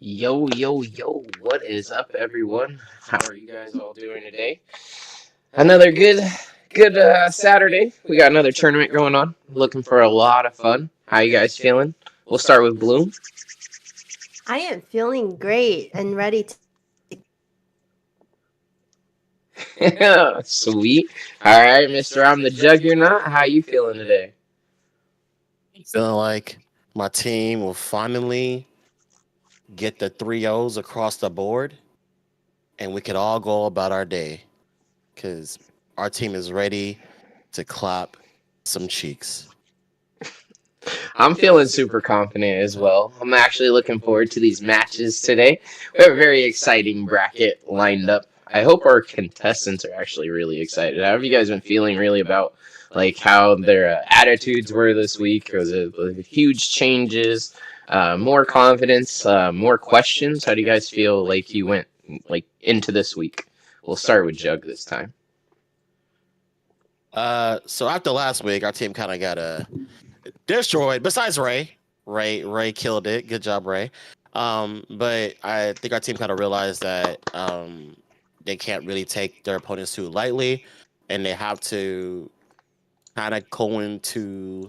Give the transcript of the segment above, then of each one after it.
Yo, yo, yo, what is up, everyone? How are you guys all doing today? Another good Saturday. We got another tournament going on. Looking for a lot of fun. How you guys feeling? We'll start with Bloom. I am feeling great and ready to. Sweet. All right, Mr. I'm the Juggernaut. How you feeling today? Feeling like my team will finally get the 3-0s across the board, and we could all go about our day because our team is ready to clap some cheeks. I'm feeling super confident as well. I'm actually looking forward to these matches today. We have a very exciting bracket lined up. I hope our contestants are actually really excited. How have you guys been feeling really about like how their attitudes were this week? Was it huge changes, more confidence, more questions? How do you guys feel like you went like into this week? We'll start with Jug this time. So after last week, our team kind of got destroyed. Besides Ray killed it. Good job, Ray. But I think our team kind of realized that they can't really take their opponents too lightly, and they have to kind of go into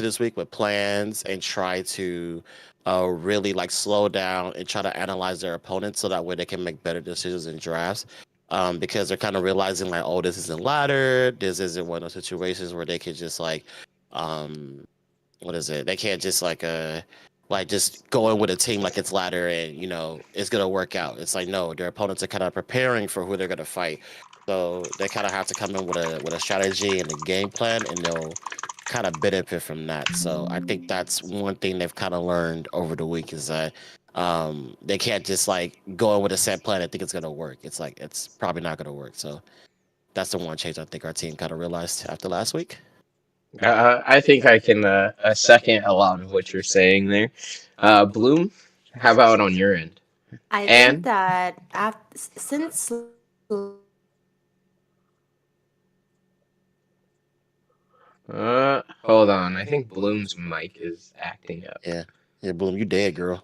this week with plans and try to really like slow down and try to analyze their opponents so that way they can make better decisions in drafts. Because they're kind of realizing like, oh, this isn't ladder. This isn't one of those situations where they could just like, um, what is it? They can't just like just go in with a team like it's ladder and it's gonna work out. It's like no, their opponents are kind of preparing for who they're gonna fight, so they kind of have to come in with a strategy and a game plan, and they'll kind of benefit from that. So I think that's one thing they've kind of learned over the week is that they can't just like go in with a set plan and think it's gonna work. It's like it's probably not gonna work. So that's the one change I think our team kind of realized after last week. I think I can second a lot of what you're saying there. Bloom, how about on your end? I think And that since hold on, I think Bloom's mic is acting up. Yeah, yeah, Bloom, you dead, girl.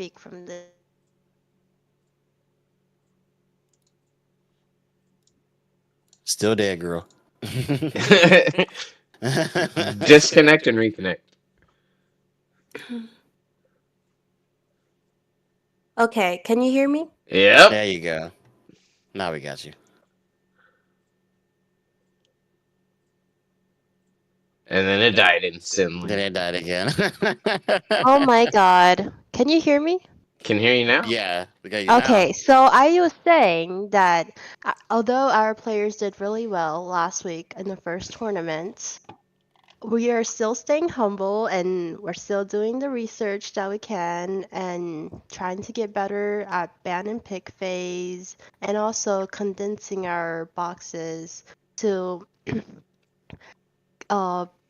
speak from the Still dead, girl. Disconnect and reconnect. Okay, can you hear me? Yep. There you go. Now we got you. And then it died instantly. Then it died again. Oh my god. Can you hear me? Can hear you now? Yeah, we got you now. Okay, so I was saying that although our players did really well last week in the first tournament, we are still staying humble and we're still doing the research that we can and trying to get better at ban and pick phase and also condensing our boxes to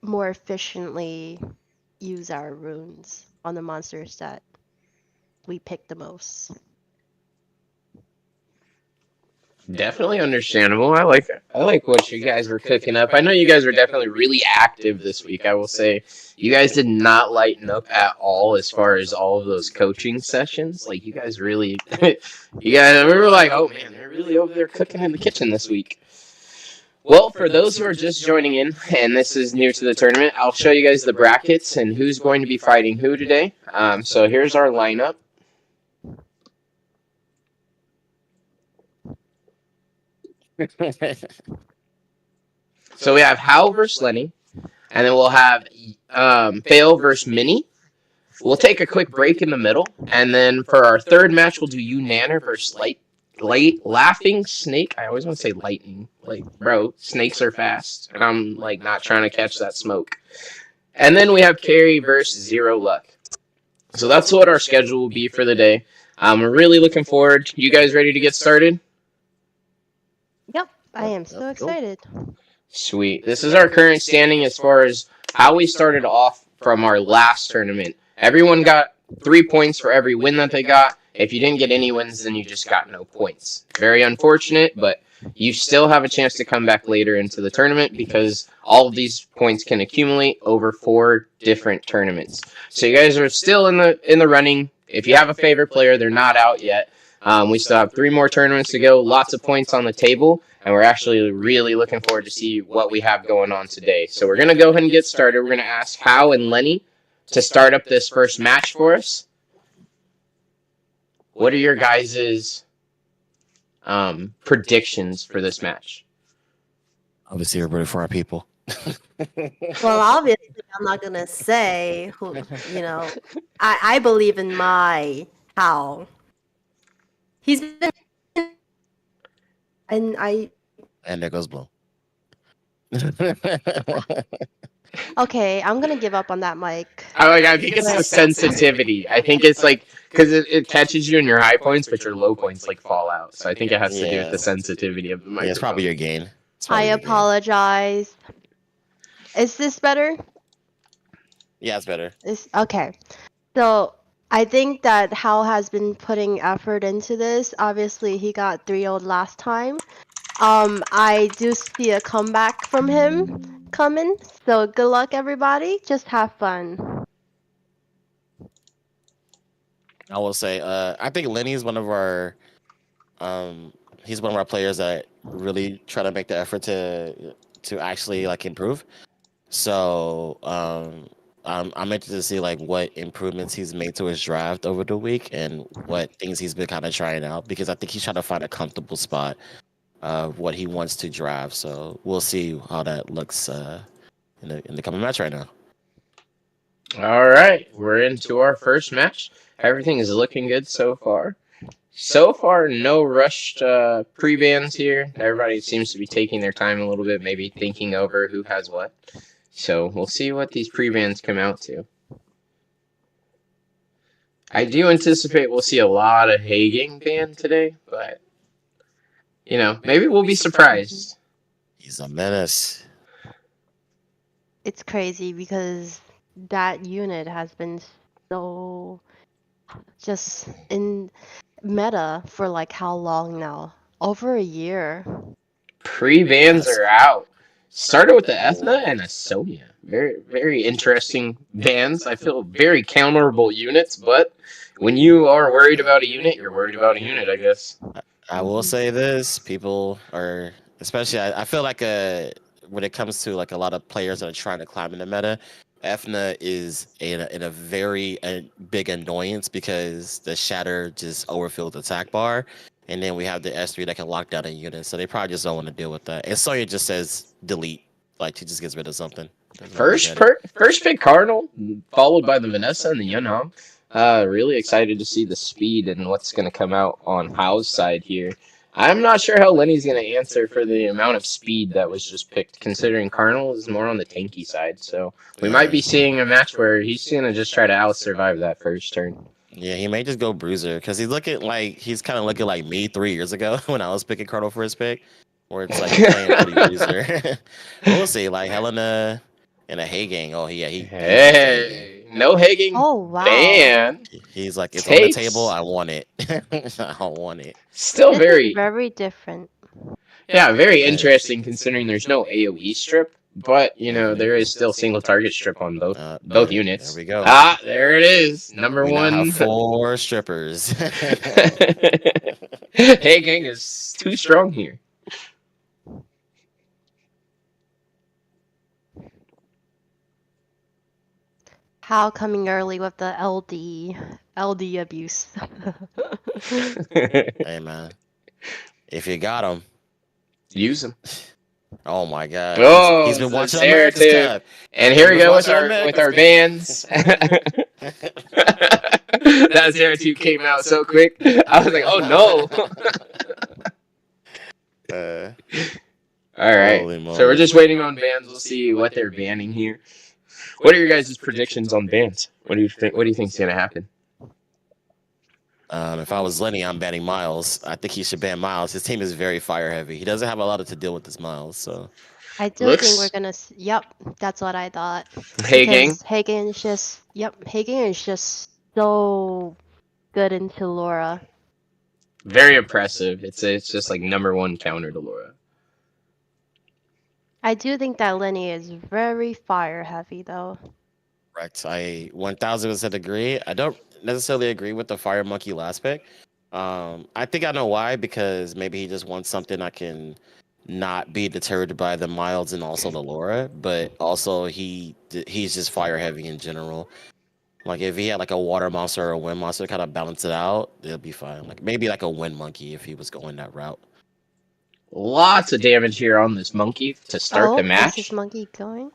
more efficiently use our runes on the monsters that we pick the most. Definitely understandable. I like what you guys were cooking up. I know you guys were definitely really active this week. I will say you guys did not lighten up at all as far as all of those coaching sessions. Like you guys really we were like, "Oh man, they're really over there cooking in the kitchen this week." Well, for those who are just joining in and this is new to the tournament, I'll show you guys the brackets and who's going to be fighting who today. So here's our lineup. So we have Hal versus Lenny, and then we'll have Fail versus Minnie. We'll take a quick break in the middle, and then for our third match, we'll do You Nanner versus Laughing Snake. I always want to say lightning. Like, bro, snakes are fast, and I'm like not trying to catch that smoke. And then we have Carrie versus Zero Luck. So that's what our schedule will be for the day. We're really looking forward. You guys ready to get started? Yep, I am so excited. Sweet. This is our current standing as far as how we started off from our last tournament. Everyone got 3 points for every win that they got. If you didn't get any wins, then you just got no points. Very unfortunate, but you still have a chance to come back later into the tournament because all of these points can accumulate over 4 different tournaments. So you guys are still in the running. If you have a favorite player, they're not out yet. We still have 3 more tournaments to go. Lots of points on the table. And we're actually really looking forward to see what we have going on today. So we're going to go ahead and get started. We're going to ask Hal and Lenny to start up this first match for us. what are your guys' predictions for this match? Obviously, we're rooting for our people. Well, obviously, I'm not gonna say who. I believe in my Hal. He's been, and I. And there goes Bloom. Okay, I'm gonna give up on that mic. I think it's the sensitivity. I think it's like because it catches you in your high points, but your low points like fall out. So I think it has to do with the sensitivity of the microphone. Yeah, it's probably your gain. I apologize. Is this better? Yeah, it's better. Okay. So I think that Hal has been putting effort into this. Obviously, he got 3-0 last time. I do see a comeback from him coming. So good luck, everybody. Just have fun. I will say, I think Lenny is one of our, he's one of our players that really try to make the effort to actually like improve. So I'm interested to see like what improvements he's made to his draft over the week and what things he's been kind of trying out, because I think he's trying to find a comfortable spot of what he wants to draft. So we'll see how that looks in the coming match right now. All right, we're into our first match. Everything is looking good so far. So far, no rushed pre-bans here. Everybody seems to be taking their time a little bit, maybe thinking over who has what. So we'll see what these pre-bans come out to. I do anticipate we'll see a lot of Hagang ban today, but maybe we'll be surprised. He's a menace. It's crazy because that unit has been so just in meta for like how long now? Over a year. Pre-bans are out. Started with the Ethna and a Sonya. Very, very interesting bans. I feel very counterable units, but when you are worried about a unit, you're worried about a unit, I guess. I will say this: people are, especially. I feel like when it comes to like a lot of players that are trying to climb in the meta, Ethna is in a very big annoyance because the Shatter just overfilled the attack bar, and then we have the S3 that can lock down a unit, so they probably just don't want to deal with that. And Sonya just says delete, like she just gets rid of something. First pick Cardinal, followed by the Vanessa and the Yunhong. Really excited to see the speed and what's going to come out on Hao's side here. I'm not sure how Lenny's going to answer for the amount of speed that was just picked, considering Cardinal is more on the tanky side. So we might be seeing a match where he's going to just try to out-survive that first turn. Yeah, he may just go Bruiser, because he's kind of looking like me 3 years ago when I was picking Cardinal for his pick, where it's like playing pretty Bruiser. We'll see, like Helena and a Hagang. Oh, yeah, Hey, no Hagang. Oh, wow. Ban. He's like, it's on the table. I want it. I don't want it. Still very different. Yeah, very interesting considering there's no AoE strip, but there is still single target strip on both units. There we go. There it is. Number we one. Now have 4 strippers. Hagang is too strong here. How coming early with the LD abuse. Hey man, if you got him, use him. Oh my god! Oh, he's been watching America's Cup. And here we go with our bans. That Zero 2 came out so quick. I was like, oh no. All right. So we're just waiting on bans. We'll see what they're banning here. What are your guys' predictions on bans? What do you think is going to happen? If I was Lenny, I'm banning Miles. I think he should ban Miles. His team is very fire heavy. He doesn't have a lot to deal with this Miles, so. I do think we're gonna. Yep, that's what I thought. Hagang is just. Yep, Hagang is just so good into Laura. Very impressive. It's just like number one counter to Laura. I do think that Lenny is very fire heavy, though. Correct. I 1000% agree. I don't necessarily agree with the Fire Monkey last pick. I think I know why, because maybe he just wants something that can not be deterred by the Miles and also the Laura, but also he's just fire heavy in general. Like if he had like a water monster or a wind monster, kind of balance it out, it'll be fine. Like maybe like a wind monkey if he was going that route. Lots of damage here on this monkey to start the Oh, is his match. monkey going?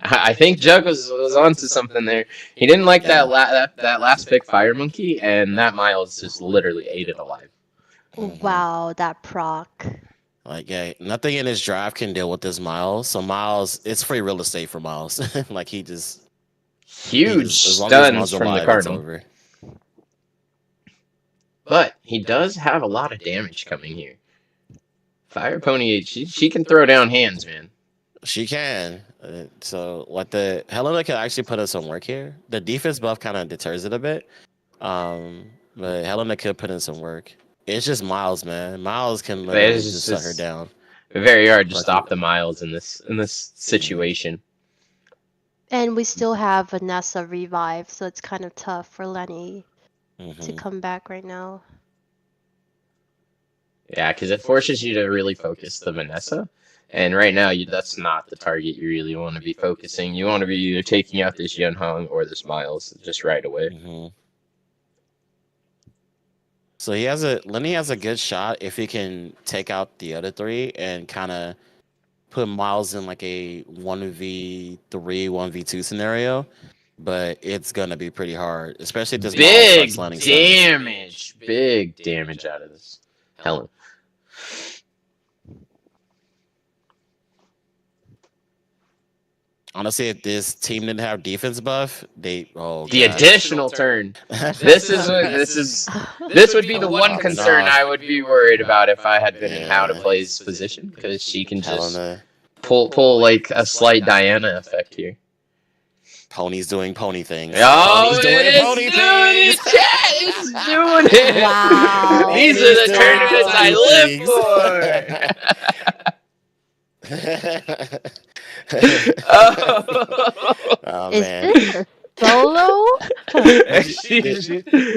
I think Jug was onto something there. He didn't like Yeah. that last pick fire monkey, and that Miles just literally ate it alive. Mhm. Wow, that proc. Like, yeah, nothing in his draft can deal with this Miles. So Miles, it's free real estate for Miles. Like he Huge as long as stuns Miles from the alive, it's Cardinal. over. But he does have a lot of damage coming here. Fire Pony, she can throw down hands, man. She can. So what the Helena can actually put in some work here. The defense buff kind of deters it a bit. But Helena could put in some work. It's just Miles, man. Miles can literally It's just shut her down. very hard to Like stop the Miles in this situation. And we still have Vanessa revive, so it's kind of tough for Lenny to Mhm. come back right now. Yeah, because it forces you to really focus the Vanessa. And right now, that's not the target you really want to be focusing. You want to be either taking out this Yunhong or this Miles just right away. Mhm. So Lenny has a good shot if he can take out the other three and kind of put Miles in like a 1v3, 1v2 scenario. But it's gonna be pretty hard, especially if this Miles starts landing stuns. Big damage out of this Helen. Honestly, if this team didn't have defense buff, The God. additional turn. This would be the one concern I would be worried about if I had been in how to play his position, because she can just Helena. pull like a slight Diana effect here. Pony's doing pony things. Oh, Pony's doing it's pony doing things. it, chat! It's doing it! Wow. These are the tournaments I live for! Oh Is man. this a solo?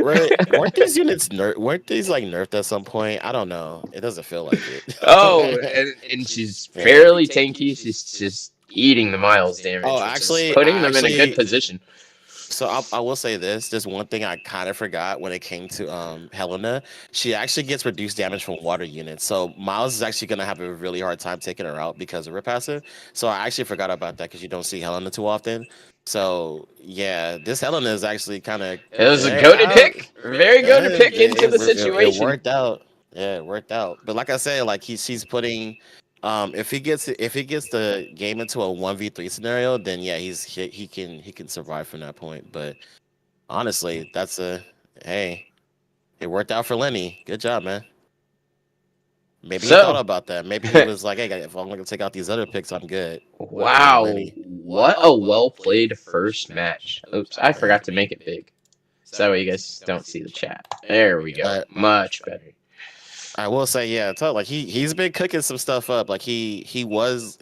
Weren't these units weren't these like nerfed at some point? I don't know. It doesn't feel like it. And she's fairly tanky. She's just eating the Miles damage. Oh, which actually, is putting them in a good position. So I will say this. There's one thing I kind of forgot when it came to Helena. She actually gets reduced damage from water units. So Miles is actually going to have a really hard time taking her out because of her passive. So I actually forgot about that because you don't see Helena too often. So yeah, this Helena is actually kind of. It was a goated pick. Very goated pick into the situation. It worked out. Yeah, it worked out. But like I said, like she's putting. If he gets the game into a 1v3 scenario, then yeah, he can survive from that point. But honestly, hey, it worked out for Lenny. Good job, man. Maybe he thought about that. Maybe he was like, hey, if I'm gonna take out these other picks, I'm good. Wow, what a well played first match. Oops, I forgot to make it big. So that way you guys don't see the chat. There we go. Much better. I will say, yeah, like he's been cooking some stuff up. Like he was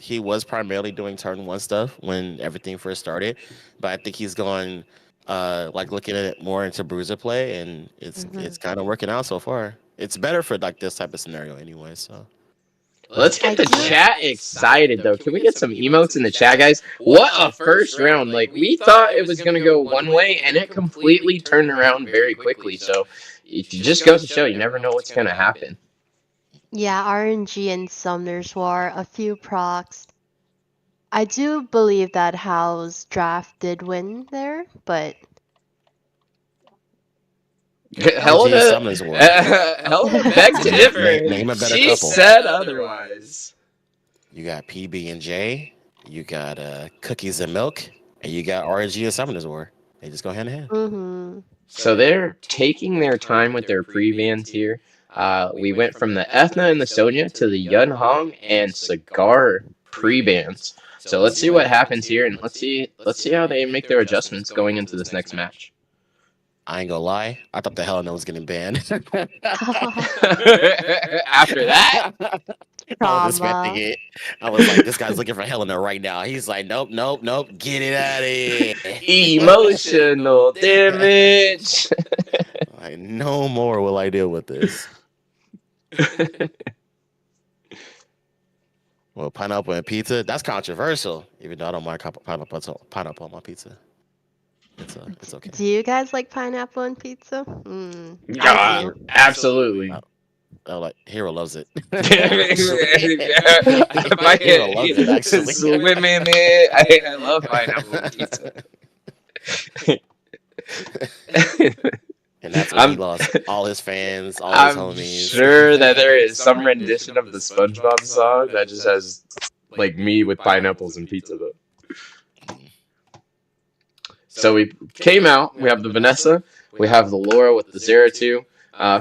primarily doing turn one stuff when everything first started, but I think he's going like looking at it more into bruiser play, and it's kind of working out so far. It's better for like this type of scenario anyway. So let's get the chat excited though. Can we get some emotes in the chat, guys? What a first round! Like we thought it was gonna go one way, and it completely turned around very quickly. So if you just goes to show, you never know what's gonna happen. Yeah, RNG and Summoner's War, a few procs. I do believe that Hal's draft did win there, but Helena begged to differ. Name a better She couple. said otherwise. You got PB and J, you got Cookies and Milk, and you got RNG and Summoners War. They just go hand in hand. Mm-hmm. So they're taking their time with their pre-bans here. We went from the Ethna and the Sonya to the Yunhong and Cigar pre-bans. So let's see what happens here, and let's see how they make their adjustments going into this next match. I ain't gonna lie, I thought the Helena was getting banned. After that, I was expecting it. I was like, this guy's looking for Helena right now. He's like, nope, get it out of here. Emotional damage. Like, no more will I deal with this. Well, pineapple and pizza, that's controversial. Even though I don't mind pineapple on my pizza. It's okay. Do you guys like pineapple on pizza? I Yeah, do. absolutely. Like Hero loves it. Hero loves it actually. Swim in it. I love pineapple on pizza. And that's when he I'm lost all his fans, all his I'm homies. sure that there is some rendition of the SpongeBob song that just has like me with pineapples and pizza though. So we came out. We have the Vanessa. We have the Laura with the Zeratul.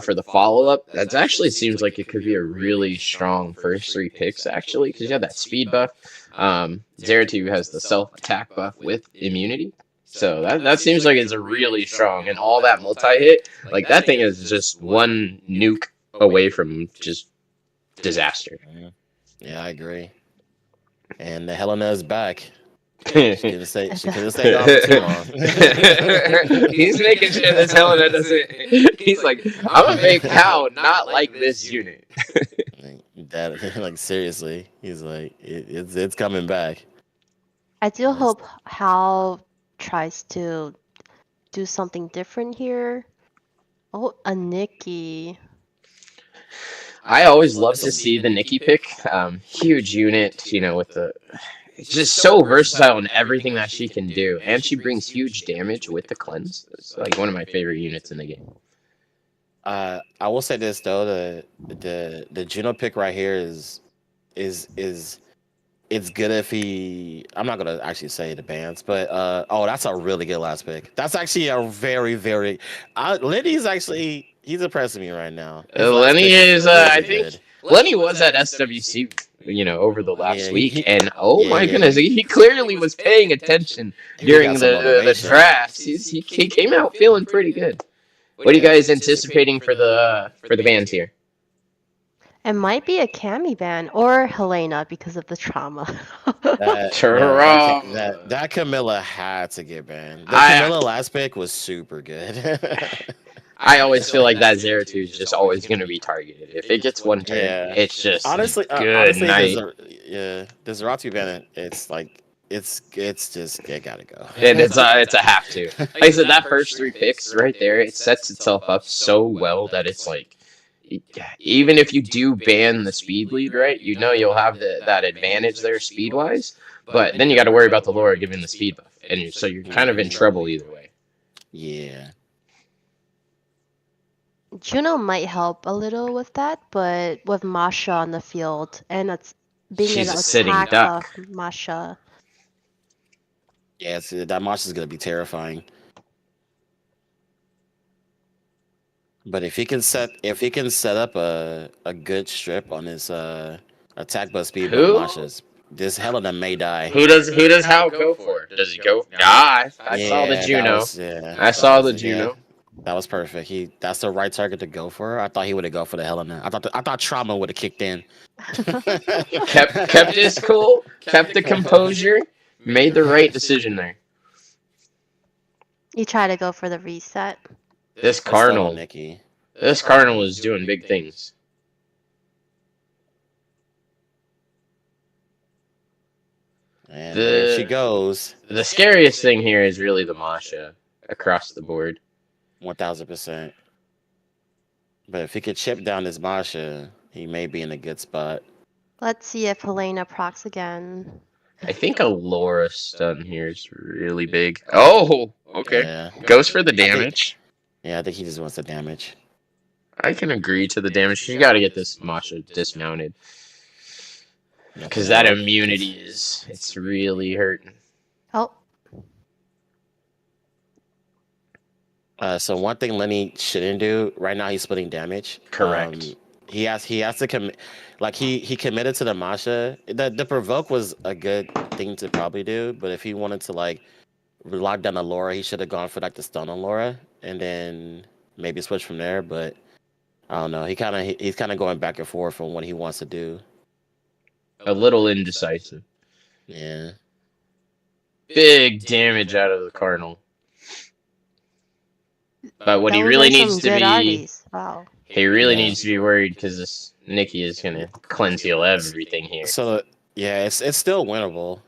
For the follow up, that actually seems like it could be a really strong first three picks actually, because you have that speed buff. Zeratul has the self attack buff with immunity. So that seems like it's a really strong, and all that multi hit, like that thing is just one nuke away from just disaster. Yeah, I agree. And the Helena is back. She He's couldn't stay. She couldn't stay gone for too long. making sure this Helena doesn't. He's like, I'm gonna make Cow not like this unit. That like seriously, he's like, it's coming back. I do hope Hal tries to do something different here. Oh, a Nikki. I always love to see the Nikki pick. Huge unit, with the. It's just so versatile in everything that she can do, and she brings huge damage with the cleanse. It's like one of my favorite units in the game. I will say this though, the Juno pick right here is it's good if he. I'm not gonna actually say the bands, but that's a really good last pick. That's actually a very very. Lenny's actually he's impressing me right now. His last Lenny pick is, really I think, good. Lenny was at SWC, over the last Yeah, week, he- and oh yeah, my yeah. goodness, he clearly was paying attention during got some the motivation. drafts. He came out feeling pretty good. What are you guys anticipating for the bands here? It might be a Cammy ban or Helena because of the trauma. That Camilla had to get banned. The Camilla last pick was super good. I always feel like that Zeratul is just always going to be targeted. If it gets one turn, Yeah. it's just honestly, good night. the Zeratu ban, it's like it's just it gotta go. And it's a have to. Like I said, that first three picks right there, it sets itself up so well that it's like, even if you do ban the speed lead, right, you'll have that advantage there speed wise, but then you got to worry about the Laura giving the speed buff, and so you're kind of in trouble either way. Yeah. Juno might help a little with that, but with Masha on the field and it's being She's an a sitting attack duck. of Masha. Yeah, that Marsh is gonna be terrifying. But if he can set up a good strip on his attack bus speed by Who? Masha's, this Helena may die. Who does Hal go for? Does he go? I saw the Juno. I saw the Juno. That was perfect. That's the right target to go for. I thought he would have go for the Helena. I thought Trauma would have kicked in. kept his cool, kept the composure, made the right decision there. You try to go for the reset. This Cardinal is doing big things. And there she goes. The scariest thing here is really the Masha across the board. 1000%. But if he could chip down this Masha, he may be in a good spot. Let's see if Helena procs again. I think a Laura stun here is really big. Oh, okay. Yeah. Goes for the damage. I think he just wants the damage. I can agree to the damage. You got to get this Masha dismounted. Because that immunity it's really hurting. Oh. So one thing Lenny shouldn't do right now, he's splitting damage. Correct. He has to commit. Like he committed to the Masha. The provoke was a good thing to probably do, but if he wanted to like lock down the Laura, he should have gone for like the stun on Laura and then maybe switch from there. But I don't know. He's kind of going back and forth on what he wants to do. A little indecisive. Yeah. Big damage out of the Cardinal. But what he really needs to be, he really needs to be worried because this Nikki is gonna cleanse heal everything here. So yeah, it's still winnable.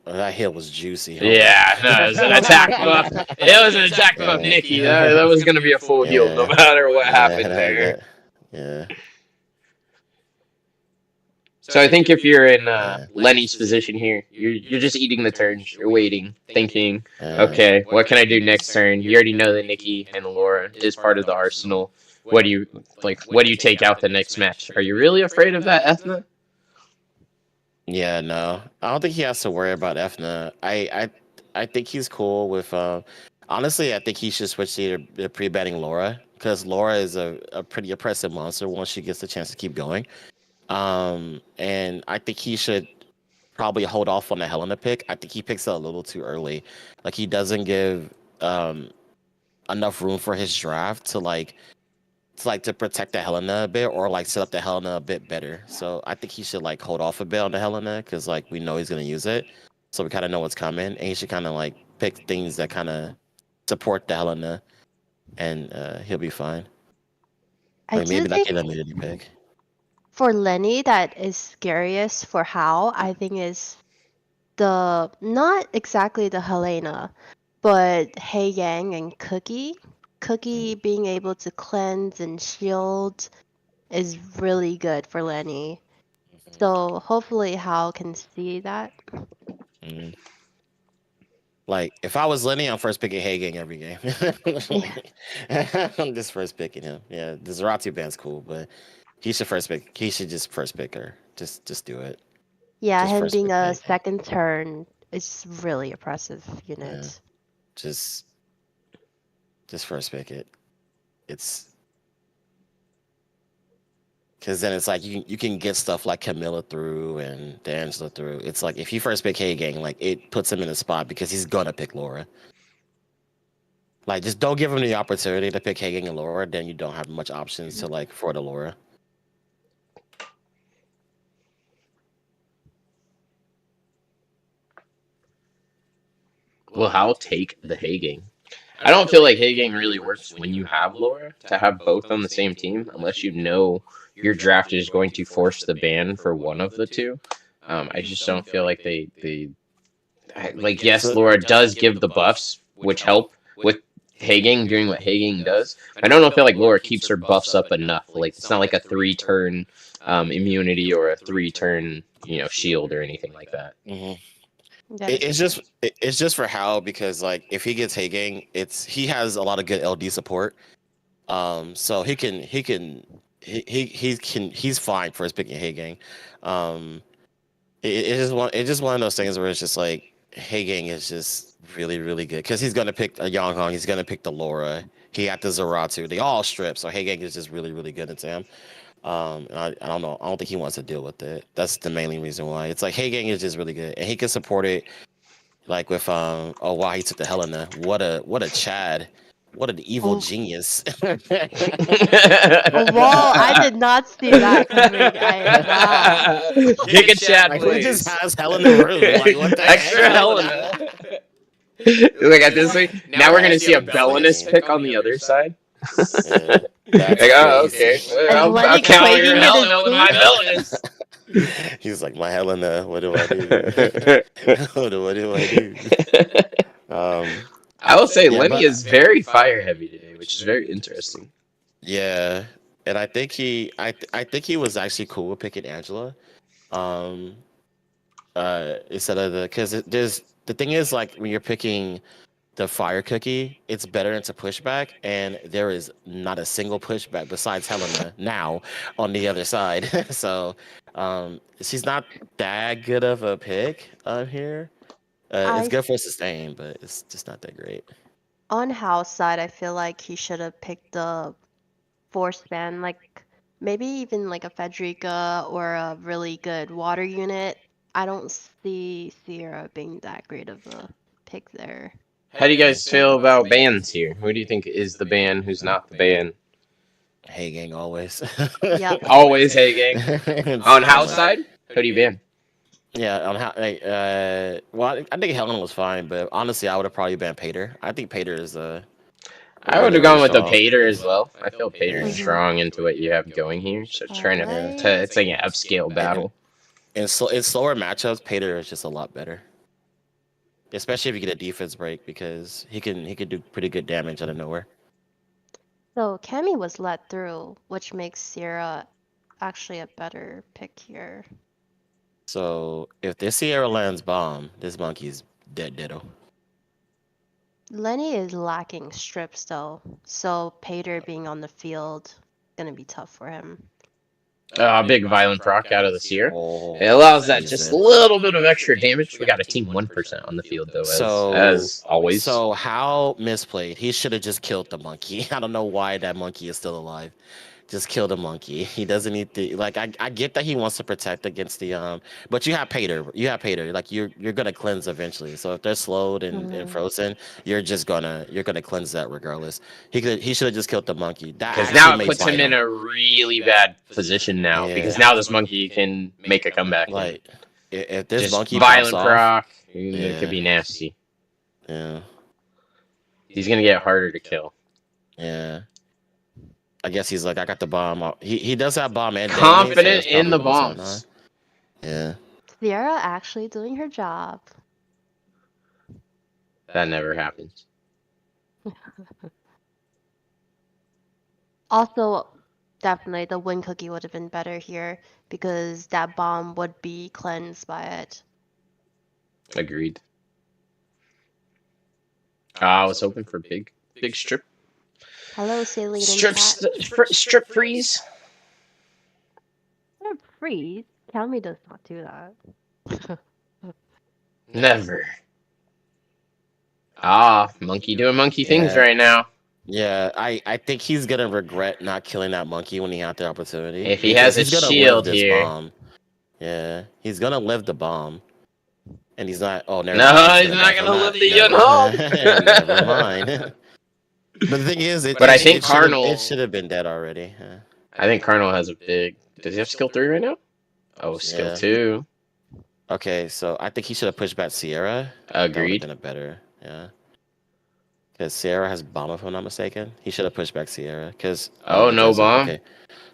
That hit was juicy. Yeah, no, it was an attack buff. It was an attack buff, Nikki. That was going to be a full heal no matter what happened there. Yeah. So I think if you're in Lenny's position here, you're just eating the turns. You're waiting, thinking, okay, what can I do next turn? You already know that Nikki and Laura is part of the arsenal. What do you What do you take out the next match? Are you really afraid of that Ethna? Yeah, no, I don't think he has to worry about Ethna. I think he's cool with. Honestly, I think he should switch to pre-betting Laura because Laura is a pretty oppressive monster once she gets the chance to keep going. And I think he should probably hold off on the Helena pick. I think he picks it a little too early. Like he doesn't give enough room for his draft to protect the Helena a bit or like set up the Helena a bit better. So I think he should like hold off a bit on the Helena because like we know he's gonna use it. So we kind of know what's coming, and he should kind of like pick things that kind of support the Helena, and he'll be fine. I Like do maybe like think an immunity pick. for Lenny, that is scariest for Hal, I think is the not exactly the Helena, but Hey Yang and Cookie. Cookie being able to cleanse and shield is really good for Lenny. So hopefully Hal can see that. Mhm. Like if I was Lenny, I'm first picking Hagang every game. I'm just first picking him. Yeah, the Zaratu band's cool, but he should first pick. He should just first pick her. Just do it. Yeah, Just him first being pick a Hagang. second turn is really impressive Yeah, unit. just first pick it. It's because then it's like you can get stuff like Camilla through and D'Angelo through. It's like if you first pick Hagang, like it puts him in a spot because he's gonna pick Laura. Like just don't give him the opportunity to pick Hagang and Laura, then you don't have much options to like for the Laura. Well, I'll take the Hagang. I don't feel like Hagang really works when you have Laura to have both on the same team, unless you know your draft is going to force the ban for one of the two. I just don't feel like yes, So Laura does give the buffs, which help with Hagang doing what Hagang does. I don't feel like Laura keeps her buffs up enough. Like it's not like a 3-turn immunity or a 3-turn shield or anything like that. mhm. That is It's just for Hal because like if he gets Hagang, he has a lot of good LD support. So he's fine for his picking Hagang. Um, it's just one of those things where it's just like Hagang is just really good because he's gonna pick a Yonghong, he's gonna pick the Laura, he got the Zaratu, they all strip, so Hagang is just really good at him. And I don't know, I don't think he wants to deal with it. That's the mainly reason why. It's like Hagang is just really good and he can support it like with oh wow, he took the Helena. What a Chad. What an evil oh, genius. oh, whoa! I did not see that coming. Wow. Kick a chat, Like who please. just has Helena room? Like what the heck? Extra Helena. Look at this thing. Now we're gonna see a Belinus pick on the other side. Yeah, Like, that's oh, crazy. okay. And Well, I'll Lenny counter your claiming it is Helena with my Belinus. He's like, my Helena, what do I do? what do I do? I will say Yeah, Lenny but- is very fire heavy today, which is very interesting. Yeah, and I think I think he was actually cool with picking Angela. Um, instead of because there's the thing is like when you're picking the fire cookie, it's better into pushback, and there is not a single pushback besides Helena now on the other side. So she's not that good of a pick here. It's I good for sustain, but it's just not that great. on Hal's side, I feel like he should have picked the force ban, like maybe even like a Federica or a really good water unit. I don't see Sierra being that great of a pick there. How do you guys feel about bans here? Who do you think is the ban? Who's not the ban? Hey gang, always. Yep. Always Hey Gang. On Hal's side, who do you ban? Yeah, on how? Well, I think Helen was fine, but honestly, I would have probably banned Pater. I think Pater is I would have gone with the strong. Pater as well. I feel Pater's Mhm. strong into what you have going here. So trying Alright. to it's like an upscale battle. In slower matchups, Pater is just a lot better. especially if you get a defense break, because he can do pretty good damage out of nowhere. So Cammy was let through, which makes Sierra actually a better pick here. So if this Sierra lands bomb, this monkey's dead ditto. Lenny is lacking strips though, so Pater being on the field gonna be tough for him. Big violent proc out of the Seer. Oh, It allows that he's just dead. a little bit of extra damage. We got a team 1% on the field though, as always. So how misplayed. He should have just killed the monkey. I don't know why that monkey is still alive. Just kill the monkey. He doesn't need to, like, I get that he wants to protect against the but you have Pater. Like you're gonna cleanse eventually. So if they're slowed and frozen, you're gonna cleanse that regardless. He should have just killed the monkey. Because now it puts him in a really bad position now. Yeah. Because now this monkey can make a comeback. Like if this just monkey violent pops proc, off, it could be nasty. Yeah. He's gonna get harder to kill. Yeah. I guess he's like, I got the bomb. He does have bomb and confident in the bombs. Yeah. Sierra actually doing her job. That never happens. Also, definitely the win cookie would have been better here because that bomb would be cleansed by it. Agreed. I was hoping for big strip. Hello, Saline Strip freeze. Strip freeze? Calmy does not do that. Never. Monkey doing monkey things Yeah. right now. Yeah, I think he's gonna regret not killing that monkey when he had the opportunity. If he has a shield here. Bomb. Yeah, he's gonna live the bomb. And he's not. Oh, never no, mind. he's not gonna live the Yun-Hong. Never mind. But the thing is, I think Carnal. It should have been dead already. I think Carnal has a big. Does he have skill 3 right now? Oh, skill 2. Okay, so I think he should have pushed back Sierra. Agreed. That would have been a better, yeah. Because Sierra has bomb, if I'm not mistaken. He should have pushed back Sierra. Because no bomb. Okay.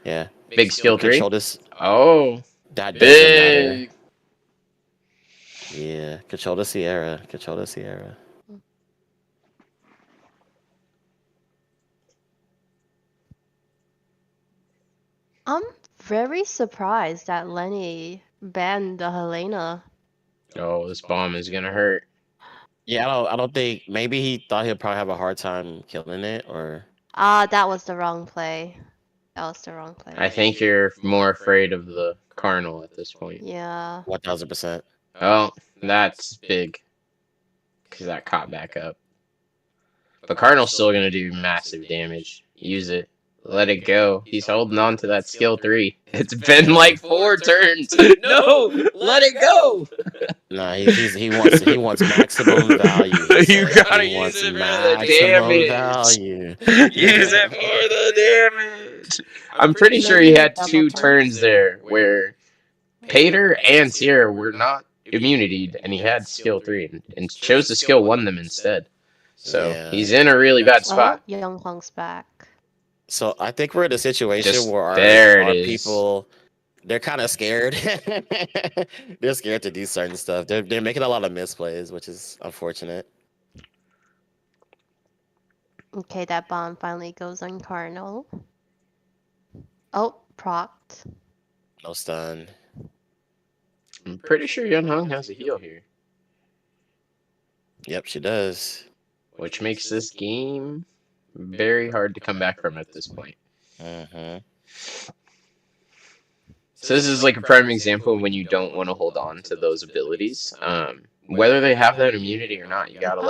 Yeah. Big skill 3. Control this. Oh, that big. Yeah, control the Sierra. Control the Sierra. I'm very surprised that Lenny banned the Helena. Oh, this bomb is gonna hurt. Yeah, I don't think. Maybe he thought he'd probably have a hard time killing it, or. That was the wrong play. I think you're more afraid of the Carnal at this point. Yeah. 1000%. Oh, that's big. Because that caught back up. But Cardinal's still going to do massive damage. Use it. Let it go. He's holding on to that skill 3. It's been like 4 turns. No! Let it go! Nah, he wants maximum value. You gotta use it for the damage. Use it for the damage. I'm pretty sure he had 2 turns there where Pater and Sierra were not immunityed, and he had skill 3 and chose to skill 1 them instead. So he's in a really bad spot. Young Hong's back. So I think we're in a situation where our people, they're kind of scared. They're scared to do certain stuff. They're making a lot of misplays, which is unfortunate. Okay, that bomb finally goes on Cardinal. Oh, procced. No stun. I'm pretty sure Yun Hong has a heal here. Yep, she does. Which makes this game very hard to come back from at this point. So this is like a prime example of when you don't want to hold on to those abilities. Whether they have that immunity or not, you gotta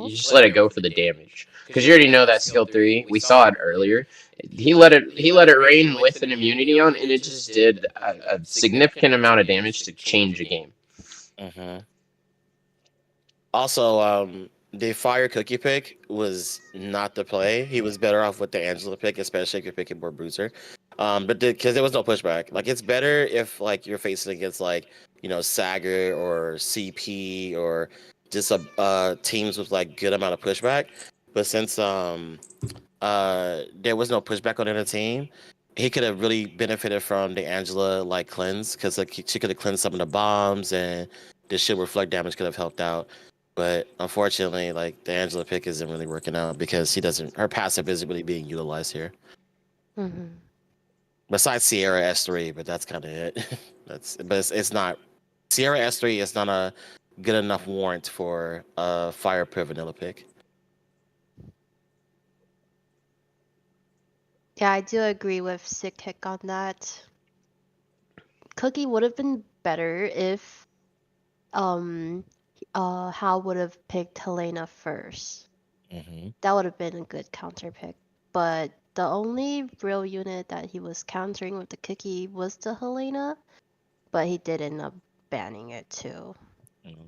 you just let it go for the damage. Because you already know that skill 3. We saw it earlier. He let it rain with an immunity on, and it just did a significant amount of damage to change a game. Also, the fire cookie pick was not the play. He was better off with the Angela pick, especially if you're picking more bruiser. But because there was no pushback. Like, it's better if like you're facing against like, you know, Sager or CP or just teams with like good amount of pushback. But since there was no pushback on any team, he could have really benefited from the Angela like cleanse, because like she could have cleansed some of the bombs, and the shield reflect damage could have helped out. But unfortunately, like the Angela pick isn't really working out because her passive isn't really being utilized here. Hmm. Besides Sierra S3, but that's kind of it. It's not Sierra S3 is not a good enough warrant for a Fire Pure Vanilla pick. Yeah, I do agree with Sick Kick on that. Cookie would have been better if um Hal would have picked Helena first. Mm-hmm. That would have been a good counter pick. But the only real unit that he was countering with the Cookie was the Helena, but he did end up banning it too. Mm-hmm.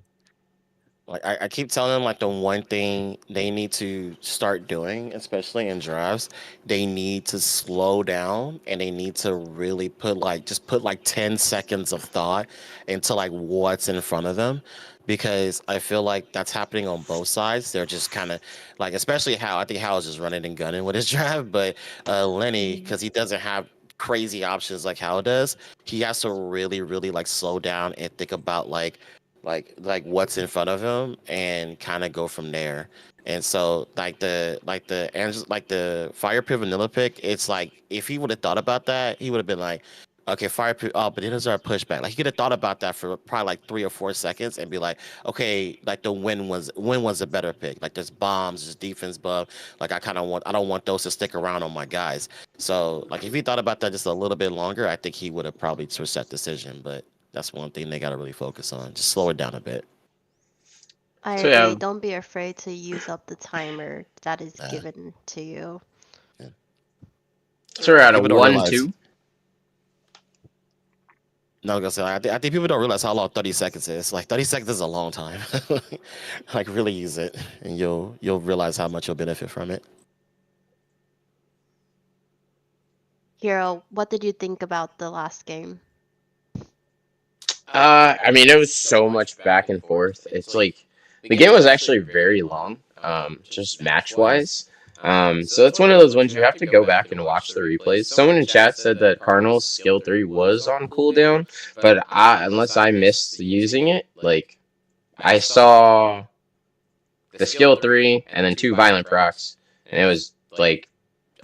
Like I keep telling them, like the one thing they need to start doing, especially in drafts, they need to slow down and they need to really put like 10 seconds of thought into like what's in front of them, because I feel like that's happening on both sides. They're just kind of like, especially Hal. I think Hal is just running and gunning with his draft, but Lenny, Mm. because he doesn't have crazy options like Hal does, he has to really like slow down and think about like what's in front of him and kind of go from there. And so like the Fire Pit Vanilla pick, it's like if he would have thought about that, he would have been like, okay, Fire Pit, oh, but it is our pushback. Like he could have thought about that for probably like 3 or 4 seconds and be like, okay, like the win was a better pick. Like there's bombs, there's defense buff. Like I don't want those to stick around on my guys. So like if he thought about that just a little bit longer, I think he would have probably switched that decision. But that's one thing they got to really focus on. Just slow it down a bit. I So yeah, agree. Don't be afraid to use up the timer that is Uh, given to you. yeah. so we're Like at a people don't realize. 1-2. No, I'm gonna say I think people don't realize how long 30 seconds is. Like 30 seconds is a long time. Like really use it, and you'll realize how much you'll benefit from it. Hero, what did you think about the last game? I mean, it was so much back and forth. It's like the game was actually very long, just match wise. So it's one of those ones you have to go back and watch the replays. Someone in chat said that Cardinals skill 3 was on cooldown, but unless I missed using it, like I saw the skill 3 and then 2 violent procs, and it was like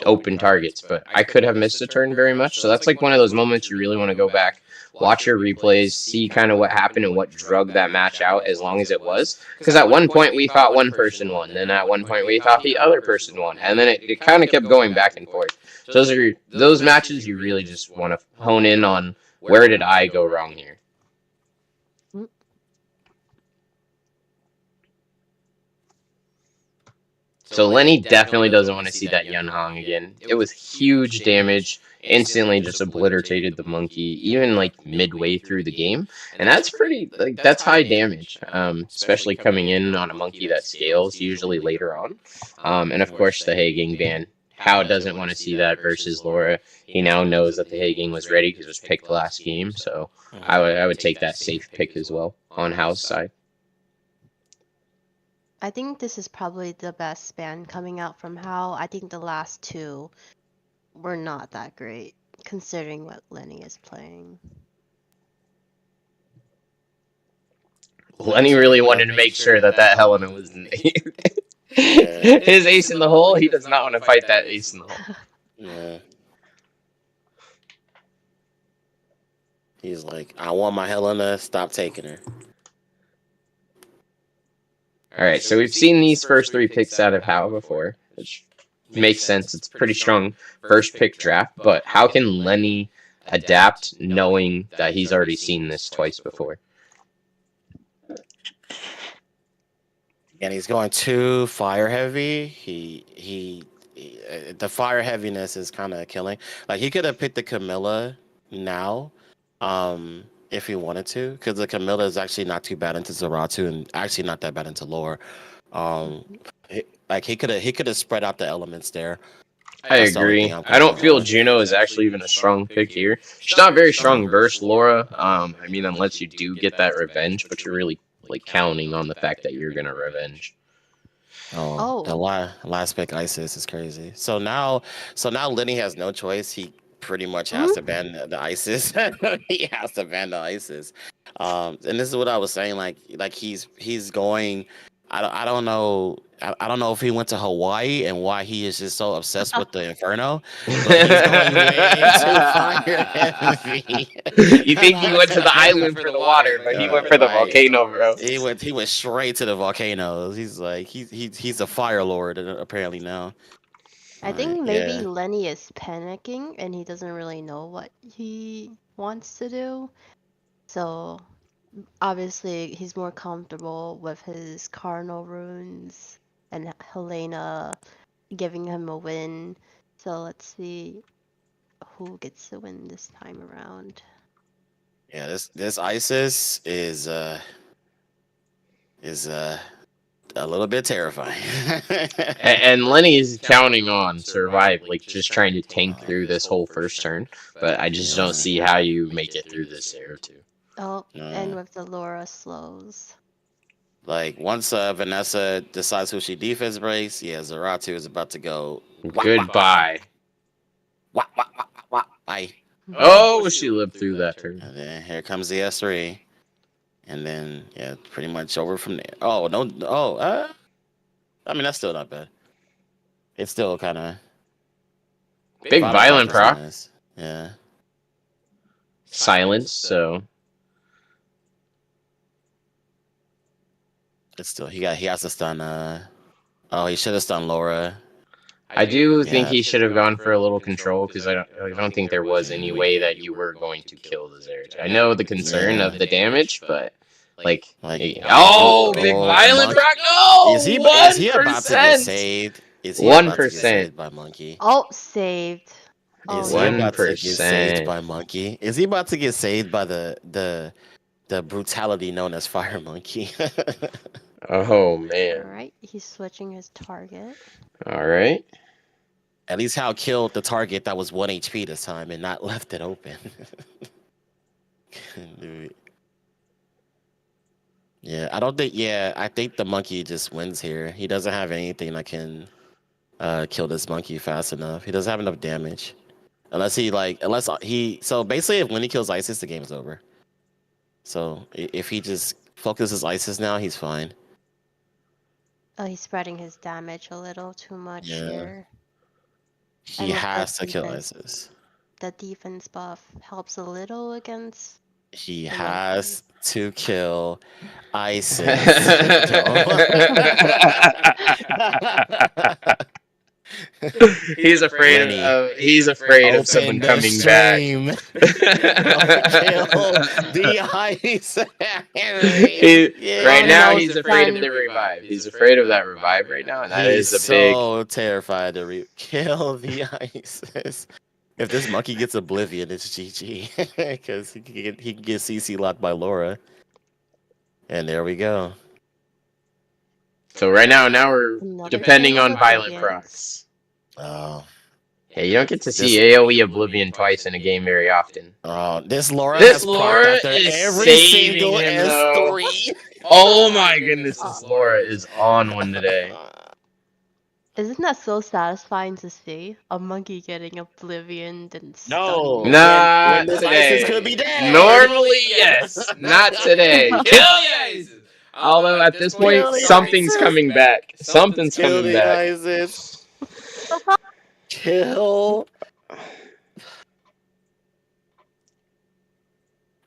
open targets, but I could have missed a turn very much. So that's like one of those moments you really want to go back, watch your replays, see kind of what happened and what drug that match out as long as it was. Because at one point we thought one person won, then at one point we thought the other person won, and then it kind of kept going back and forth. So those matches you really just want to hone in on where did I go wrong here. So Lenny definitely doesn't want to see that Yun Hong again. It was huge damage, instantly just obliterated the monkey, even like midway through the game. And that's pretty, like, that's high damage, especially coming in on a monkey that scales usually later on. And of course the Haging ban. How doesn't want to see that versus Laura. He now knows that the Haging was ready because it was picked last game. So I would take that safe pick as well on Hal's side. I think this is probably the best ban coming out from Hal. I think the last two were not that great, considering what Lenny is playing. Lenny really wanted to make sure that Helena was his ace in the hole. He does not want to fight that ace in the hole. Yeah. He's like, I want my Helena. Stop taking her. All right, so we've seen these first 3 picks out of Hal before, which makes sense. It's a pretty strong first pick draft, but how can Lenny adapt knowing that he's already seen this twice before? And he's going too fire heavy. The fire heaviness is kind of killing. Like he could have picked the Camilla now, if he wanted to, because the Camilla is actually not too bad into Zaratu and actually not that bad into lore. Like he could have spread out the elements there. I agree. I don't feel Juno is actually even a strong pick here. She's not very strong versus Laura. I mean, unless you do get that revenge, but you're really like counting on the fact that you're gonna revenge. Oh, the last pick Isis is crazy. So now Lenny has no choice. He pretty much has to ban the Isis. He has to ban the Isis. And this is what I was saying. Like he's going I don't know. I don't know if he went to Hawaii and why he is just so obsessed with the Inferno, but he's going way too fire heavy. You think he went to the island for the water, but he went for the volcano, bro. He went straight to the volcanoes. He's like he's a fire lord apparently now. I think maybe Yeah. Lenny is panicking and he doesn't really know what he wants to do. So obviously he's more comfortable with his cardinal runes and Helena giving him a win. So let's see who gets the win this time around. Yeah, this ISIS is a little bit terrifying. And Lenny is counting on survive, like just trying to tank through this whole first turn. But I just don't see how you make it through this Zero 2. Oh, and with the Laura slows. Like once Vanessa decides who she defense breaks, yeah, Zeratu is about to go. Goodbye. Bye. Oh, she lived through that turn. And then here comes the S3. And then yeah, pretty much over from there. Oh no! Oh, I mean that's still not bad. It's still kind of Big violent proc. Yeah. Silence. So It's still he has to stun. Oh, he should have stunned Laura. I do think he should have gone for a little control because I don't think there was any way that you were going to kill the Zero 2. I know the concern of the damage, but like big violent proc. No, is he about to get saved? Is he about to get saved by Monkey? Oh, saved. Is he about to get saved by Monkey? Is he about to get saved by the brutality known as Fire Monkey? Oh man! All right, he's switching his target. All right. At least Hal killed the target that was 1 HP this time and not left it open. Yeah, I don't think. Yeah, I think the monkey just wins here. He doesn't have anything that can kill this monkey fast enough. He doesn't have enough damage, unless he. So basically, if when he kills Isis, the game is over. So if he just focuses Isis now, he's fine. Oh, he's spreading his damage a little too much here. He has to kill Isis. The defense buff helps a little against. He has to kill ISIS. He's afraid of someone coming back. Kill the ISIS. Right now, he's afraid of the revive. He's afraid of that revive right now, and that is a big. So terrified to kill the ISIS. If this monkey gets Oblivion, it's GG because he can get CC locked by Laura. And there we go. So right now we're depending on violent procs. Oh. Hey, you don't get to see AoE Oblivion twice in a game very often. Oh, this Laura is every single S3. Oh my goodness, this Laura is on one today. Isn't that so satisfying to see? A monkey getting Oblivion and No, not when today. Could be dead. Normally, yes, not today. Kill the ISIS. Although at this point, something's coming back. Something's coming back. ISIS. Kill.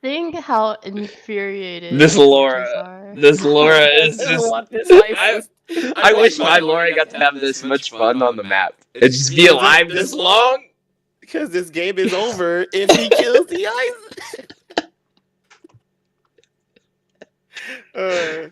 Seeing how infuriated this Laura is just. I wish my Laura got to have this much fun on the map. It'd just be alive this long. Because this game is over if he kills the ISIS.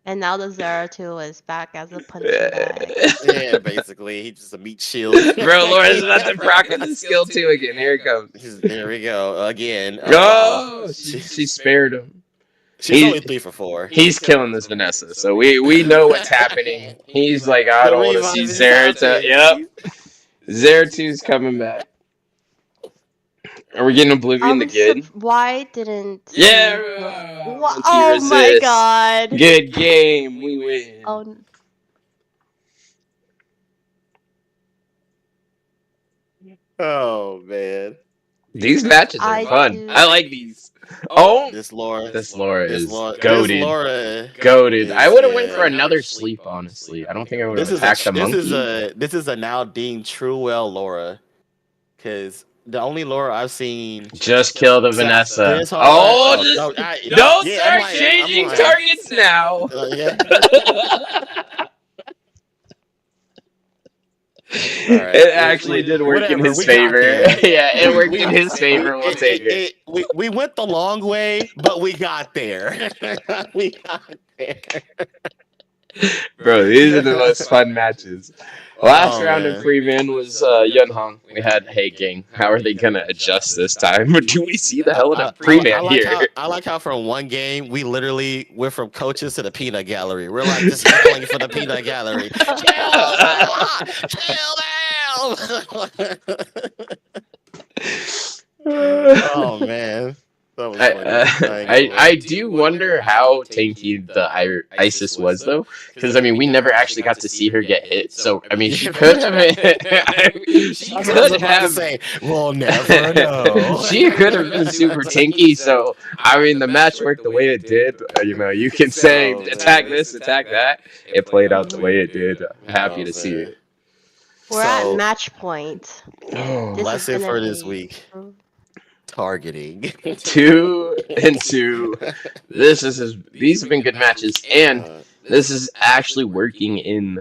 And now the Zero 2 is back as a punching bag. Yeah, basically. He's just a meat shield. Bro, Laura's about to proc with the skill 2 again. Here it comes. There we go. Again. Oh, she spared him. She's only 3 for 4. He's killing this Vanessa, so we know what's happening. He's like, I don't want to see Zero 2. Yep. Zero 2's coming back. Are we getting Oblivion the good? Why didn't... Yeah! Oh my god! Good game, we win. Oh man. These matches are I fun. do. I like these. Oh, This Laura, this Laura this is Laura, this goaded. Laura Goaded. I is would have went for yeah. another sleep, honestly. I don't think I would have This is a attacked the monkey. this is a now deemed true well Laura, because the only Laura I've seen Just kill the Vanessa. this hard. Oh, Oh, just no, don't yeah, start changing targets now. Yeah. It actually did work in his favor. Yeah, it worked in his favor. We'll take it. We went the long way, but we got there. We got there. Bro, these are the most fun matches. Last round man. of Freeman was Yun Hong. We had, hey gang, how are they gonna adjust this time? Do we see the hell in a Freeman here? I like how from one game we literally went from coaches to the peanut gallery. We're like just yelling for the peanut gallery. Oh man. That was funny. I do wonder how tanky the ISIS was though, because I mean we never actually got to see her get hit. So I mean she could have. She could have. Say, we'll never know. She could have been super tanky. So I mean the match worked the way it did. You know you can say attack this, attack that. It played out the way it did. I'm happy to see it. We're at match point. Lesson for this week. Targeting 2 and 2. These have been good matches, and this is actually working in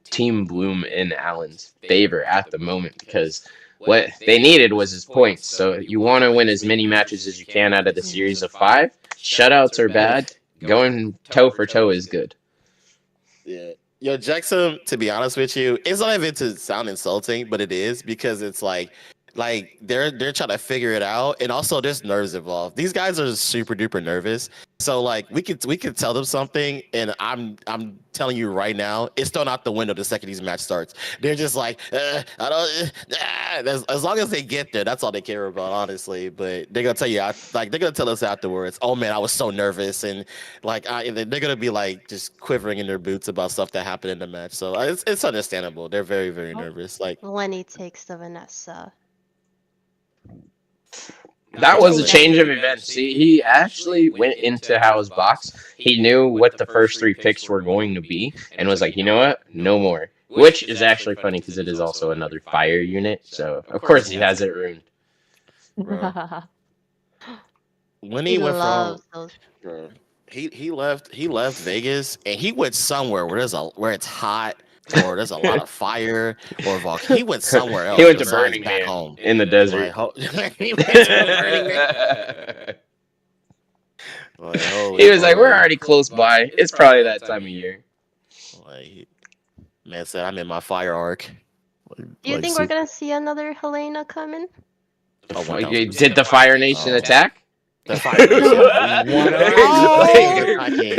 Team Bloom in Allen's favor at the moment because what they needed was his points. So you want to win as many matches as you can out of the series of 5. Shutouts are bad. Going toe for toe is good. Yeah. Yo, Jackson, to be honest with you, it's not even to sound insulting, but it is because it's like they're trying to figure it out, and also there's nerves involved. These guys are super duper nervous, so like we could tell them something, and I'm telling you right now, it's thrown out the window the second these match starts. They're just like, I don't. As long as they get there, that's all they care about, honestly. But they're gonna tell you, they're gonna tell us afterwards. Oh man, I was so nervous, and like they're gonna be like just quivering in their boots about stuff that happened in the match. So it's understandable. They're very very nervous. Like Lenny takes the Vanessa. That was a change of events. See, he actually went into Howe's box. He knew what the first 3 picks were going to be and was like, you know what? No more. Which is actually funny because it is also another fire unit. So, of course, he has it ruined. When he went from... He left Vegas and he went somewhere where it's hot, or there's a lot of fire, or volcano. He went somewhere else. He went to Burning Man home in the desert. He went to Burning Man. He was like, "We're already close by. It's probably that time of year." Man said, "I'm in my fire arc." Do you think we're gonna see another Helena coming? Did the Fire Nation attack? The Fire Nation.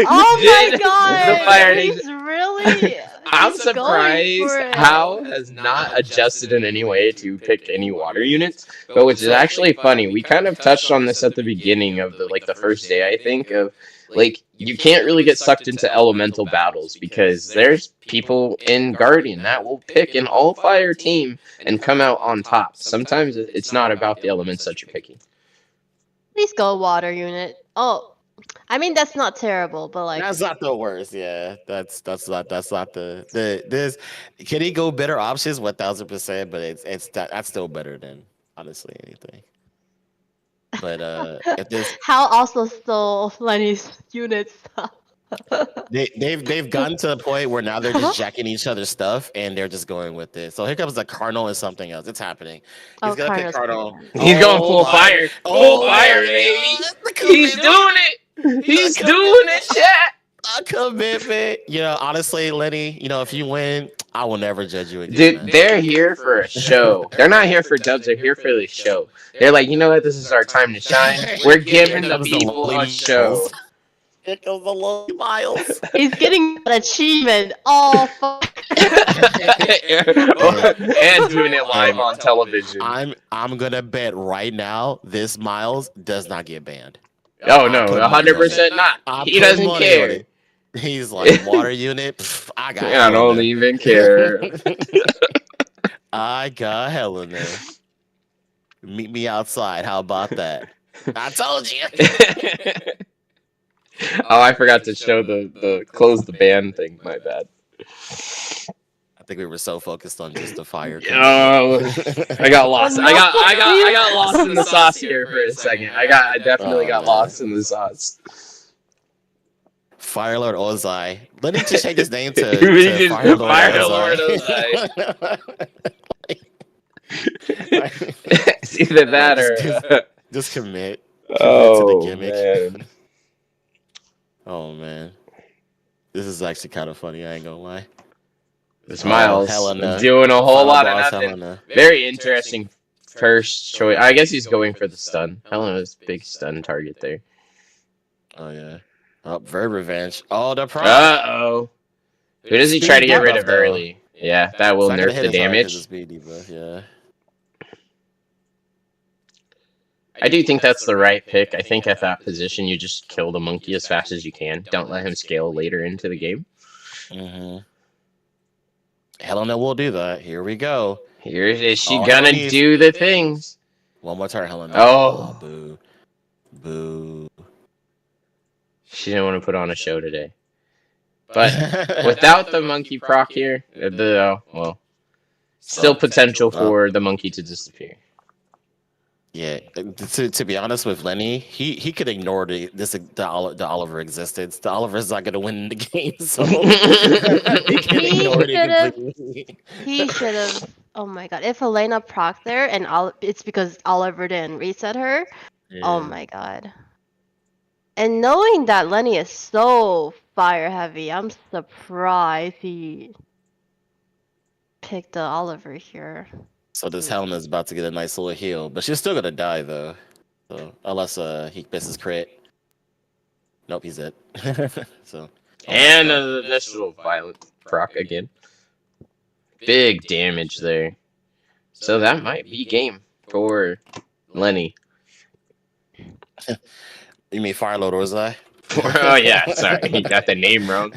Oh my god! The Fire Nation. He's really. I'm surprised How has not adjusted in any way to pick any water units, but which is actually funny. We kind of touched on this at the beginning of the first day, I think, of like you can't really get sucked into elemental battles because there's people in Guardian that will pick an all fire team and come out on top. Sometimes it's not about the elements that you're picking. Please go water unit. Oh. I mean that's not terrible, but like that's not the worst. Yeah, that's not the this. Can he go better options? 1000%, but that's still better than honestly anything. But if this How also stole Lenny's units. they've gotten to the point where now they're just jacking each other's stuff and they're just going with it. So here comes the Cardinal and something else. It's happening. He's gonna pick Cardinal. He's going full fire. Full fire, baby. He's doing it. He's doing it, chat. A commitment. You know, honestly, Lenny, you know, if you win, I will never judge you again. Dude, they're here for a show. They're not here for dubs. They're here for the show. They're like, you know what? This is our time to shine. We're giving the people a show. Here comes the low miles. He's getting an achievement. Oh, fuck. And doing it live on television. I'm gonna bet right now this Miles does not get banned. Oh no, 100% not. He doesn't care. He's like water unit. Pff, I don't even care. I got Helena. Meet me outside. How about that? I told you. Oh, I forgot to show the close the band thing. My bad. I think we were so focused on just the fire Oh, commitment. I got lost. no, I got lost in we- the sauce here for a second. I definitely Oh, got man. lost in the sauce. Firelord Ozai. Let him just change his name We to just Firelord Firelord Ozai. It's either that or. Just commit. Commit to the Oh gimmick. man, Oh man. This is actually kind of funny, I ain't gonna lie. this Miles Helena. doing a whole Final lot of boss, nothing. Helena. Very interesting first choice. I guess he's going for the stun. Helena's big stun target there. Oh yeah. Oh, Verb Revenge. Oh, the proc. Uh-oh. Who does he try to get rid of Speed debuff, though. early? Yeah, that will It's not gonna nerf hit the as hard 'cause damage. it's speed debuff, yeah. I do think that's the right pick. I think at that position, you just kill the monkey as fast as you can. Don't let him scale later into the game. Mm-hmm. Helena will do that. Here we go. Here is she Oh, gonna Helena's- do the things? One more turn, Helena. Oh. Boo. Boo. She didn't want to put on a show today. But without the monkey proc here, well, still potential for the monkey to disappear. Yeah, to be honest with Lenny, he could ignore the Oliver existence. The Oliver's not gonna win the game, so he can He ignore it should've- completely. He should have. Oh my god! If Elena proc there and it's because Oliver didn't reset her. Oh Yeah. my god! And knowing that Lenny is so fire heavy, I'm surprised he picked the Oliver here. So this Helena's about to get a nice little heal, but she's still gonna die though. So unless he misses crit. Nope, he's dead. So And an additional violent proc again. Big damage there. So that might be game for Lenny. you mean Firelord Ozai? Oh yeah, sorry, he got the name wrong.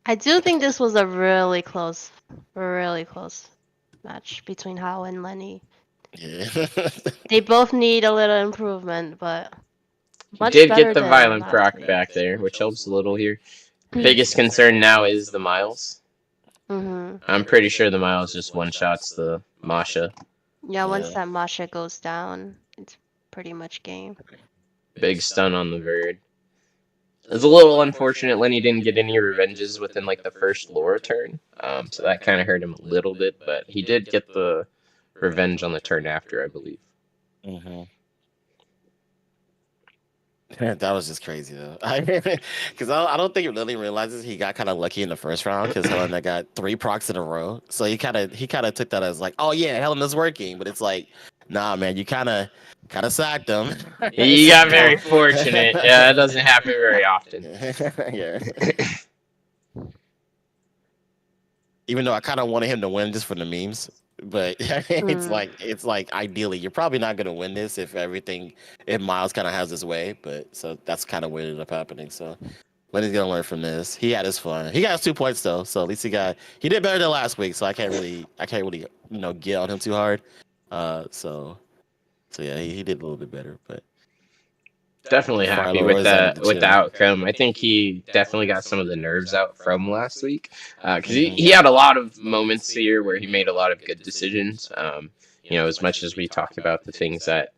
I do think this was a really close match between Hao and Lenny. Yeah. They both need a little improvement, but much Did better get the than violent last proc week. back there, which helps a little here. Biggest concern now is the Miles. Mm-hmm. I'm pretty sure the Miles just one-shots the Masha. Yeah, once Yeah. that Masha goes down, it's pretty much game. Big stun on the Verd. It's a little unfortunate Lenny didn't get any revenges within like the first Laura turn. So that kind of hurt him a little bit, but he did get the revenge on the turn after, I believe. Mm-hmm. That was just crazy though. Because I don't think Lily realizes he got kind of lucky in the first round because Helena got 3 procs in a row. So he kind of took that as like, oh yeah, Helena's working, but it's like, nah, man, you kind of sacked him. You got very fortunate. Yeah, that doesn't happen very often. Yeah. Even though I kind of wanted him to win just for the memes, but it's like ideally you're probably not gonna win this if Miles kind of has his way. But so that's kind of what ended up happening. So Lenny's gonna learn from this. He had his fun. He got his 2 points though, so at least he did better than last week. So I can't really get on him too hard. So yeah, he did a little bit better, but. Definitely happy Philo with is that under the with the chin. outcome. I think he definitely got some of the nerves out from last week because he had a lot of moments here where he made a lot of good decisions. As much as we talked about the things that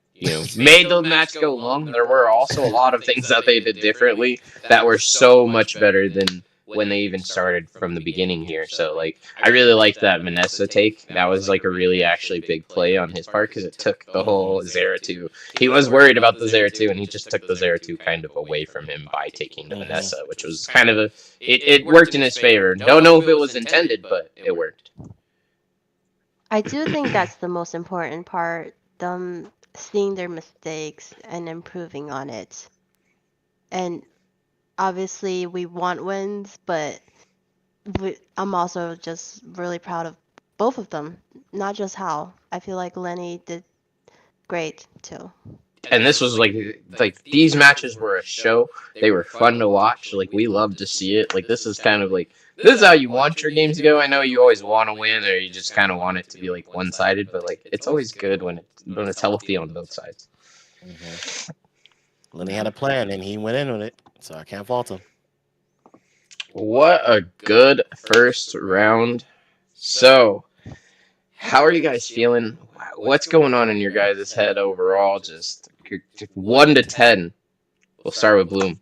made the match go long, there were also a lot of things that they did differently that were so much better than when they even started from the beginning here. So like I really liked that Vanessa take. That was like a really actually big play on his part because it took the whole Zeratul. He was worried about the Zeratul and he just took the Zeratul kind of away from him by taking the Vanessa, which was kind of it worked in his favor. Don't know if it was intended, but it worked. I do think that's the most important part, them seeing their mistakes and improving on it. And obviously we want wins, but I'm also just really proud of both of them, not just Hal. I feel like Lenny did great too. and this was like these matches were a show. They were fun to watch. Like we love to see it. Like this is kind of like this is how you want your games to go. I know you always want to win, or you just kind of want it to be like one sided, but like it's always good when it's healthy on both sides. Lenny had a plan and he went in with it, so I can't fault him. What a good first round. So, how are you guys feeling? What's going on in your guys' head overall? Just 1 to 10. We'll start with Bloom.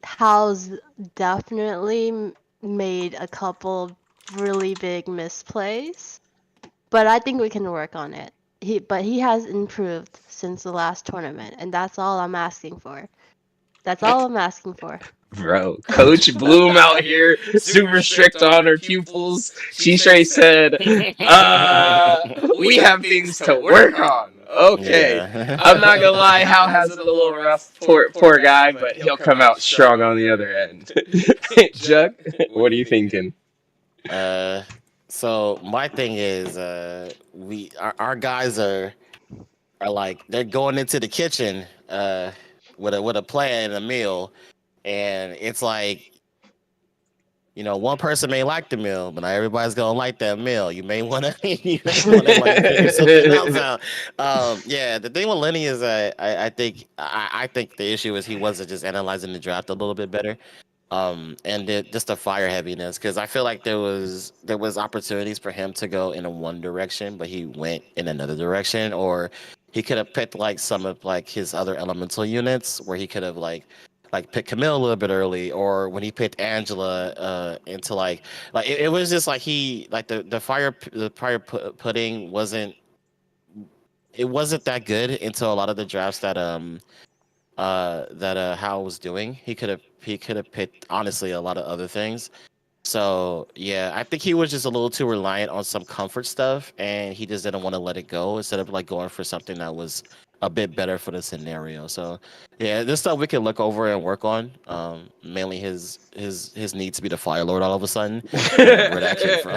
House definitely made a couple really big misplays, but I think we can work on it. He has improved since the last tournament, and that's all I'm asking for. That's all I'm asking for. Bro, Coach Bloom out here, super strict on her pupils. She straight said, we have things to work on. Okay. Yeah. I'm not gonna lie, Hal has it a little rough, poor guy, but he'll come out strong on the other end. Jug, what are you thinking? So my thing is, our guys are like they're going into the kitchen with a plan and a meal, and it's like, one person may like the meal, but not everybody's gonna like that meal. You may want to figure something else out. Yeah, the thing with Lenny is, I think the issue is he wasn't just analyzing the draft a little bit better. And just the fire heaviness, because I feel like there was opportunities for him to go in one direction, but he went in another direction, or he could have picked like some of like his other elemental units, where he could have like picked Camille a little bit early, or when he picked Angela into like it was just like he like the fire pudding wasn't that good into a lot of the drafts that Hal was doing. He could have picked honestly a lot of other things. So yeah, I think he was just a little too reliant on some comfort stuff, and he just didn't want to let it go instead of like going for something that was a bit better for the scenario. So yeah, this stuff we can look over and work on. Mainly his need to be the Fire Lord all of a sudden. Where that came from?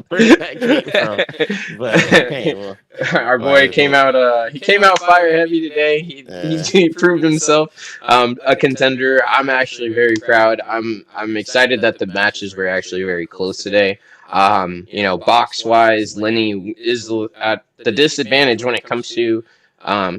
Where that came from? But okay, well, our boy came out. He came out fire heavy today. He proved himself. A contender. I'm actually very proud. I'm excited that the matches were actually very close today. Box wise, Lenny is at the disadvantage when it comes to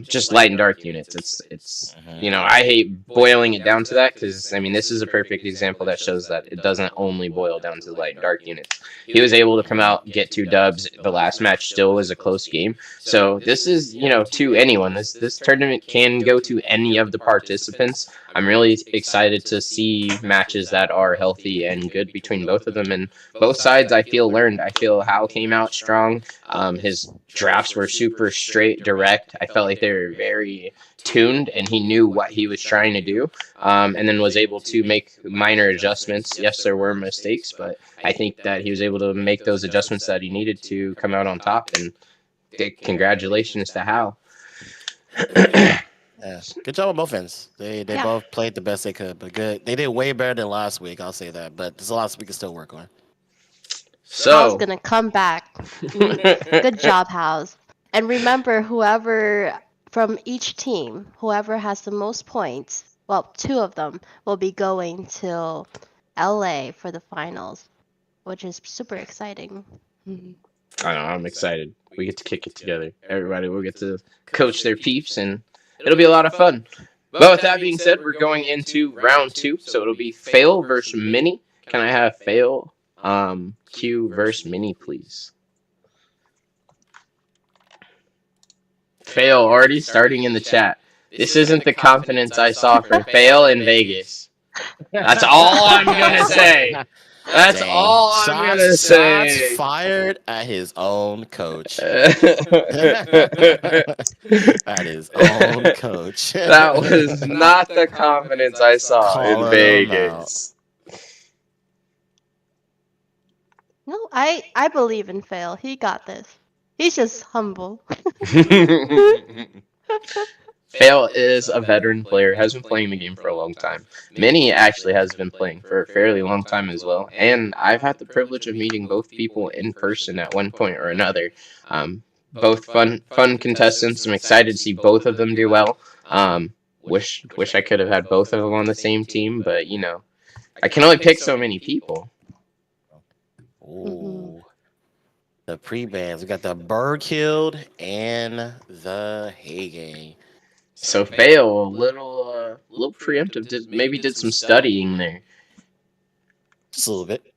just light and dark units. It's I hate boiling it down to that, because I mean this is a perfect example that shows that it doesn't only boil down to light and dark units. He was able to come out, get 2 dubs. The last match still was a close game. So this is to anyone. This tournament can go to any of the participants. I'm really excited to see matches that are healthy and good between both of them, and both sides I feel learned. I feel Hal came out strong. His drafts were super straight, direct. I felt like they were very tuned, and he knew what he was trying to do, and then was able to make minor adjustments. Yes, there were mistakes, but I think that he was able to make those adjustments that he needed to come out on top, and congratulations to Hal. Yes. Good job on both ends. They both played the best they could, but good. They did way better than last week, I'll say that, but there's a lot we can still work on. So Hal's gonna come back. Good job, House. And remember, whoever from each team, whoever has the most points, well, 2 of them will be going to LA for the finals, which is super exciting. I know, I'm excited. We get to kick it together. Everybody will get to coach their peeps, and it'll be a lot of fun. But with that being said, we're going into round 2, so it'll be Fail versus Mini. Can I have Fail, Q versus Mini, please? Fail already starting in the chat. This isn't the confidence I saw from Fail in Vegas. That's all I'm gonna say. That's all I'm gonna say. Shots fired at his own coach. At his own coach. That was not the confidence I saw in Vegas. No, I believe in Fail. He got this. He's just humble. Fail is a veteran player, has been playing the game for a long time. Minnie actually has been playing for a fairly long time as well, and I've had the privilege of meeting both people in person at one point or another. Both fun contestants. I'm excited to see both of them do well. Wish I could have had both of them on the same team, but I can only pick so many people. Ooh. The pre-bans. We got the Bird Killed and the Hay Gang. So Fail, a little preemptive. Maybe did some studying there. Just a little bit.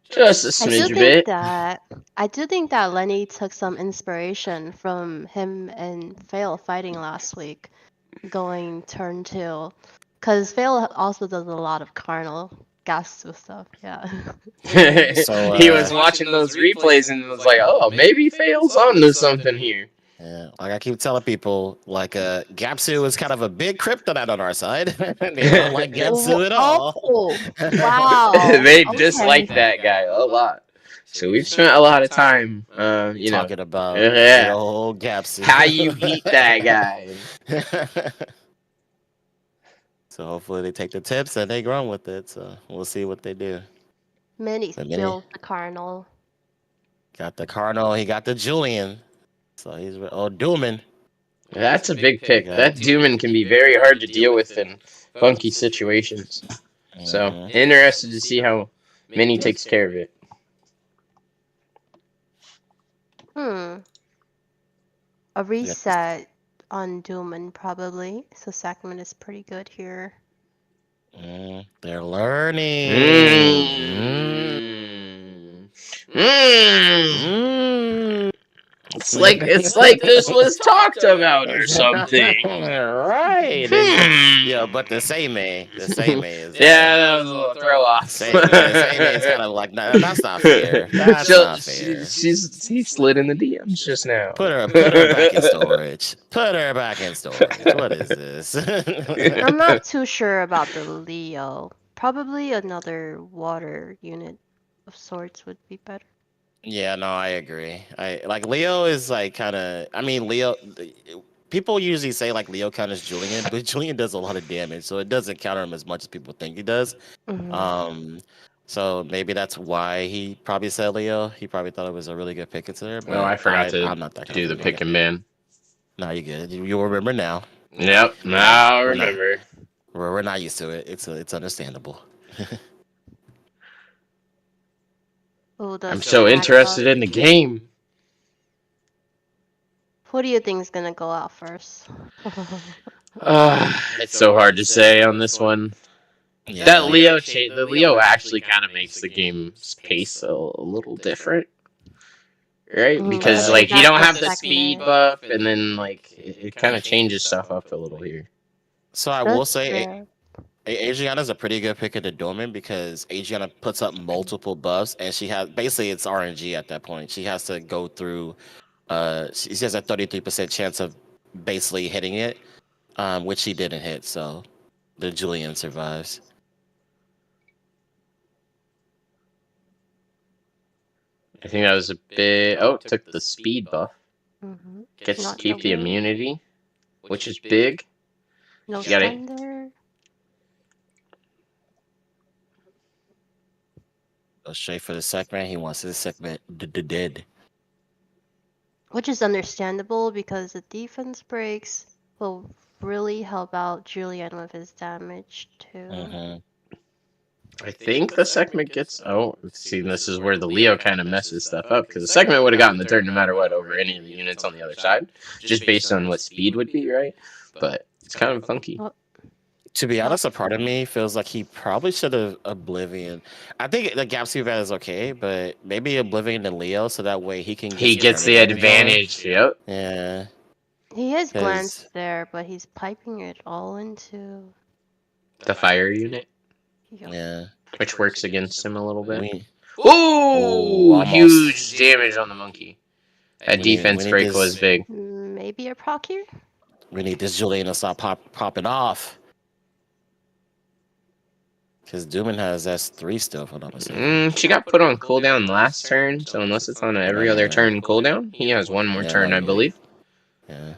Just a I do smidge think bit. that I do think that Lenny took some inspiration from him and Fail fighting last week, going turn 2, because Fail also does a lot of carnal gas stuff. Yeah. So, He was watching those replays and was like, "Oh, maybe Fail's onto something here." Yeah, like I keep telling people, like Gapsu is kind of a big kryptonite on our side. They don't like Gapsu at all. Oh, wow. They Okay. dislike that guy a lot. So we've spent a lot of time, Talking about yeah, the old Gapsu. how you beat that guy. So hopefully they take the tips and they run with it. So we'll see what they do. Minnie But Minnie spilled the carnal. got the Cardinal, he got the Julian. So he's Dooman. That's a big pick. Yeah. That Dooman can be very hard to deal with in funky situations. So interested to see how Minnie takes care of it. A reset on Dooman probably. So Sacrament is pretty good here. They're learning. It's like this was talked about or something. Right. Yeah, but the same is yeah, that was a little throw off. Same is kind of like that's not fair. That's not fair. He slid in the DMs just now. Put her back in storage. Put her back in storage. What is this? I'm not too sure about the Leo. Probably another water unit of sorts would be better. Yeah, no, I agree. I like Leo is like kind of. I mean, Leo. People usually say like Leo counters Julian, but Julian does a lot of damage, so it doesn't counter him as much as people think he does. So maybe that's why he probably said Leo. He probably thought it was a really good pick consider. But I forgot to I'm not that do the pick and ban. No, you good. You'll remember now. Yep, now I remember. We're not used to it. It's understandable. I'm so interested in the game. Who do you think is gonna go out first? It's so hard to say on this one. Yeah, That the Leo actually kind of makes the game's pace a little different, right? Because like you don't have the speed buff, and then like it kind of changes stuff up a little here. So I will say, Adriana's a pretty good pick of the Dorman because Adriana puts up multiple buffs, and she has basically it's RNG at that point. She has to go through. She has a 33% chance of basically hitting it, which she didn't hit. So the Julian survives. I think that was a bit. Oh, it took the speed buff. Gets to keep the away. immunity, which is big. No stun there. Go straight for the segment. He wants his segment dead. Which is understandable because the defense breaks will really help out Julian with his damage too. I think the segment gets. Oh, see, this is where the Leo kind of messes stuff up because the segment would have gotten the turn no matter what over any of the units on the other side, just based on what speed would be, right? But it's kind of funky. To be honest, a part of me feels like he probably should have Oblivion. I think the gap speed is okay, but maybe Oblivion to Leo so that way he can. He gets the advantage. Yep. Yeah. He has glance there, but he's piping it all into the fire unit. Yeah. Which works against him a little bit. Ooh, huge damage on the monkey. That defense break was big. Maybe a proc here? We need this Julian to stop popping off. Because Dooman has S3 still, if I'm not mistaken. She got put on cooldown last turn, so unless it's on every other turn cooldown, he has one more turn, I believe. Yeah.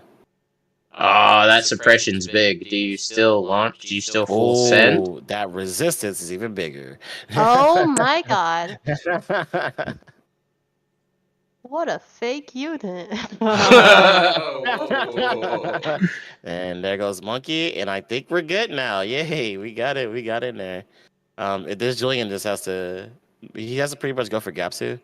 Oh, that suppression's big. Do you still launch? Do you still full send? Oh, that resistance is even bigger. Oh my god. What a fake unit. And there goes Monkey, and I think we're good now. Yay, we got it. We got in there. This Julian just has to. He has to pretty much go for Gapsu,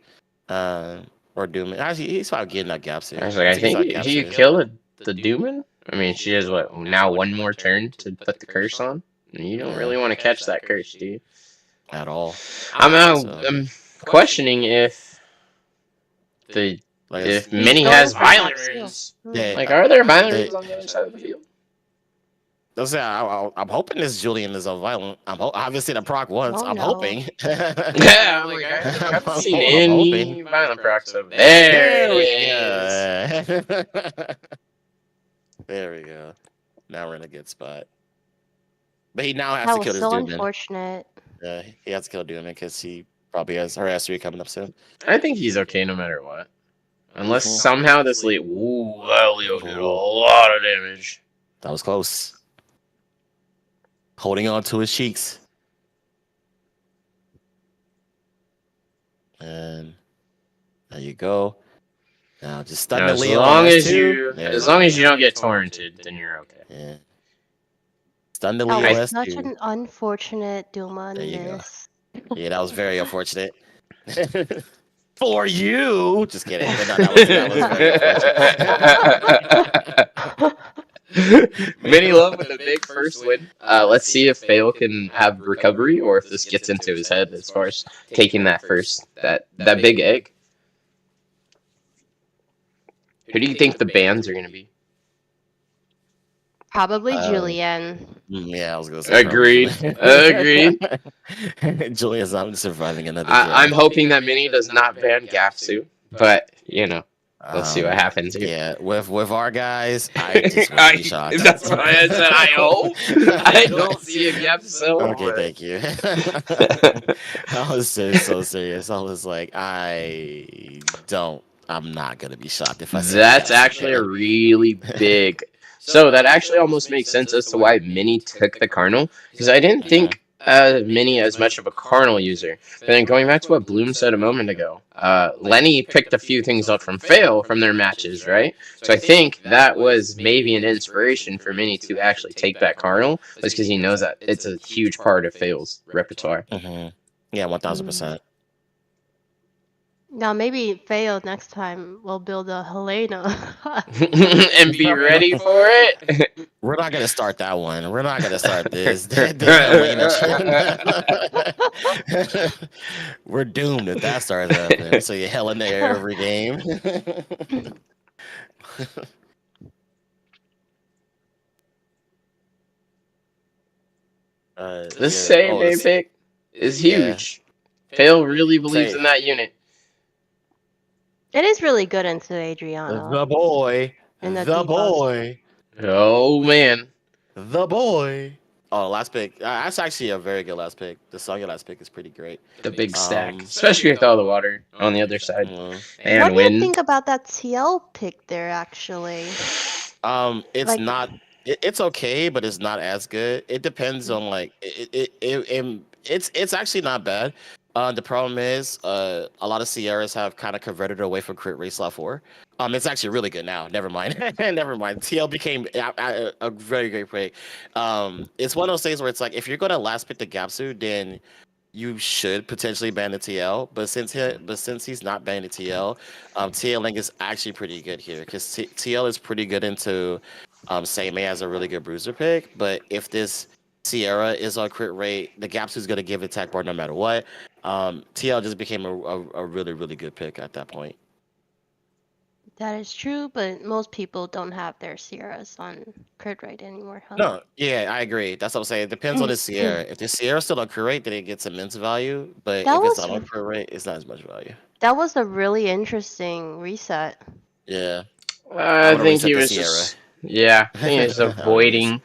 or Doom. Actually, he's probably getting that Gapsu. I was like, I he's think not do you Gapsu kill the Dooman? I mean, she has what now one more turn to put the curse on. You don't really want to catch that curse, do you? at all. I'm questioning if Like, if He's Minnie going has for violent Gapsu. runes. Yeah, Like, are there violent they- runes on the other side of the field? I'm hoping this Julian is a violent. I haven't seen a proc once. Oh, I'm no. hoping. Yeah, I'm like, I haven't seen I'm any hoping. violent procs over there. There we It is. go. There we go. Now we're in a good spot. But he now has That to was kill this so dude. unfortunate. He has to kill Doom because he probably has her S3 coming up soon. I think he's okay no matter what. Unless somehow this Leo did a lot of damage. That was close. Holding on to his cheeks. And there you go. Now just stun Now, the as Leo. long on as S2. you don't get torrented, then you're okay. Yeah. Stun the That Leo was such S2. an unfortunate Duma There you go. miss. Yeah, that was very unfortunate. For you. Just kidding. But no, that was very unfortunate. Many love with a big first win. Let's see if Fail can have recovery or if this gets into his head as far as taking that big egg. Who do you think the bans are going to be? Probably Julian. Yeah, I was gonna say. Agreed. Agreed. Julia's not surviving another. I'm hoping that Minnie does not ban Gapsu, but let's see what happens here. Yeah, with our guys, I just would be shocked. That's why I said I hope. I don't see a Gapsu. Okay, thank you. I was so serious. I was like, I'm not gonna be shocked if I see That's Gapsu. actually a really big. So that actually almost makes sense as to why Minnie took the Cardinal, because I didn't think Minnie as much of a Cardinal user. But then going back to what Bloom said a moment ago, Lenny picked a few things up from Fail from their matches, right? So I think that was maybe an inspiration for Minnie to actually take that Cardinal, was because he knows that it's a huge part of Fail's repertoire. Mm-hmm. Yeah, 1000%. Now maybe Fail next time will build a Helena. And be ready for it. We're not gonna start that one. We're not gonna start this. We're doomed if that starts happening. So you hell in the air every game. This save day pick is huge. Fail really believes in that unit. It is really good into Adriana. The boy. And the The debuff. boy. Oh man. The boy. Oh, last pick. That's actually a very good last pick. The Sonya last pick is pretty great. The big stack. Especially with all the water on the other side. And What do wind. you think about that TL pick there, actually? It's Like- not. It's okay, but it's not as good. It depends on it's actually not bad. The problem is, a lot of Sierras have kind of converted away from crit rate slot 4. It's actually really good now. Never mind. Never mind. TL became a very great pick. It's one of those things where it's like, if you're gonna last pick the Gapsu, then you should potentially ban the TL. But since he's not banning the TL, TLing is actually pretty good here because TL is pretty good into Seimei as a really good bruiser pick. But if this Sierra is on crit rate, the Gapsu is gonna give attack bar no matter what. TL just became a really, really good pick at that point. That is true, but most people don't have their Sierras on crit rate anymore, huh? No, yeah, I agree. That's what I'm saying. It depends on the Sierra. If the Sierra's still on crit rate, then it gets immense value. But That if it's was- not on crit rate, it's not as much value. That was a really interesting reset. Yeah. I wanna think reset he the was Sierra. just. Yeah, I think he was avoiding.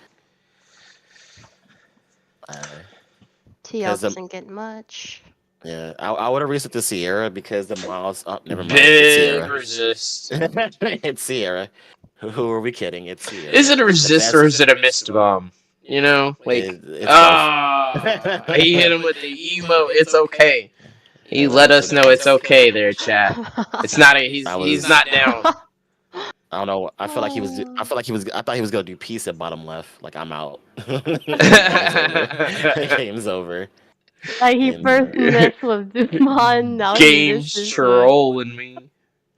TL 'Cause the- doesn't get much. Yeah, I would have reset the Sierra because the miles. Oh, never mind. Big It's Sierra. resist. It's Sierra. Who are we kidding? It's Sierra. Is it a The resist best. or is it a missed bomb? You know, like, It's both. he hit him with the emo. It's okay. He That let was us the know it's best. okay there, chat. It's not a, That he's was. not down. I don't know. I feel like he was. I feel like he was. I thought he was gonna do peace at bottom left. Like I'm out. Game's over. Game's over. Like he Game's first over. missed with Dumon, now he Game's misses with trolling me.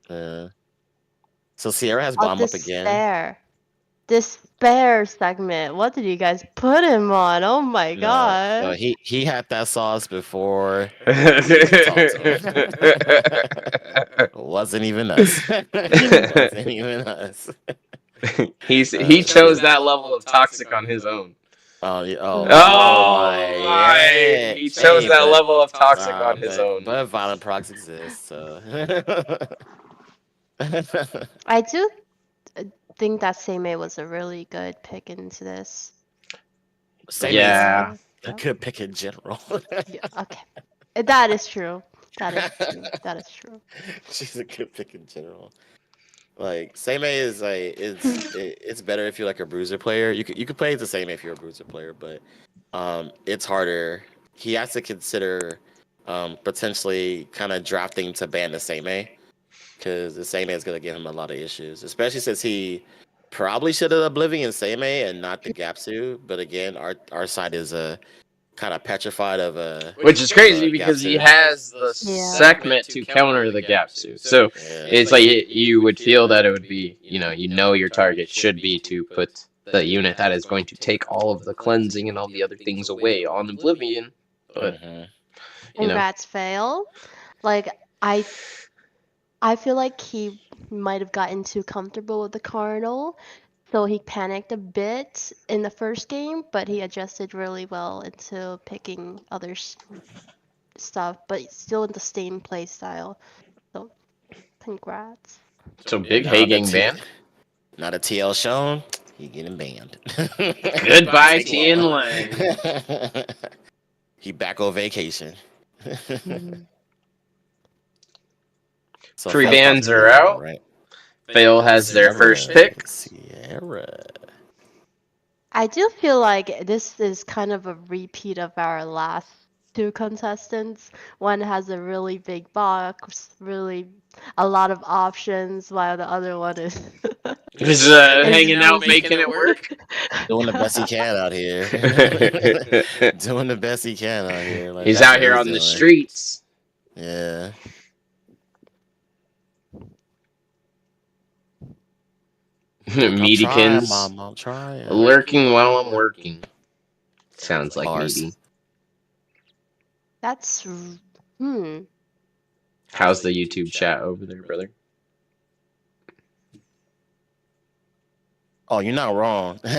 So Sierra has oh, bomb up again. Despair segment. What did you guys put him on? Oh my No, god. he had that sauce before we even talked to him. Wasn't even us. Wasn't even us. He chose that level of toxic on his own. Oh, yeah, Oh my! yeah. He chose Hey, that level of toxic on his but own. violent procs exist. So I do think that Seimei was a really good pick into this. same Yeah. a good pick in general. Yeah, okay. That is true. That is true. That is true. She's a good pick in general. Like Seimei is like it's better if you're like a bruiser player. You could play the same if you're a bruiser player, but it's harder. He has to consider potentially kind of drafting to ban the Seimei because the Seimei is gonna give him a lot of issues, especially since he probably should have Oblivion Seimei and not the Gapsu. But again, our side is kind of petrified of Which is crazy because he Gapsu. has the Yeah. segment to counter the Gapsu. So Yeah. it's like you would feel that it would be, you know your target should be to put the unit that is going to take all of the cleansing and all the other things away on Oblivion. But, you know. Congrats, fail. Like I feel like he might have gotten too comfortable with the Cardinal, so he panicked a bit in the first game, but he adjusted really well into picking other stuff, but still in the same play style. So, congrats. So big Hagang ban. Not a TL shown. He getting banned. Goodbye, Tien Lang. He back on vacation. So Free Fail's bans about to are be out. right. Fail has their first pick. Sierra. I do feel like this is kind of a repeat of our last two contestants. One has a really big box, really a lot of options, while the other one is Just hanging out, making it work. Doing the best he can out here. Doing the best he can out here. Like, He's that's out what here he's on the doing. streets. Yeah. Meatikins. Mom, I'm trying. Lurking while I'm working. Sounds like Bars. meaty. That's How's the YouTube chat over there, brother? Oh, you're not wrong. But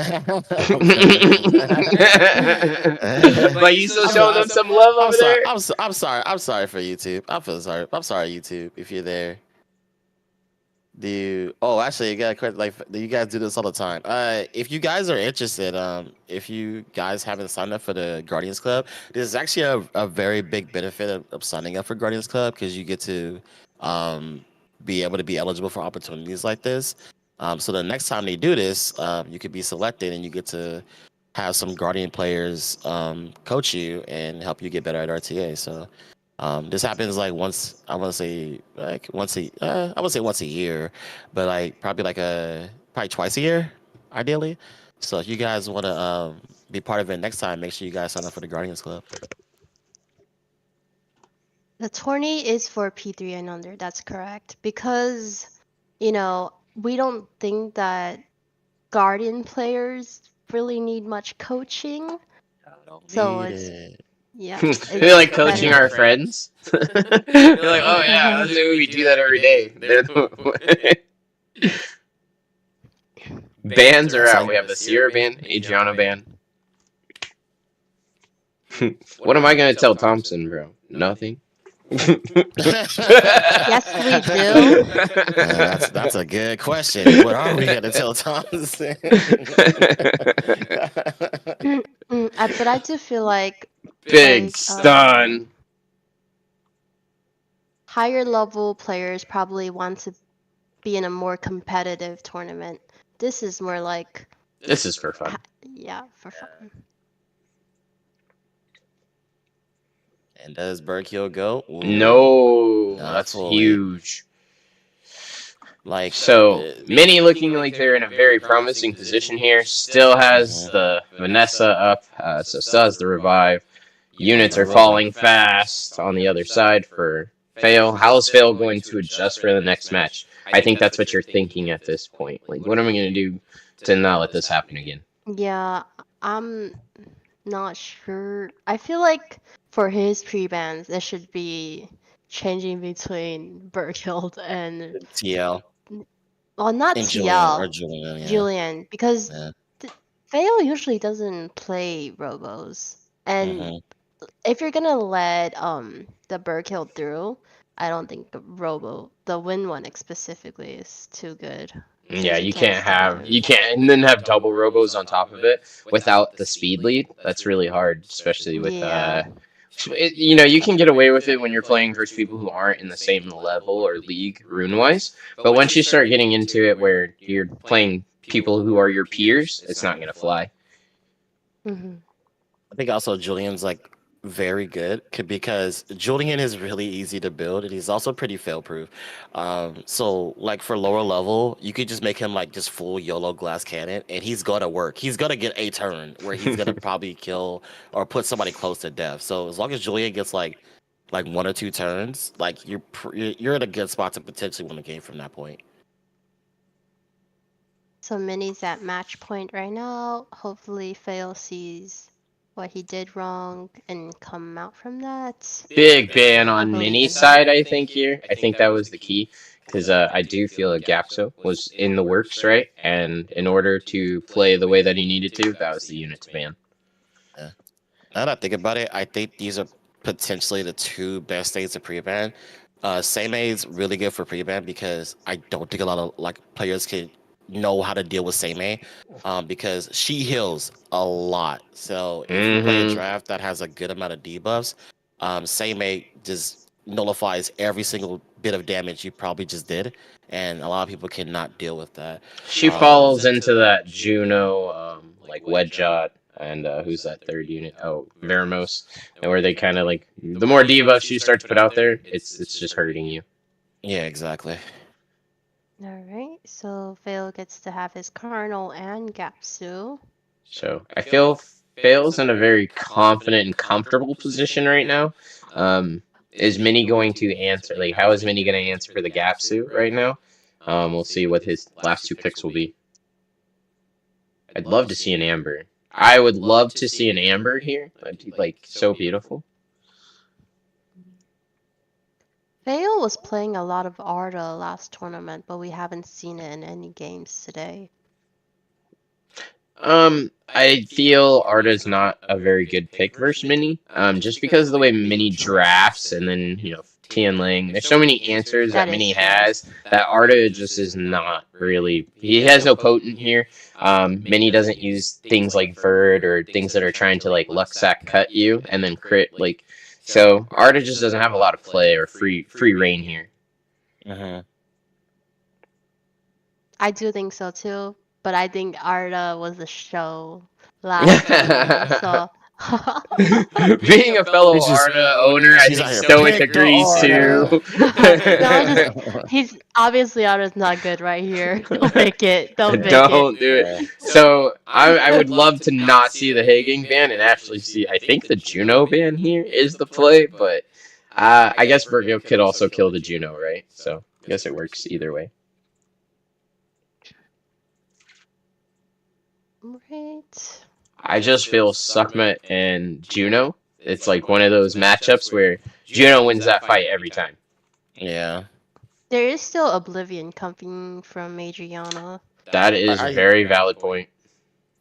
you still showing them some love over there? I'm sorry. I'm sorry for YouTube. I feel sorry. I'm sorry, YouTube, if you're there. Actually, you got a question. Like, you guys do this all the time. If you guys are interested, if you guys haven't signed up for the Guardians Club, this is actually a very big benefit of signing up for Guardians Club because you get to be able to be eligible for opportunities like this. So the next time they do this, you could be selected and you get to have some Guardian players coach you and help you get better at RTA. So this happens like once. I want to say like once a. I would say once a year, but like probably twice a year, ideally. So if you guys want to be part of it next time, make sure you guys sign up for the Guardians Club. the tourney is for P3 and under. That's correct because we don't think that Guardian players really need much coaching. So it's yeah. They're like coaching our friends. They're like, oh yeah, we do that every day. Bans are out. We have the Sierra ban, Adriana ban. What am I gonna tell Thompson, bro? Nothing. Yes, we do. That's a good question. What are we gonna tell Thompson? But I do feel like Big stun. Higher level players probably want to be in a more competitive tournament. This is more like, This is for fun. yeah, for fun. And does Berkeel go? Ooh, No, not that's fully. huge. Like So Mini looking like they're in a very promising position here. Still has the Vanessa up, so still has the revive. Units are falling fast on the other side for Fail. How is Fail going to adjust for the next match? I think that's what you're thinking at this point. Like, what am I going to do to not let this happen again? Yeah, I'm not sure. I feel like for his pre-bans, it should be changing between Berkhild and, TL well, not and Julian or TL, Julian, yeah. Julian, because Yeah. Fail usually doesn't play Robos. And if you're gonna let the Berkhild through, I don't think the win one specifically is too good. Yeah, Since you can't stun him. and then have double robos on top of it without the speed lead. That's really hard, especially with Yeah. you can get away with it when you're playing versus people who aren't in the same level or league rune wise. But once you start getting into it where you're playing people who are your peers, it's not gonna fly. Hmm. I think also Julian's like very good because Julian is really easy to build and he's also pretty fail proof. So like for lower level, you could just make him like just full YOLO glass cannon and he's gonna work. He's gonna get a turn where he's gonna probably kill or put somebody close to death. So as long as Julian gets like 1 or 2 turns, like you're in a good spot to potentially win the game from that point. So Minnie's at match point right now. Hopefully Fail sees what he did wrong and come out from that. Big ban I on believe Mini's in him. side, I think here. I think that was the key because I do feel that Gapso was in the works, right? And in order to play the way that he needed to, that was the unit to ban. Yeah. Now that I think about it, I think these are potentially the 2 best states of pre-ban. Seimei is really good for pre-ban because I don't think a lot of like players can know how to deal with Seimei because she heals a lot. So if you play a draft that has a good amount of debuffs, Seimei just nullifies every single bit of damage you probably just did, and a lot of people cannot deal with that. She falls into that Juno, like Wedjot, and who's that third unit? Oh, Veramos, and where they kind of like the more debuffs you start to put out there, it's just hurting you. Yeah, exactly. Alright, so Fail gets to have his Carnal and Gapsu. So I feel Fail's in a very confident and comfortable position right now. Is Mini going to answer? Like, how is Mini going to answer for the Gapsu right now? We'll see what his last 2 picks will be. I'd love to see an Amber. I would love to see an Amber here. That'd be, like, so beautiful. Fail was playing a lot of Arda last tournament, but we haven't seen it in any games today. I feel Arda's not a very good pick versus Mini. Just because of the way Mini drafts and then, Tian Ling. There's so many answers that Mini has that Arda just is not really. He has no potent here. Mini doesn't use things like Verd or things that are trying to like Luxac cut you and then crit like. So Arda just doesn't have a lot of play or free reign here. I do think so too, but I think Arda was a show last tournament, so. Being a fellow Arda owner, I think Stoic agrees too. No, he's obviously Arda's not good right here. Don't pick it. Don't pick Don't it. do it. So I would love to not see the Hagang ban and actually see. I think the Juno ban here is the play, but I guess Virgil could also kill the Juno, right? So I guess it works either way. Right. I just feel Sukhmet and Juno. It's like one of those matchups where Juno wins that fight every time. Yeah. There is still Oblivion coming from Adriana. That is a very valid point.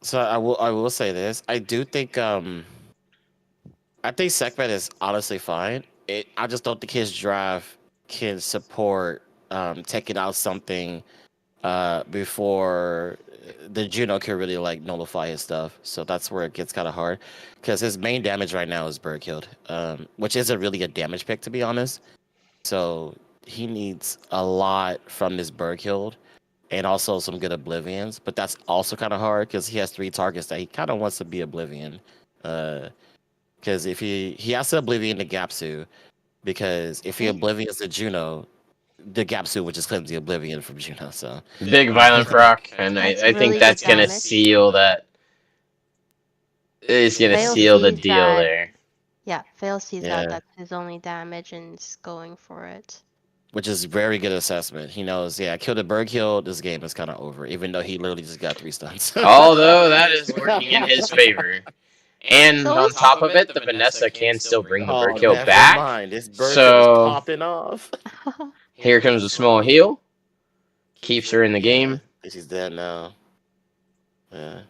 So I will say this. I do think I think Sekhmet is honestly fine. I just don't think his drive can support taking out something before the Juno can really like nullify his stuff. So that's where it gets kind of hard because his main damage right now is Berkhild, which isn't really a damage pick to be honest. So a lot from this Berghild and also some good Oblivions, but that's also kind of hard because he has 3 targets that he kind of wants to be Oblivion. Because if he has to Oblivion the Gapsu, because if he Oblivions the Juno, the Gapsu would just cleanse the Oblivion from Juno. So Big violent proc, and That's I think really good that's gonna damage. seal that. It's gonna Fail seal the sees deal that. there. Yeah, Fail sees Yeah. that that's his only damage and is going for it. which is very good assessment. He knows, yeah, kill the Berghild, this game is kind of over, even though he literally just got 3 stuns. Although that is working in his favor. And So on is- top of it, the Vanessa can still bring the Oh, Berghild never back. mind. This Berghild So- is popping off. Here comes a small heal. Keeps her in the game. She's dead now. Yeah.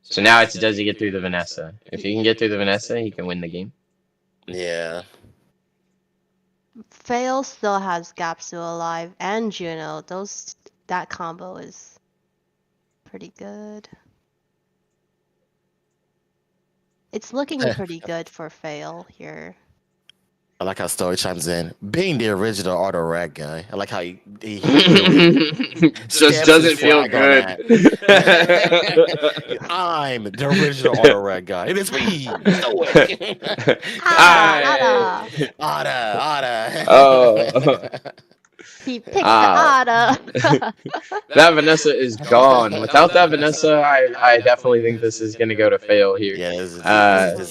So now it's does he get through the Vanessa? If he can get through the Vanessa, he can win the game. Yeah. Fail still has Gapsu alive and Juno. That combo is pretty good. It's looking pretty good for Fail here. I like how Story chimes in. Being the original Auto Rag guy. I like how he Just doesn't feel flag on good. I'm the original Auto Rag guy. It is me. Stoic. Ada! Ada. Oh. He picked Ah. the Ada! That Vanessa is gone. Without that Vanessa, I definitely think this is going to go to fail here. Yeah, this is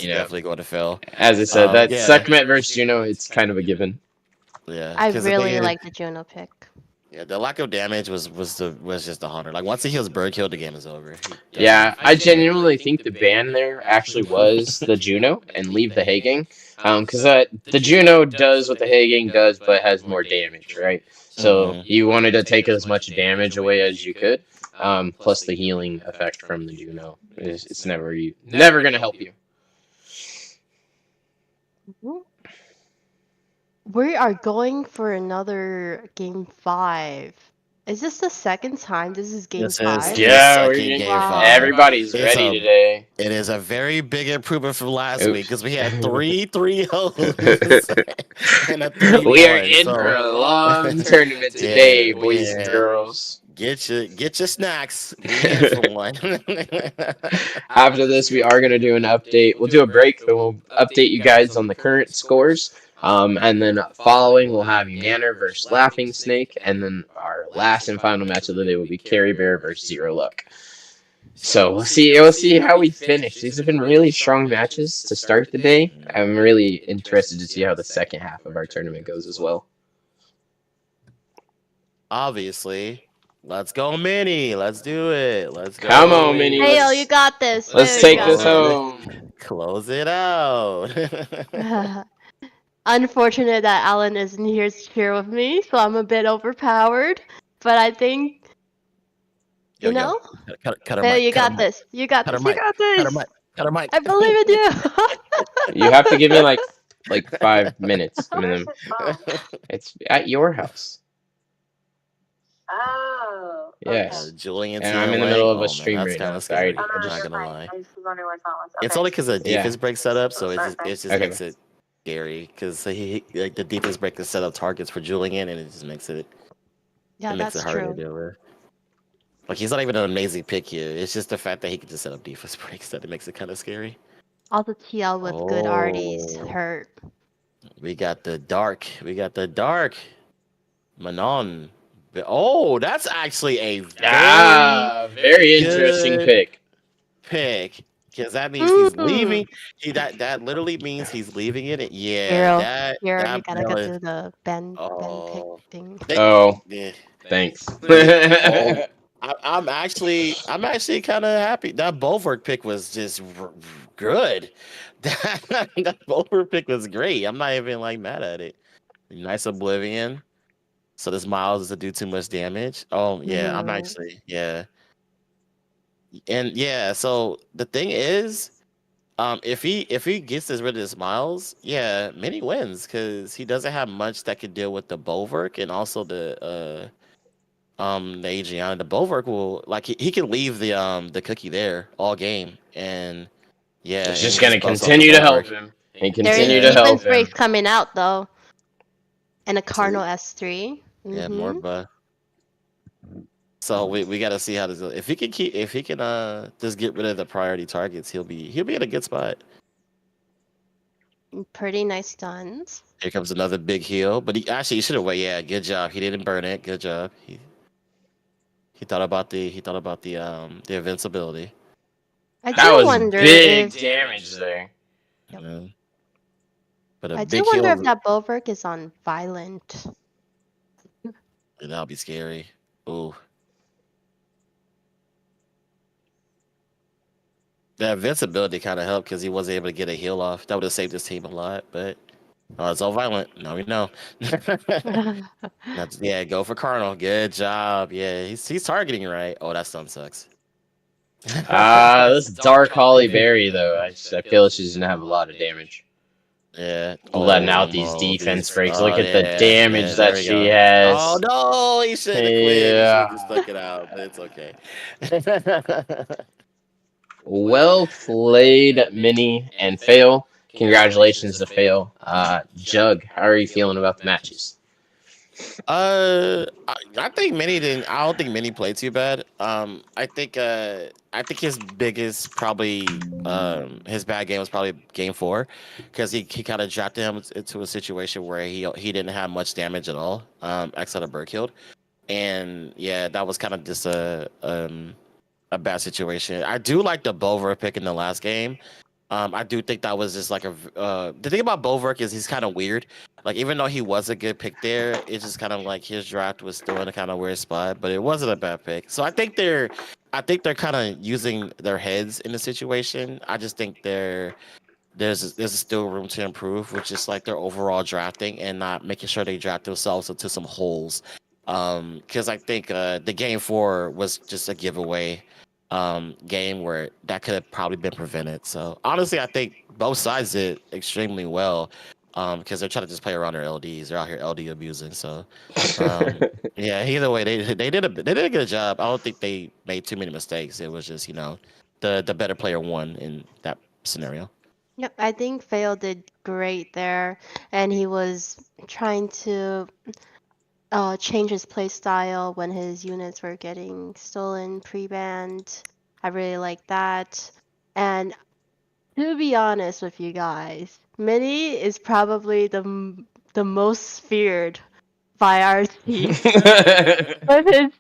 You know. definitely going to fail. As I said, that Yeah. Sekhmet versus Juno, it's kind of a given. Yeah, I 'cause the really thing is- like the Juno pick. Yeah, the lack of damage was just the hunter. Like once he heals Berghild, the game is over. Yeah, I genuinely think the ban there actually was the Juno and leave the Haging. Because the Juno does what the Haging does, but has more damage, right? So you wanted to take as much damage away as you could. Plus the healing effect from the Juno. It's never going to help you. We are going for another game 5. Is this the second time this is game This is 5? Yeah, second we're game Wow. 5. Everybody's It's ready a- today. It is a very big improvement from last Oops. week because we had 3-3-0s and a 3-1. We are in so for a long tournament today, Yeah, boys and yeah. girls. Get your snacks. We in for one. After this, we are going to do an update. We'll do a break, and we'll update you guys on the current scores. And then following, we'll have Yanner versus Laughing Snake, and then our last and final match of the day will be Carry Bear versus Zero Luck. So we'll see how we finish. These have been really strong matches to start the day. I'm really interested to see how the second half of our tournament goes as well. Obviously. Let's go, Mini. Let's do it. Let's go. Come on, Mini. Hail, you got this. Let's There take you this go. home. Close it out. Unfortunate that Alan isn't here with me, so I'm a bit overpowered. But I think, Yo, you know, Cut her Hail, mic, you cut got her mic, this. You got cut her this. You mic, got Cut her this. mic. Cut her mic. I believe in you. You have to give me like 5 minutes. I mean, it's at your house. Oh. Yes. Julian's And here I'm in the away. middle of Oh, a man, stream that's right kinda now. scary. Sorry. Oh, no, I'm not you're gonna fine. lie. I just was wondering where someone was. It's Okay. only because the Yeah. defense break setup, so it Okay. just Okay. makes it scary. Because like the defense break is set up targets for Julian, and it just makes it Yeah, makes that's it harder true. to deal with. Like he's not even an amazing pick here. It's just the fact that he can just set up defense breaks that it makes it kind of scary. All the TL with good arties Oh. hurt. We got the dark. Manon. Oh, that's actually a Very interesting good pick. pick. Because that means he's Mhm. leaving. That literally means he's leaving it. Yeah, Hero, that Hero, that you gotta go is- do the Ben Oh. pick thing. Oh, yeah. thanks. I'm actually kind of happy. That Bulwark pick was just good. That Bulwark pick was great. I'm not even like mad at it. Nice Oblivion. So this Miles doesn't do too much damage. Oh yeah, I'm Mhm. actually and yeah. So the thing is, if he gets rid of this Miles, yeah, Mini wins because he doesn't have much that could deal with the Bulwark and also the Adriana. The Bulwark will like he can leave the cookie there all game and yeah, It's and just he gonna busts off continue the to help Bulwark. him and There's continue to help defense him. breaks coming out though. And a Cardinal S3. Yeah, more buff. So we got to see how this goes. If he can just get rid of the priority targets, he'll be in a good spot. Pretty nice stuns. Here comes another big heal, but he should have waited. Yeah, good job. He didn't burn it. Good job. He thought about the invincibility. I That do was wonder big if damage there. Yep. But a I do big wonder heal, if that Bulwark is on violent. that'll be scary. Ooh. The invincibility kind of helped because he wasn't able to get a heal off. That would have saved his team a lot, but it's all violent. Now we know. Yeah, go for Cardinal. Good job. Yeah, he's targeting right. Oh, that stun sucks. This Dark Holly Berry, though, I feel she's going to have a lot of damage. Yeah. Letting out these defense breaks. Look at the Yeah, damage there that we she go. has. Oh, no. He shouldn't have quit. He should have just stuck it out, but it's okay. Well played, Minnie and Fail. Congratulations to Fail. Jug, how are you feeling about the matches? I think Minnie didn't. I don't think Minnie played too bad. I think his biggest probably his bad game was probably game 4, because he kind of dropped him into a situation where he didn't have much damage at all. Except a bird killed, and yeah, that was kind of just a bad situation. I do like the Bulwark pick in the last game. I do think that was just like the thing about Bulwark is he's kind of weird. Like, even though he was a good pick there, it's just kind of like his draft was still in a kind of weird spot, but it wasn't a bad pick. So I think they're kind of using their heads in the situation. I just think there's still room to improve with just like their overall drafting and not making sure they draft themselves into some holes. Because I think the game 4 was just a giveaway game where that could have probably been prevented. So honestly, I think both sides did extremely well, because they're trying to just play around their LDs. They're out here LD abusing. So yeah, either way, they did a good job. I don't think they made too many mistakes. It was just, the better player won in that scenario. Yep, I think Fail did great there, and he was trying to change his play style when his units were getting stolen pre-banned. I really like that. And to be honest with you guys, Minnie is probably the most feared by our team. With his,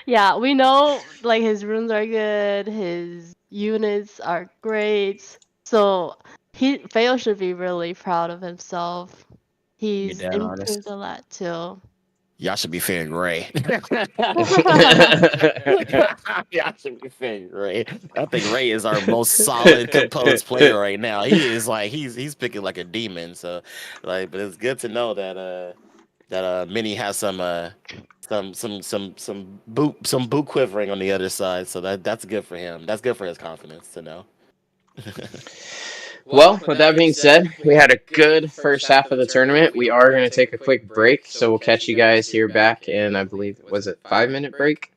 yeah, we know like his runes are good, his units are great, so Fail should be really proud of himself. Be He's dead honest. improved a lot too. Y'all should be fearing Ray. Y'all should be fearing Ray. I think Ray is our most solid composed player right now. He is like he's picking like a demon. So like, but it's good to know that Minnie has some boot quivering on the other side. So that's good for him. That's good for his confidence to know. Well, with that being said, we had a good first half of the tournament. We are going to take a quick break, so we'll catch you guys here back in, I believe, was it 5-minute break?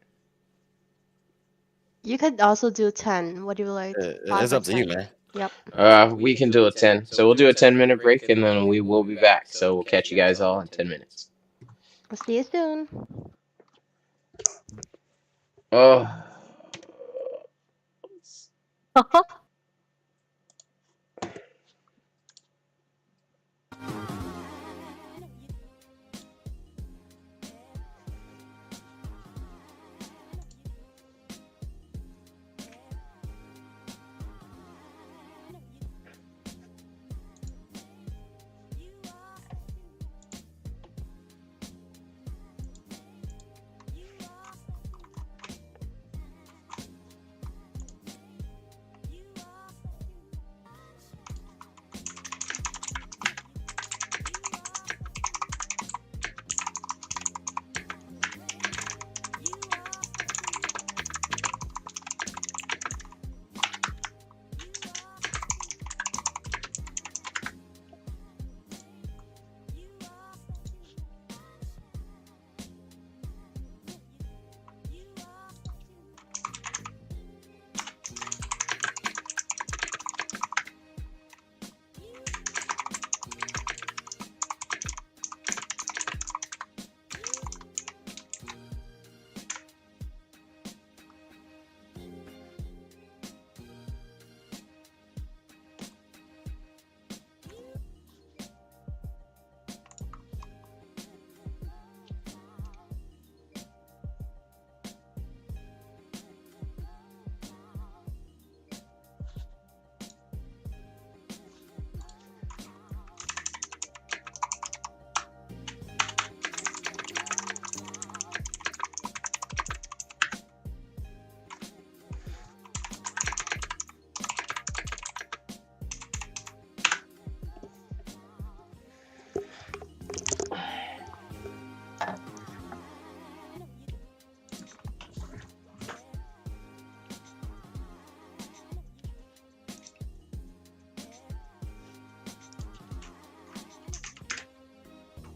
You could also do 10. What do you like? It's up to you, man. Yep. We can do a 10. So we'll do a 10-minute break, and then we will be back. So we'll catch you guys all in 10 minutes. I'll see you soon. Oh.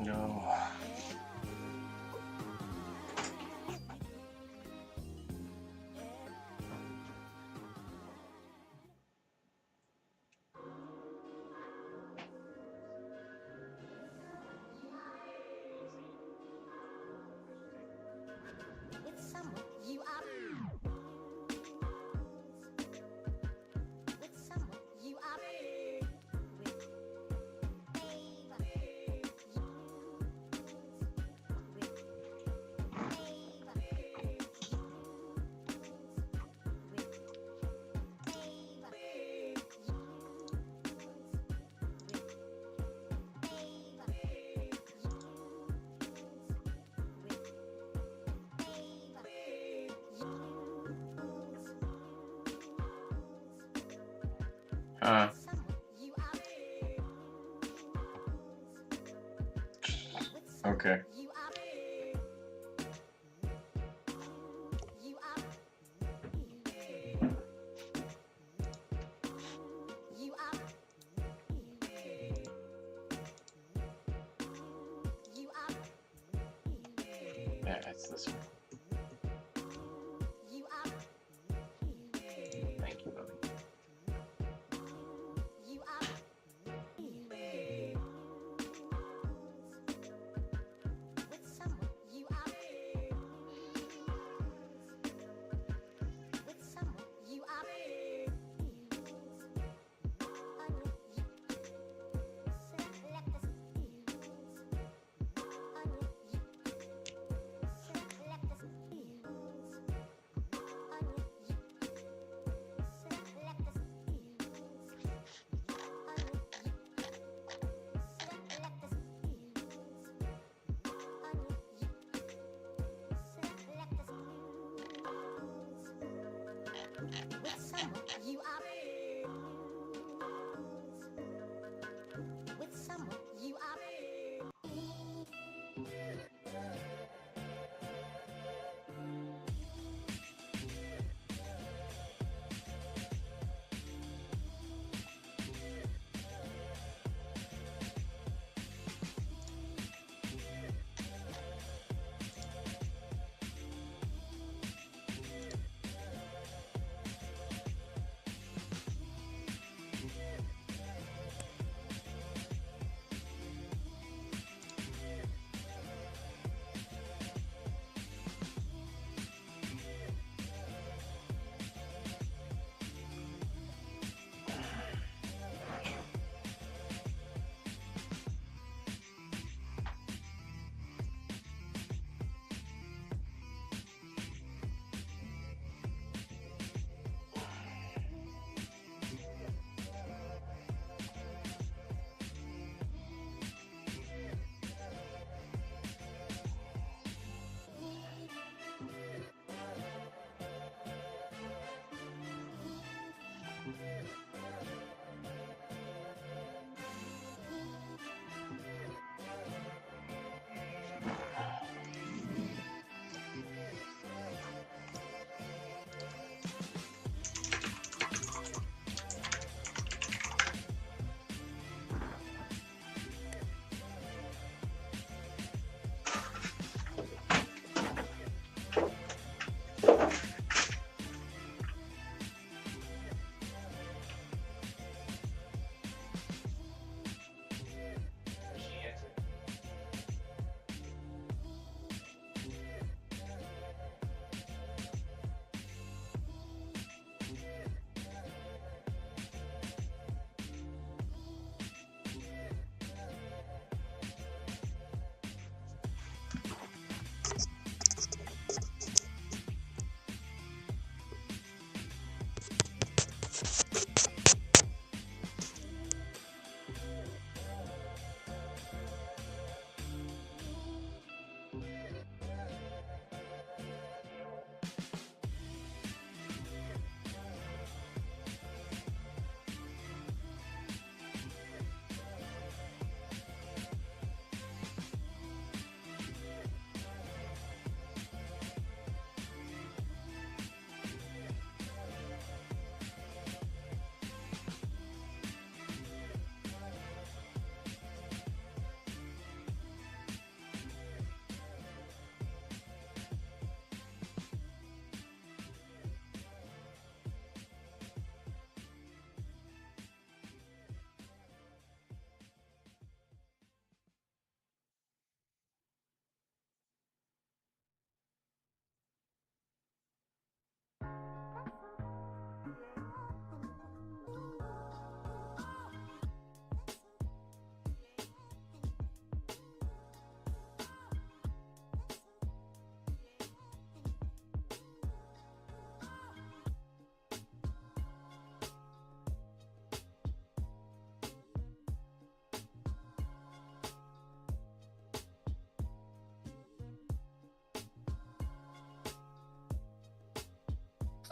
No. Huh. Okay. Yeah, it's this one. Thank you, buddy.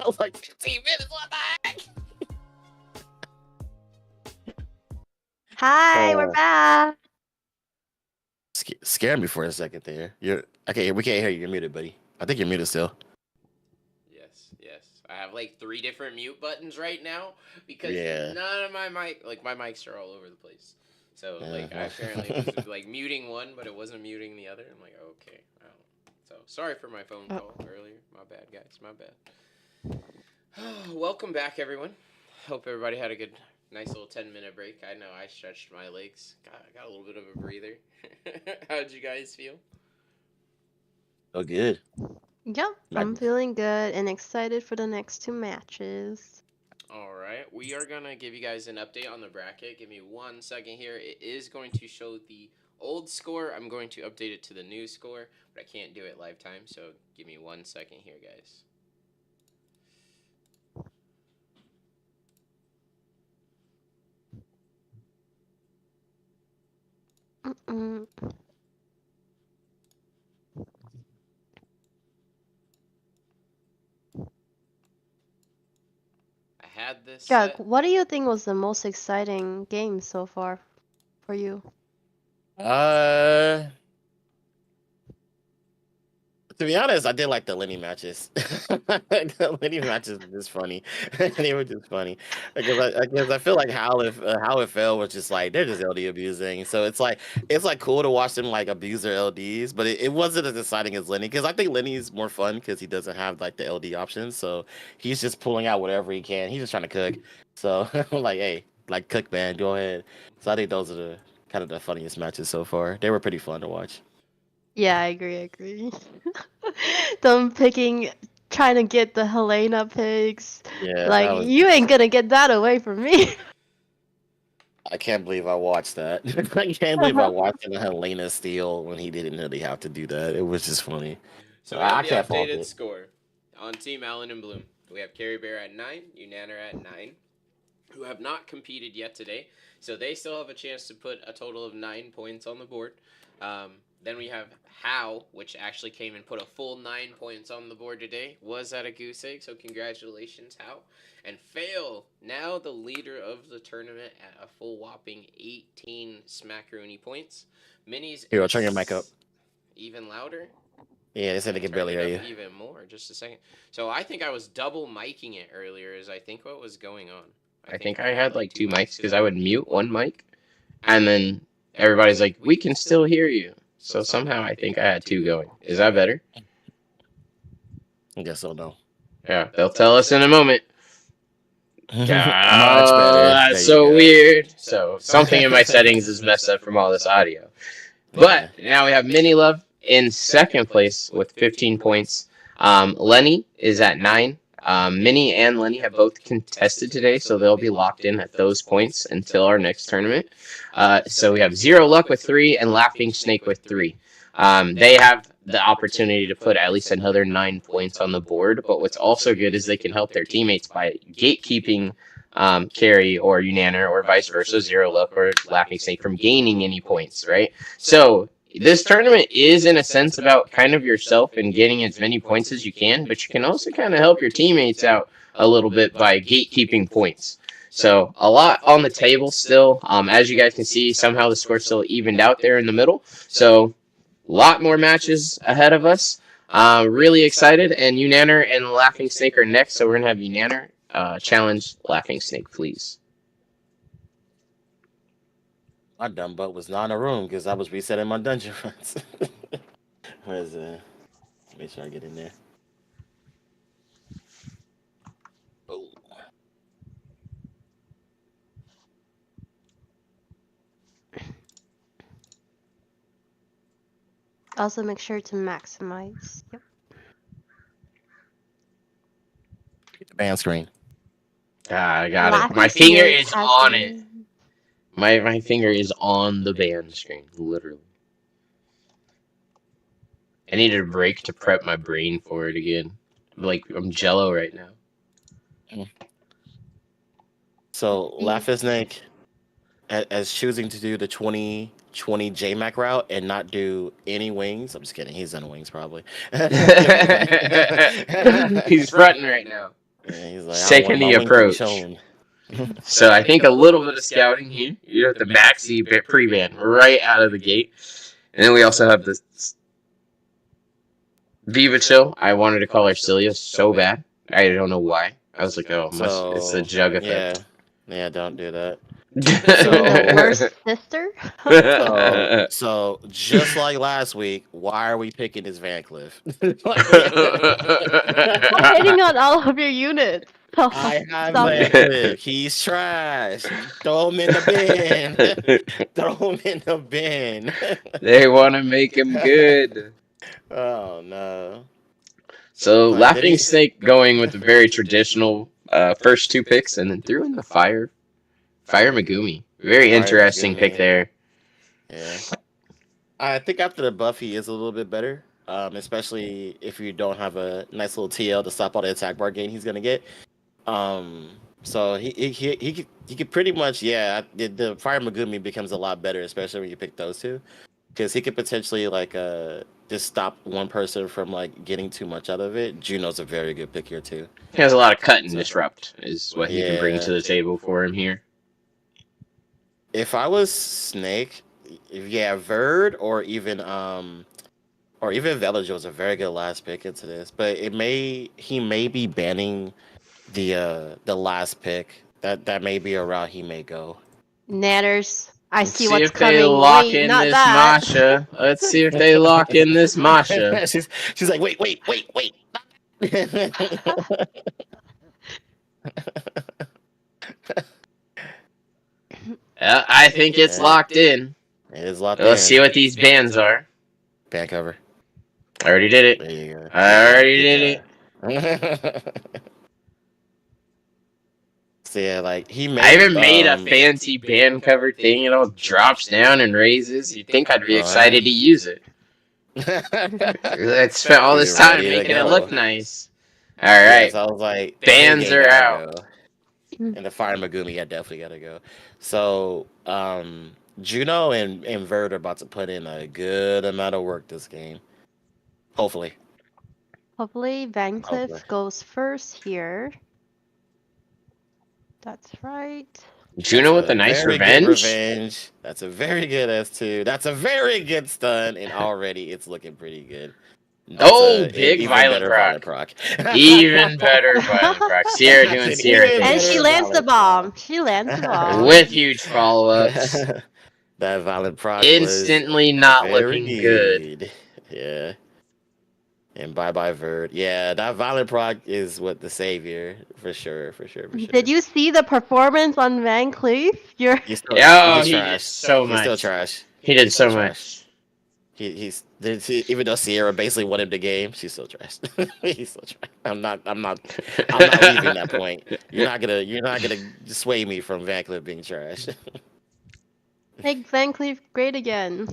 was like 15 minutes. What the heck? Hi, we're back. Scared me for a second there. You're okay. We can't hear you. You're muted, buddy. I think you're muted still. Yes. I have like 3 different mute buttons right now because Yeah. none of my mics are all over the place. So like I apparently was like muting one, but it wasn't muting the other. I'm like, okay. So sorry for my phone call earlier. My bad, guys. My bad. Welcome back, everyone. Hope everybody had a good, nice little 10-minute break. I know I stretched my legs. Got a little bit of a breather. How'd you guys feel? Oh, good. Yep, I'm feeling good and excited for the next 2 matches. All right, we are gonna give you guys an update on the bracket. Give me 1 second here. It is going to show the old score. I'm going to update it to the new score, but I can't do it live time. So give me 1 second here, guys. I had this. Doug, what do you think was the most exciting game so far for you? To be honest, I did like the Lenny matches. The Lenny matches were just funny. They were just funny because I feel like how it fell was just like they're just LD abusing. So it's like cool to watch them like abuse their LDs, but it wasn't as exciting as Lenny because I think Lenny's more fun because he doesn't have like the LD options. So he's just pulling out whatever he can. He's just trying to cook. So I'm like, hey, like cook, man, go ahead. So I think those are the kind of the funniest matches so far. They were pretty fun to watch. Yeah, I agree. Them trying to get the Helena pigs. Yeah, like you ain't gonna get that away from me. I can't believe I watched that. I can't believe I watched Helena steal when he didn't really have to do that. It was just funny. So I can't fault it. Score on Team Allen and Bloom. We have Carrie Bear at 9, Unaner at 9, who have not competed yet today. So they still have a chance to put a total of 9 points on the board. Then we have How, which actually came and put a full 9 points on the board today. Was that a goose egg? So congratulations, How. And Fail, now the leader of the tournament at a full whopping 18 Smackaroonie points. Minnie's Here, I'll turn your mic up. Even louder? Yeah, they said they can barely hear you. Even more, just a second. So I think I was double miking it earlier is I think what was going on. I think I had like 2 mics because I would mute one mic and then everybody's like, we can still hear you. So somehow I think I had 2 going. Is that better? I guess so, no. Yeah, they'll tell us in a moment. Much better. That's so weird. So something in my settings is messed up from all this audio. But now we have Mini Love in second place with 15 points. Lenny is at 9. Minnie and Lenny have both contested today, so they'll be locked in at those points until our next tournament. So we have Zero Luck with 3 and Laughing Snake with 3. They have the opportunity to put at least another 9 points on the board, but what's also good is they can help their teammates by gatekeeping Carrie or Unaner or vice versa, Zero Luck or Laughing Snake from gaining any points, right? So this tournament is in a sense about kind of yourself and getting as many points as you can, but you can also kind of help your teammates out a little bit by gatekeeping points. So a lot on the table still. As you guys can see, somehow the score still evened out there in the middle. So a lot more matches ahead of us. Really excited. And Unaner and Laughing Snake are next. So we're going to have Unaner challenge Laughing Snake, please. My dumb butt was not in a room because I was resetting my dungeon runs. Where's make sure I get in there. Oh. Also make sure to maximize. Yep. Get the band screen. I got it. My finger is on it. My finger is on the band screen, literally. I needed a break to prep my brain for it again. Like, I'm jello right now. So, Laughing Snake, as choosing to do the 2020 JMac route and not do any wings. I'm just kidding. He's done wings, probably. He's fronting right now. And he's like, He's I don't want taking my the wing to be approach. shown. So I think a little bit of scouting here. You have the Maxi pre-ban right out of the gate. And then we also have the Viva Chill. I wanted to call her Cilia so bad. I don't know why. I was like, oh, it's a So jug effect. yeah, don't do that. You mean the So worst sister? so just like last week, why are we picking this Van Cliff? Stop hitting on all of your units. I have Stop Van it. Cliff. He's trash. Throw him in the bin. Throw him in the bin. They want to make him good. Oh no. So Like did Laughing he? Snake going with the very traditional first two picks, and then threw in the Fire Megumi. Very Fire interesting pick Megumi. there. Yeah. I think after the buff, he is a little bit better. Especially if you don't have a nice little TL to stop all the attack bar gain he's gonna get. Um, so he could pretty much the Fire Megumi becomes a lot better, especially when you pick those two, because he could potentially like just stop one person from like getting too much out of it. Juno's a very good pick here too. He has a lot of cut and So, disrupt, is what he can bring to the table for him here. If I was Snake, Verd or even Velager was a very good last pick into this, but he may be banning the last pick. That may be a route he may go. Nanners. I Let's see see what's if they coming. lock Wait, in not this that. Masha. Let's see if they lock in this Masha. she's like, wait. I think it's locked in. It is locked Let's in. see what these bans are. Ban cover. I already did it. There you go. I already did it. So yeah, like he made. I haven't made a fancy band cover thing. It all drops down and raises. You'd think I'd be excited to use it. I spent all this time making it look nice. All right. So I was like, Bans are out. Go. And the Fire Megumi, definitely gotta go. So Juno and Verd are about to put in a good amount of work this game. Hopefully. Hopefully Van Cliff goes first here. That's right. Juno with a nice revenge. That's a very good S2. That's a very good stun, and already it's looking pretty good. Big violent proc. Even better violent proc. Sierra doing Sierra things. And she lands the bomb. With huge follow-ups. That violent proc instantly was not looking good. Yeah. And bye Verd. Yeah, that violent proc is what the savior for sure. Did you see the performance on Van Cleef? He did so much. He's still trash. He did so much. He's even though Sierra basically won him the game, she's still trash. He's still trash. I'm not leaving that point. You're not gonna sway me from Van Cleef being trash. Make Van Cleef great again.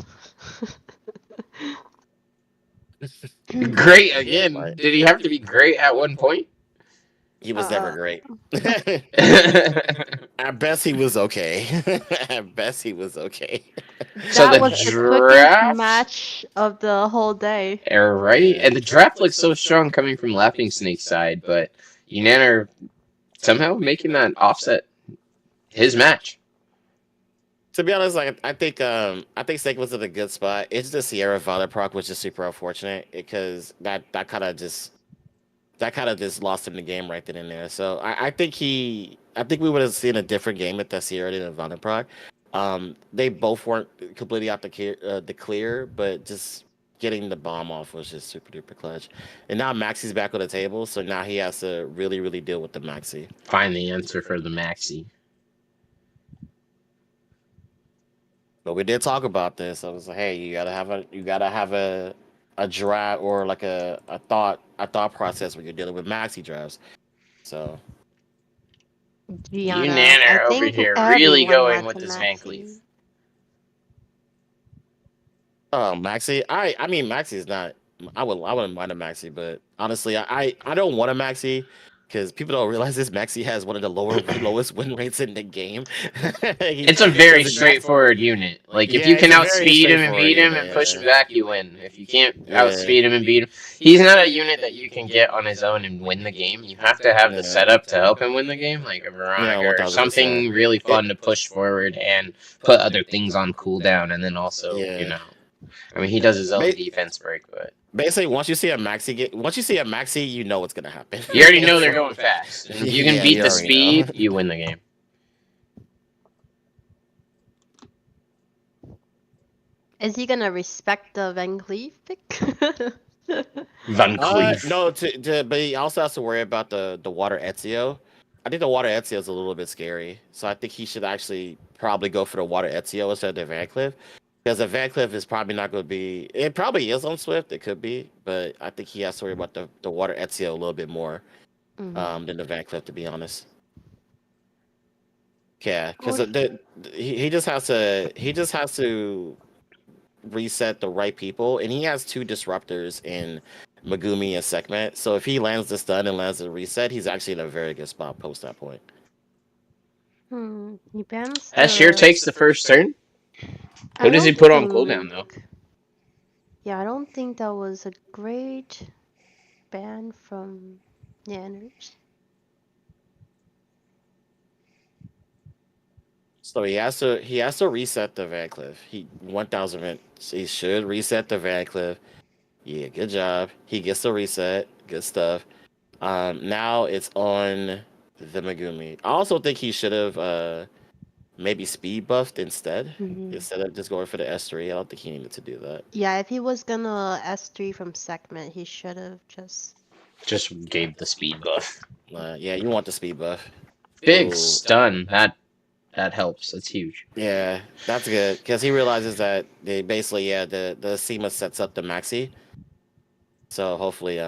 Great again. Did he have to be great at one point? He was never great. At best, he was okay. So that was the quickest match of the whole day. Right? And the draft looks so strong coming from Laughing Snake's side, but Yunan are somehow making that offset his match. To be honest, like I think Snake was in a good spot. It's the Sierra Violet proc, which is super unfortunate because that kind of just lost him the game right then and there. So I think we would have seen a different game if the Sierra didn't Violet proc. They both weren't completely out the clear, but just getting the bomb off was just super duper clutch. And now Maxi's back on the table, so now he has to really, really deal with the Maxi. Find the answer for the Maxi. But we did talk about this. I was like, hey, you gotta have a draft or like a thought process when you're dealing with Maxi drafts. So Yunan are over here really going with this Van Cleef. Oh, Maxi. I mean Maxi is not. I wouldn't mind a Maxi, but honestly, I don't want a Maxi because people don't realize this. Maxi has one of the lowest win rates in the game. It's a very straightforward unit. Like if Yeah, you can it's a very outspeed him and straightforward beat him unit. and push him Yeah. back, you win. If you can't Yeah. outspeed him and beat him, he's not a unit that you can get on his own and win the game. You have to have the setup to help him win the game, like a Veronica or 1000%. something really fun to push forward and put other things on cooldown, and then also, Yeah. I mean, he does his own defense break, but Basically, once you see a maxi, you know what's gonna happen. you already know they're going fast. And if you can Yeah, beat you the already speed, know. you win the game. Is he gonna respect the Van Cleef pick? Van Cleef. No, but he also has to worry about the water Ezio. I think the water Ezio is a little bit scary, so I think he should actually probably go for the water Ezio instead of the Van Cleef. Because the Van Cleef is probably not going to be. It probably is on Swift. It could be, but I think he has to worry about the water Ezio a little bit more than the Van Cleef, to be honest. Yeah, because he just has to reset the right people, and he has two disruptors in Megumi and Sekhmet. So if he lands the stun and lands the reset, he's actually in a very good spot post that point. He bans Ashir takes the first turn. Who does he put on cooldown though? Yeah, I don't think that was a great ban from Nanners. So he has to reset the Van Cleef. He 1000. He should reset the Van Cleef. Yeah, good job. He gets the reset. Good stuff. Now it's on the Megumi. I also think he should have maybe speed buffed instead of just going for the S3. I don't think he needed to do that. Yeah, if he was gonna S3 from Sekhmet, he should have just gave the speed buff. Yeah, you want the speed buff. Big stun. That helps. That's huge. Yeah, that's good because he realizes that they basically the SEMA sets up the maxi. So hopefully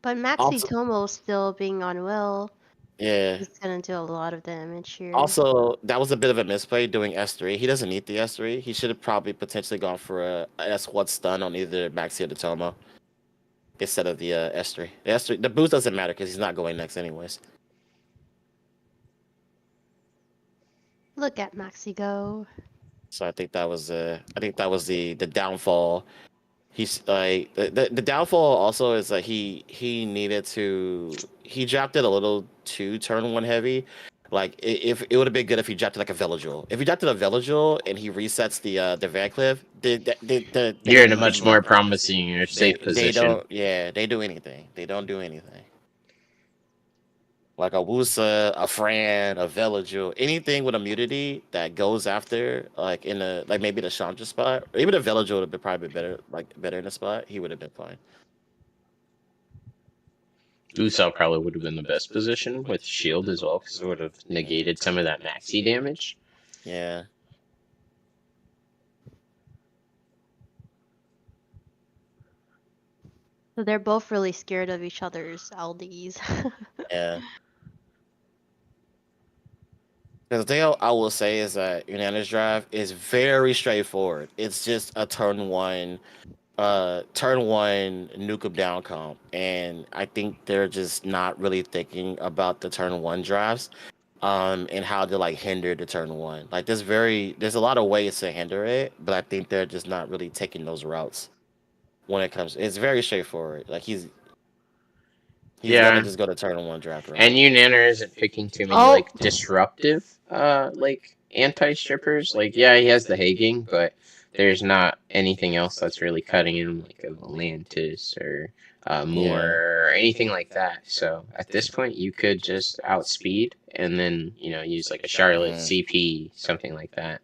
But Maxi Tomo still being on Will. Yeah. He's gonna do a lot of damage here. Also, that was a bit of a misplay doing S3. He doesn't need the S3. He should have probably potentially gone for a S1 stun on either Maxi or the Tomo instead of the S3. The S3, the boost doesn't matter because he's not going next anyways. Look at Maxi go. So I think that was the downfall. He's like the downfall also is that he dropped it a little too turn one heavy. Like if it would have been good if he dropped it like a Veligil. If he dropped it a Veligil and he resets the Van Cleef, you're in a much more promising or safe position. They do anything. They don't do anything. Like a Wusa, a Fran, a Veligil, anything with immunity that goes after like maybe the Chandra spot, or even a Veligil would have been probably better in the spot. He would have been fine. Usal probably would have been the best position with shield as well, because it would have negated some of that maxi damage. Yeah. So they're both really scared of each other's LDs. Yeah. Because the thing I will say is that Unanimous Drive is very straightforward. It's just a turn one nuke 'em down comp, and I think they're just not really thinking about the turn one drives, and how to like hinder the turn one. Like there's a lot of ways to hinder it, but I think they're just not really taking those routes when it comes. It's very straightforward. Like he's gonna just go to turn one draft. Right? And Unaner isn't picking too many like disruptive like anti-strippers. Like he has the Haging, but there's not anything else that's really cutting him, like a Volantis or Moore or anything like that. So at this point, you could just outspeed and then use like a Charlotte CP, something like that.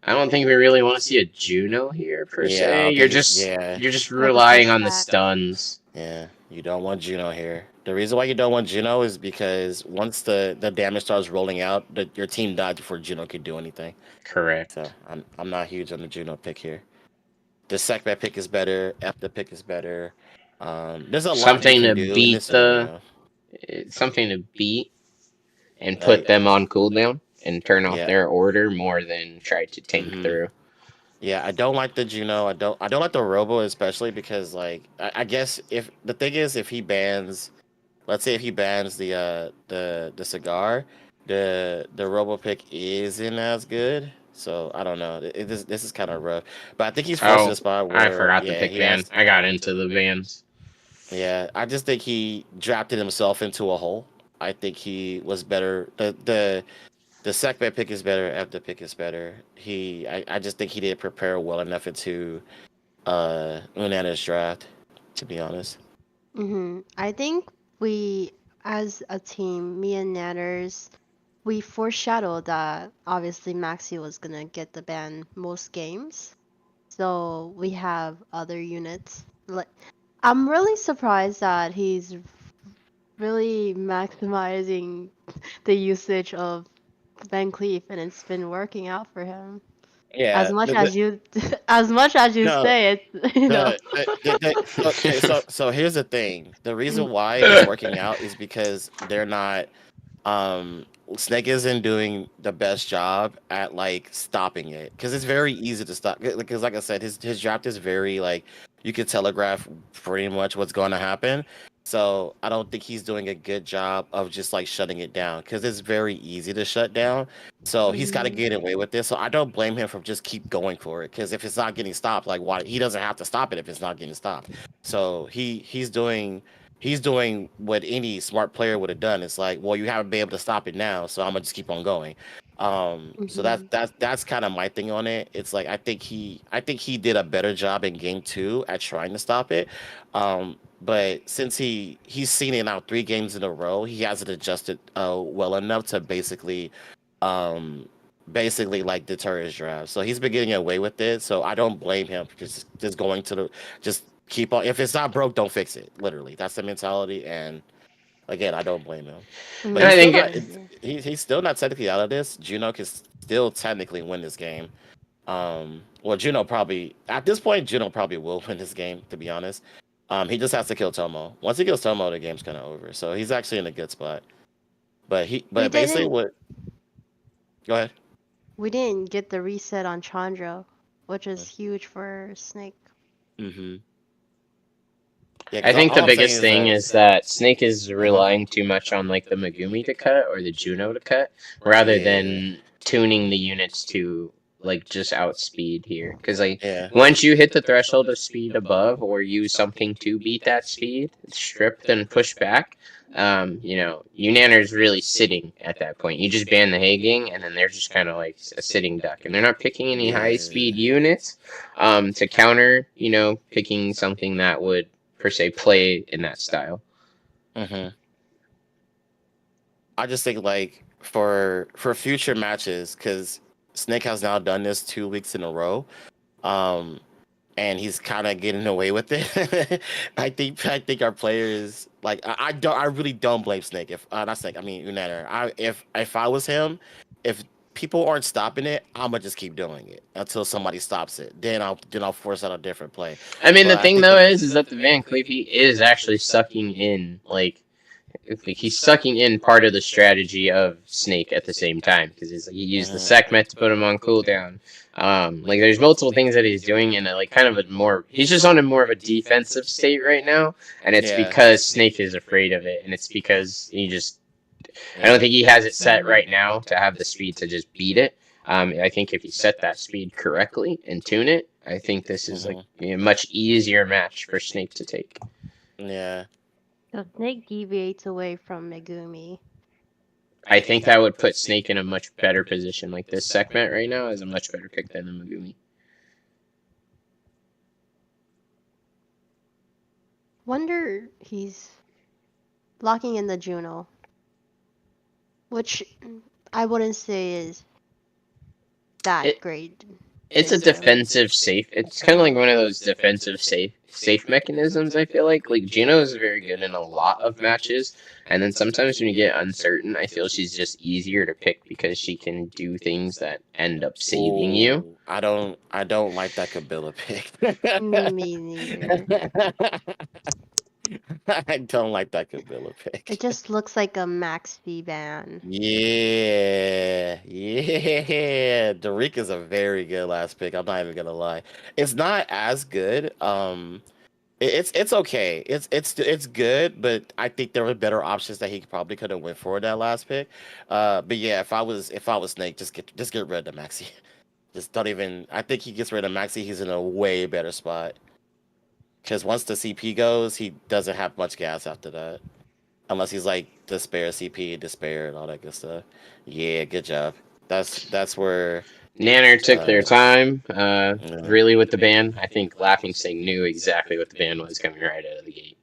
I don't think we really want to see a Juno here per se. You're just relying on the stuns. Yeah, you don't want Juno here. The reason why you don't want Juno is because once the damage starts rolling out, your team dies before Juno could do anything. Correct. So I'm not huge on the Juno pick here. The Sekhmet pick is better. After pick is better. There's a lot to beat something to beat and put them on cooldown and turn off their order more than try to tank through. Yeah, I don't like the Juno. I don't like the Robo, especially because like I guess if the thing is if he bans, let's say if he bans the cigar, the Robo pick isn't as good. So I don't know. This is kind of rough, but I think he's forced to Oh, the spot I where forgot to yeah pick he van. has I got into the vans. yeah I just think he drafted himself into a hole. I think he was better. The second pick is better. After pick is better. I just think he didn't prepare well enough into Unana's draft, to be honest. I think we, as a team, me and Nanners, we foreshadowed that obviously Maxi was gonna get the ban most games. So we have other units. Like, I'm really surprised that he's really maximizing the usage of Van Cleef, and it's been working out for him. As Yeah, much as you, as much as you no, say it, you know. okay, so here's the thing. The reason why it's working out is because they're not Snake isn't doing the best job at like stopping it because it's very easy to stop. Because like I said, his draft is very like you can telegraph pretty much what's going to happen. So I don't think he's doing a good job of just like shutting it down because it's very easy to shut down. So he's got to Mhm. get away with this. So I don't blame him for just keep going for it because if it's not getting stopped, like why he doesn't have to stop it if it's not getting stopped. So he's doing what any smart player would have done. It's like, well, you haven't been able to stop it now, so I'm gonna just keep on going. So Mhm. that's kind of my thing on it. It's like I think he did a better job in game two at trying to stop it. But since he's seen it now 3 games in a row, he hasn't adjusted well enough to um basically like deter his draft. So he's been getting away with it. So I don't blame him for just going to the just keep on. If it's not broke, don't fix it. Literally, that's the mentality. And again, I don't blame him. But And Mhm. he's I still think not. it, I agree. He's still not technically out of this. Juno can still technically win this game. Well, Juno probably at this point, Juno probably will win this game. To be honest, he just has to kill Tomo. Once he kills Tomo, the game's kind of over. So he's actually in a good spot. We But basically, didn't what? Go ahead. we didn't get the reset on Chandra, which is huge for Snake. Mm-hmm. Yeah, I because think all the I'm saying biggest is thing that. is that Snake is Uh-huh. relying too much on like the Megumi to cut or the Juno to cut, rather Yeah. than tuning the units to like just outspeed here. Because like Yeah. once you hit the threshold of speed above or use something to beat that speed, stripped and pushed back, Unanner's really sitting at that point. You just ban the Haging, and then they're just kind of like a sitting duck, and they're not picking any high Yeah. speed units to counter, picking something that would per se play in that style. Mm-hmm. I just think like for future matches, because Snake has now done this 2 weeks in a row. Um, and he's kind of getting away with it. I think our players like I really don't blame Snake if not Snake I mean Unatter. If I was him, if people aren't stopping it, I'm gonna just keep doing it until somebody stops it. Then I'll force out a different play. I mean, the But I thing think though the is that the Van Cleef is actually sucking in he's sucking in part of the strategy of Snake at the same time because he used the Mhm. Sekhmet to put him on cooldown. Like there's multiple things that he's doing in a like kind of a more he's just on a more of a defensive state right now, and it's Yeah, because Snake is afraid of it, and it's because I don't yeah. think he has it set right now to have the speed to just beat it. I think if you set that speed correctly and tune it, I think this is like Hmm. a much easier match for Snake to take. Yeah. So Snake deviates away from Megumi. I think that would put Snake in a much better position. Like this Sekhmet right now is a much better pick than the Megumi. Wonder he's locking in the Juno, which I wouldn't say is that It great it's a against him. defensive safe. It's kind of like one of those defensive safe mechanisms. I feel like Juno is very good in a lot of matches, and then sometimes when you get uncertain, I feel she's just easier to pick because she can do things that end up saving you. Ooh, I don't like that Kabila pick. Me neither. I don't like that Kabila pick. It just looks like a max V ban. Yeah, yeah. Derek is a very good last pick. I'm not even gonna lie. It's not as good. It's okay. It's good, but I think there were better options that he probably could have went for that last pick. But yeah, if I was Snake, just get rid of Maxi. Just don't even. I think he gets rid of Maxi. He's in a way better spot because once the CP goes, he doesn't have much gas after that. Unless he's like despair CP, despair, and all that good stuff. Yeah, good job. That's where Nanner took their time, yeah. really, with the ban. I think Laughing Snake knew exactly what the ban was coming right out of the gate.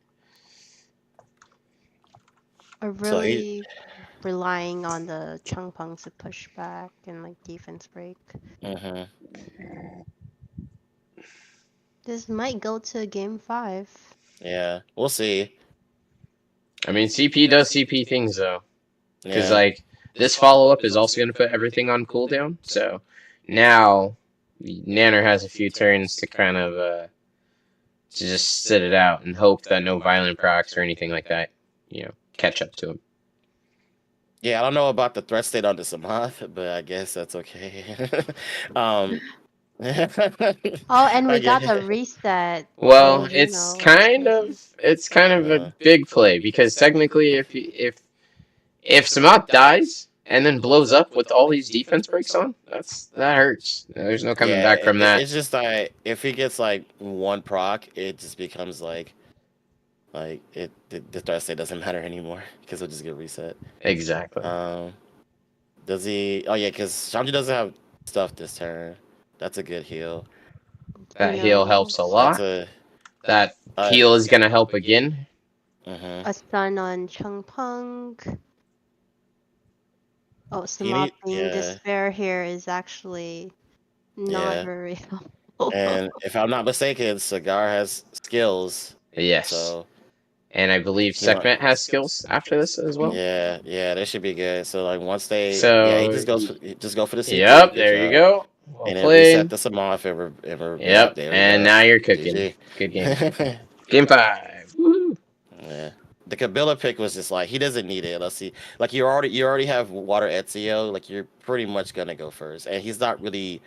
Are So he really relying on the Chungpung to push back and like defense break. mhm. This might go to game 5. Yeah, we'll see. I mean, CP does CP things, though. Because, Yeah. like, this follow-up is also going to put everything on cooldown. So now Nanner has a few turns to kind of to just sit it out and hope that no violent procs or anything like that, catch up to him. Yeah, I don't know about the threat state on the Samath, but I guess that's okay. um Oh, and we got okay. the reset. Well, So, it's kind of a Uh, big play because technically, if Samat dies and then blows up with all these defense breaks on, that hurts. There's no coming yeah, back from that. it's just like if he gets like one proc, it just becomes like the threat state doesn't matter anymore because it'll just get reset. Exactly. Does he? Oh yeah, because Shanji doesn't have stuff this turn. That's a good heal. That heal helps a That's lot. a That heal is gonna help again. mhm. a stun on Chungpung. Oh, He need Samathing despair here is actually not yeah. very helpful. And if I'm not mistaken, Cigar has skills. Yes. So And I believe he might. Sekhmet has skills after this as well. Yeah, they should be good. So like once they, So he just go for the CP. Yep, Good there you job. go. Well And then reset played. the Samoth Yep, there we and go. now you're cooking. GG. Good game. Game 5. Woo. Yeah. The Kabila pick was just like he doesn't need it. Let's see. Like you already have Water Ezio. Like you're pretty much gonna go first, and he's not really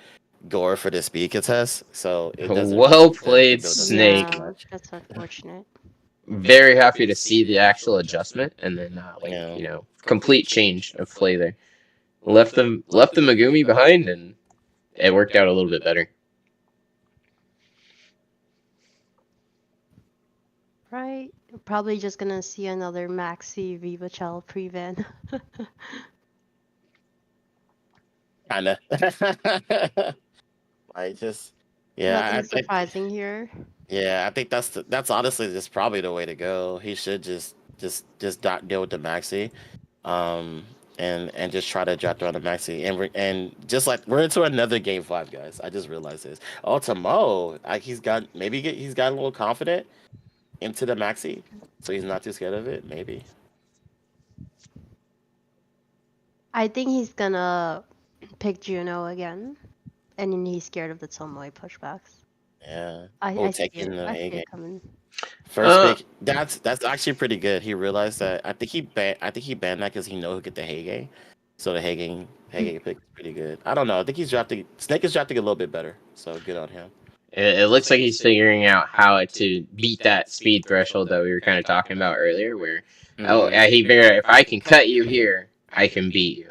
gore for the speed contest, so it doesn't. Well The played, Kabila doesn't matter Snake. too Yeah, much. that's unfortunate. Very happy to see the actual adjustment and then Yeah. complete change of play there. Left the Megumi behind and it worked out a little bit better. Right? Probably just gonna see another Maxi Viva Chell prevent. Kinda. I just Nothing I think surprising here. yeah, I think that's honestly just probably the way to go. He should just not deal with the maxi, um, and just try to drop down the maxi and just like we're into another game 5, guys. I just realized this. Oh, Tomo, like he's got a little confident into the maxi, so he's not too scared of it. Maybe. I think he's gonna pick Juno again. And then he's scared of the Tomoe pushbacks. Yeah. I see Taking it. the I see A it game. coming. First pick. That's actually pretty good. He realized that I think he banned that because he know he'll get the Hege. So the Hege pick is pretty good. I don't know. I think Snake is drafting a little bit better. So good on him. It looks like he's figuring out how to beat that speed threshold that we were kind of talking about earlier, where he figured if I can cut you here, I can beat you.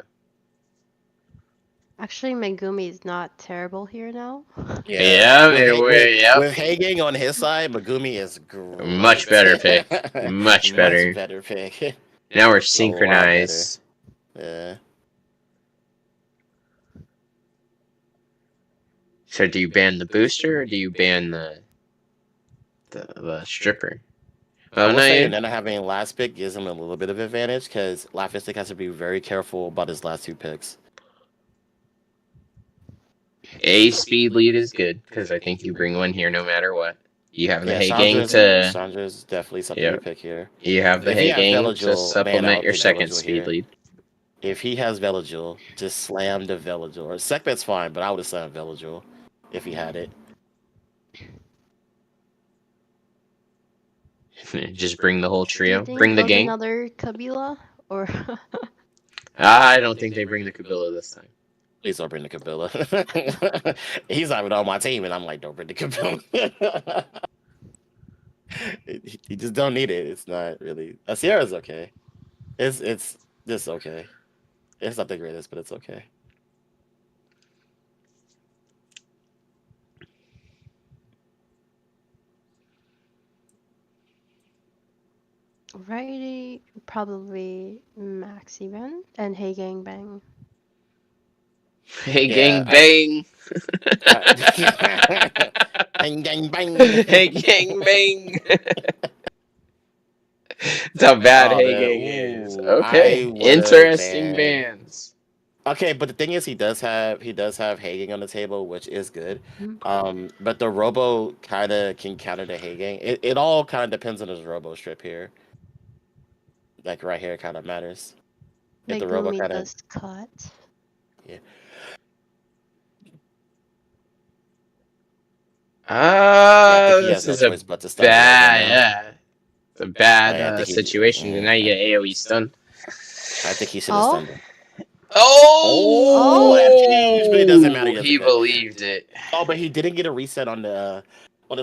Actually, Megumi is not terrible here now. Yeah, with Haging on his side, Megumi is great. Much better pick. Much better. Much better pick. Now we're synchronized. Yeah. So do you ban the booster or do you ban the stripper? I will say Nana having last pick gives him a little bit of advantage because Laphistic has to be very careful about his last 2 picks. A speed lead is good because I think you bring one here no matter what. You have the Chandra is definitely something to pick here. You have the Haging to supplement your second speed lead. If he has Veligil, just slam the Veligil. Or Sekbet's fine, but I would have slammed Veligil if he had it. Just bring the whole Do you trio. think Bring the goes gang. another Kabila? Or I don't think they bring the Kabila this time. Please don't bring the Kabila. He's not even on my team, and I'm like, don't bring the Kabila. You just don't need it. It's not really. Sierra's okay. It's just okay. It's not the greatest, but it's okay. Righty, probably Max even, and Hey Gang Bang. Hey, Yeah, gang bang. Bang, bang, bang. Hey, gang bang. That's how bad Oh Hey man, Gang is. ooh, I Okay, would have interesting banned. bans. Okay, but the thing is, he does have Hagen on the table, which is good. Mhm. But the Robo kind of can counter the Hagen. It all kind of depends on his Robo strip here. Like right here, kind of matters. If the Robo Megumi kind of does cut. yeah. Yeah, I think he has This no is a choice but to stun the Robo bad, now. yeah, it's a bad I think he. situation. And now you get AOE stun. I think he should have Oh, stunned him. Oh, oh, that's huge, but it doesn't matter. Oh, He doesn't he care. believed it. Oh, but he didn't get a reset on the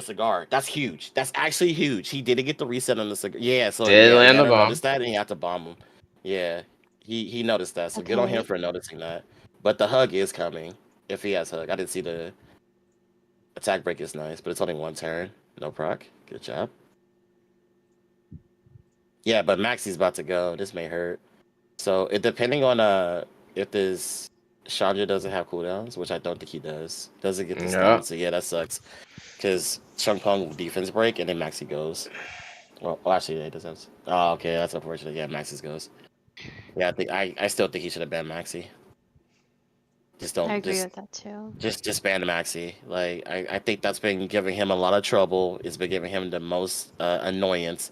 cigar. That's huge. That's actually huge. He didn't get the reset on the cigar. Yeah, so Did yeah, land the Nano bomb. noticed that and he had to bomb him. Yeah, he noticed that. So good on him okay. for noticing that. But the hug is coming. If he has hug, I didn't see the attack break is nice, but it's only one turn. No proc. Good job. Yeah, but Maxi's about to go. This may hurt. So it depending on if this Chandra doesn't have cooldowns, which I don't think he does. Doesn't get the Yeah. stun. So yeah, that sucks. Because Chung Pong defense break and then Maxi goes. Well, actually, yeah, he doesn't. Oh, okay, that's unfortunate. Yeah, Maxis goes. Yeah, I still think he should have banned Maxi. Just I don't agree with that too. just ban Maxi. Like I think that's been giving him a lot of trouble. It's been giving him the most annoyance.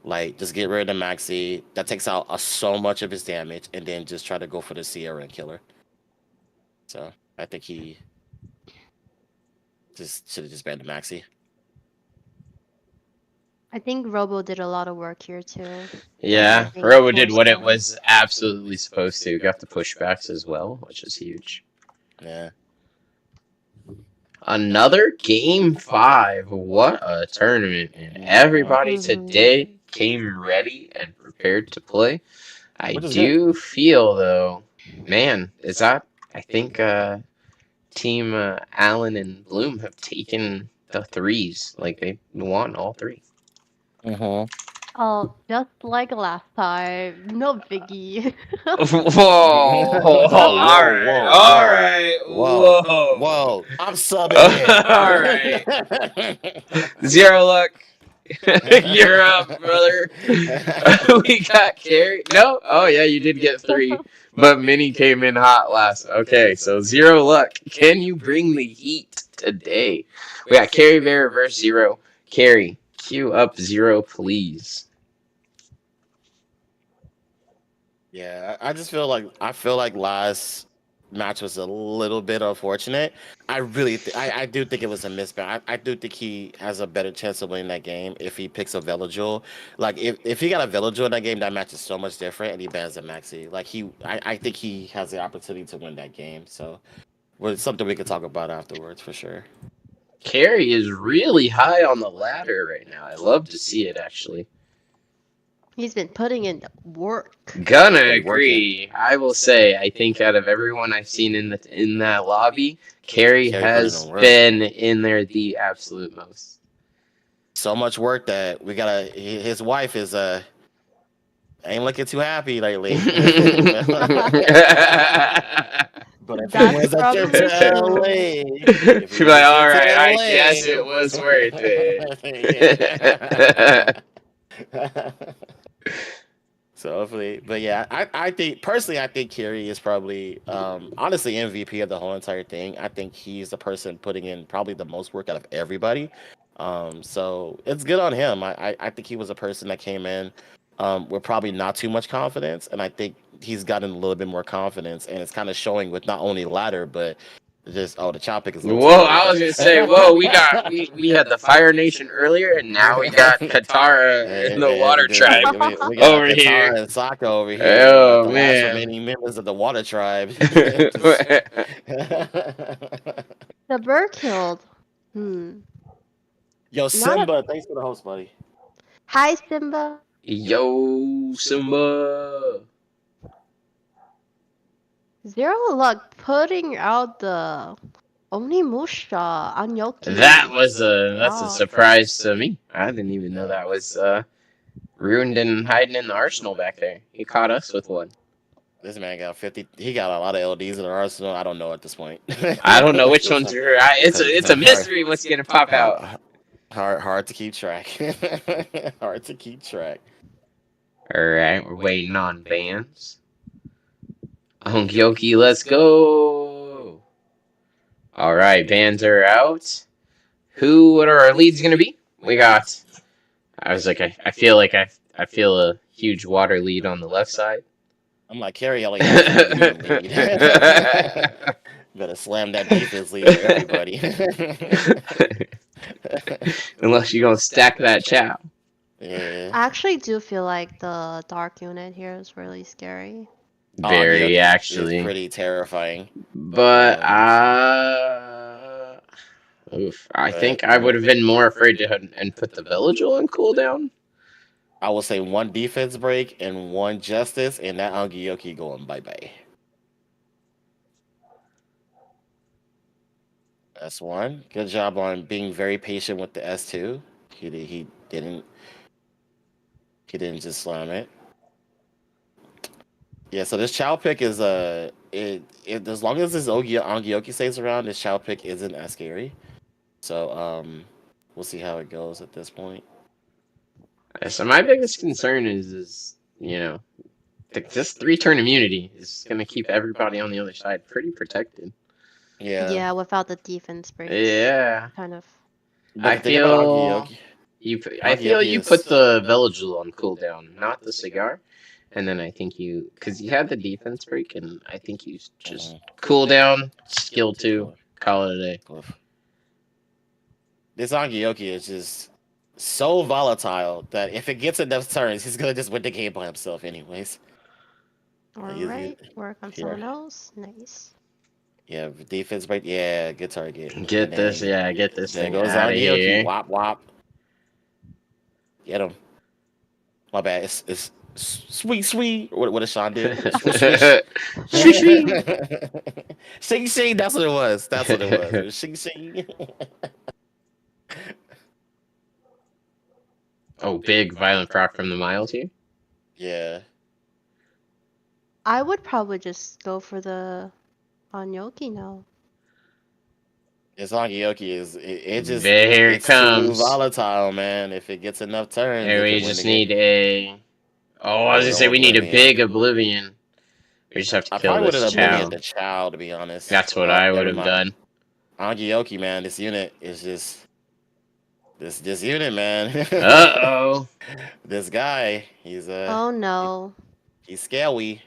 Like just get rid of the Maxi. That takes out so much of his damage, and then just try to go for the Sierra and kill her. So I think he just should have just banned the Maxi. I think Robo did a lot of work here too. Yeah, Getting Robo did forced what it down. was absolutely supposed to. Got the pushbacks as well, which is huge. Yeah. Another game 5. What a tournament. And everybody Mhm. today came ready and prepared to play. I Which is good. do feel, though, man, is that, I think Team Allen and Bloom have taken the threes. Like, they won all three. Oh, just like last time. No biggie. Whoa! Whoa, Alright, whoa, whoa, alright, whoa, whoa! whoa! I'm subbing Alright. Zero luck. You're up, brother. We got carry. No? Oh, yeah, you did get 3. But Mini came in hot last. Okay, so 0 luck. Can you bring the heat today? We got Carry Bear versus 0. Carry, queue up 0, please. Yeah, I feel like last match was a little bit unfortunate. I do think it was a mismatch. I do think he has a better chance of winning that game if he picks a Villagel. Like if he got a Villagel in that game, that match is so much different, and he bans a Maxi. Like I think he has the opportunity to win that game. So, well, it's something we could talk about afterwards for sure. Carry is really high on the ladder right now. I love to see it, actually. He's been putting in the work. Gonna Been working. agree. I will say, I think out of everyone I've seen in that lobby, Carrie Carry put in has the work. been in there the absolute most. So much work that we gotta. His wife is ain't looking too happy lately. But if he That's wins that trip to probably true. LA, if he She's wins like, a all trip to right, I guess LA, it was worth yeah. it. So hopefully, but yeah, I think personally, I think Kiri is probably honestly MVP of the whole entire thing. I think he's the person putting in probably the most work out of everybody. So it's good on him. I think he was a person that came in with probably not too much confidence, and I think he's gotten a little bit more confidence, and it's kind of showing with not only ladder but The child pick is a little too Whoa, early, I but was gonna say, whoa, we had the Fire Nation earlier, and now we got Katara and the Water Tribe we got over here. Katara and Sokka over here. We got Oh the last man. remaining members of the Water Tribe. The bird killed. Hmm. Yo, Not a. Simba, thanks for the host, buddy. Hi, Simba. Yo, Simba. Zero luck putting out the Onimusha Anyoki. That's a Oh. surprise to me. I didn't even know that was ruined and hiding in the arsenal back there. He caught us with one. This man got 50. He got a lot of LDs in the arsenal. I don't know at this point. I don't know which ones are. It's a mystery what's gonna pop out. Hard to keep track. Hard to keep track. All right, we're waiting on bands. Ongyoki, let's go. All right, bands are out. What are our leads gonna be? We got. I was like, I feel like I feel a huge water lead on the left side. I'm like Carrie Elliott. Better slam that defense lead for everybody. Unless you're gonna stack that chow. Yeah. I actually do feel like the dark unit here is really scary. Very Yeah, actually. it's pretty terrifying. But I think I would have been more afraid to and put the Villagel on cooldown. I will say one defense break and one justice, and that Angiyoki going bye-bye. That's one. Good job on being very patient with the S2. He didn't just slam it. Yeah, so this Chow pick is as long as this Angioki stays around, this Chow pick isn't as scary. So we'll see how it goes at this point. So my biggest concern is this 3-turn immunity is gonna keep everybody on the other side pretty protected. Yeah, without the defense breaks. Yeah. Kind of. I feel you put the Villagel on cooldown, not the cigar. And then I think because you had the defense break, and I think you just cool down, skill 2, call it a day. This Angioki is just so volatile that if it gets enough turns, he's gonna just win the game by himself anyways. Alright, work on someone else. Nice. Yeah, defense break. Yeah, good target. Get this thing goes out of Angioki. here. Wop wop. Get him. My bad. It's sweet. What does Sean do? Sweet. Sing sing. That's what it was. It was sing sing. Oh, big violent proc from the Miles here. Yeah. I would probably just go for the Anyoki now. This Angioki is it comes. Too volatile, man. If it gets enough turns, we just need a. Oh, I was gonna say we need a big Oblivion. We just have to kill this Chow. The Chow, to be honest. That's what I would have done. Angioki, man, this unit is just this unit, man. Uh-oh. This guy, he's oh no. He's scary.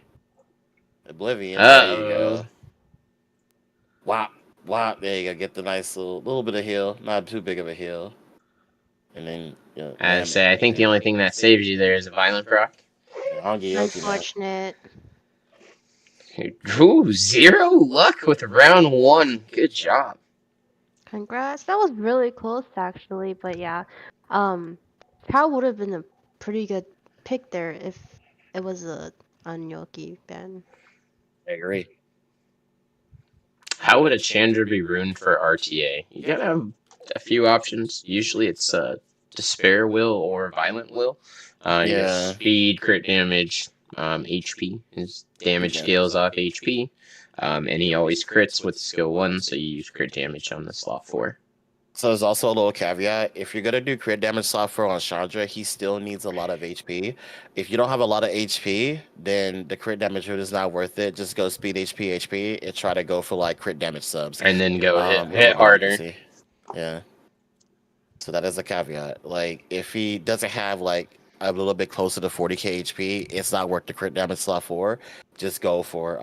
Oblivion. Uh-oh. There you go. Wop. There you go. Get the nice little bit of heal. Not too big of a heal. And then I think the only thing that saves you there is a violent proc. Unfortunate. Ooh, 0 luck with round 1. Good job. Congrats. That was really close actually, but yeah. Chow would have been a pretty good pick there if it was a Anyoki ban. I agree. How would a Chandra be ruined for RTA? You gotta have a few options. Usually it's Despair Will or Violent Will. Your speed, crit damage, HP. His damage scales off HP. And he always crits with skill 1, so you use crit damage on the slot 4. So there's also a little caveat. If you're going to do crit damage slot 4 on Chandra, he still needs a lot of HP. If you don't have a lot of HP, then the crit damage route is not worth it. Just go speed HP, and try to go for like crit damage subs. And then go hit harder. Yeah. So that is a caveat. Like, if he doesn't have like a little bit closer to 40k HP, it's not worth the crit damage slot 4. Just go for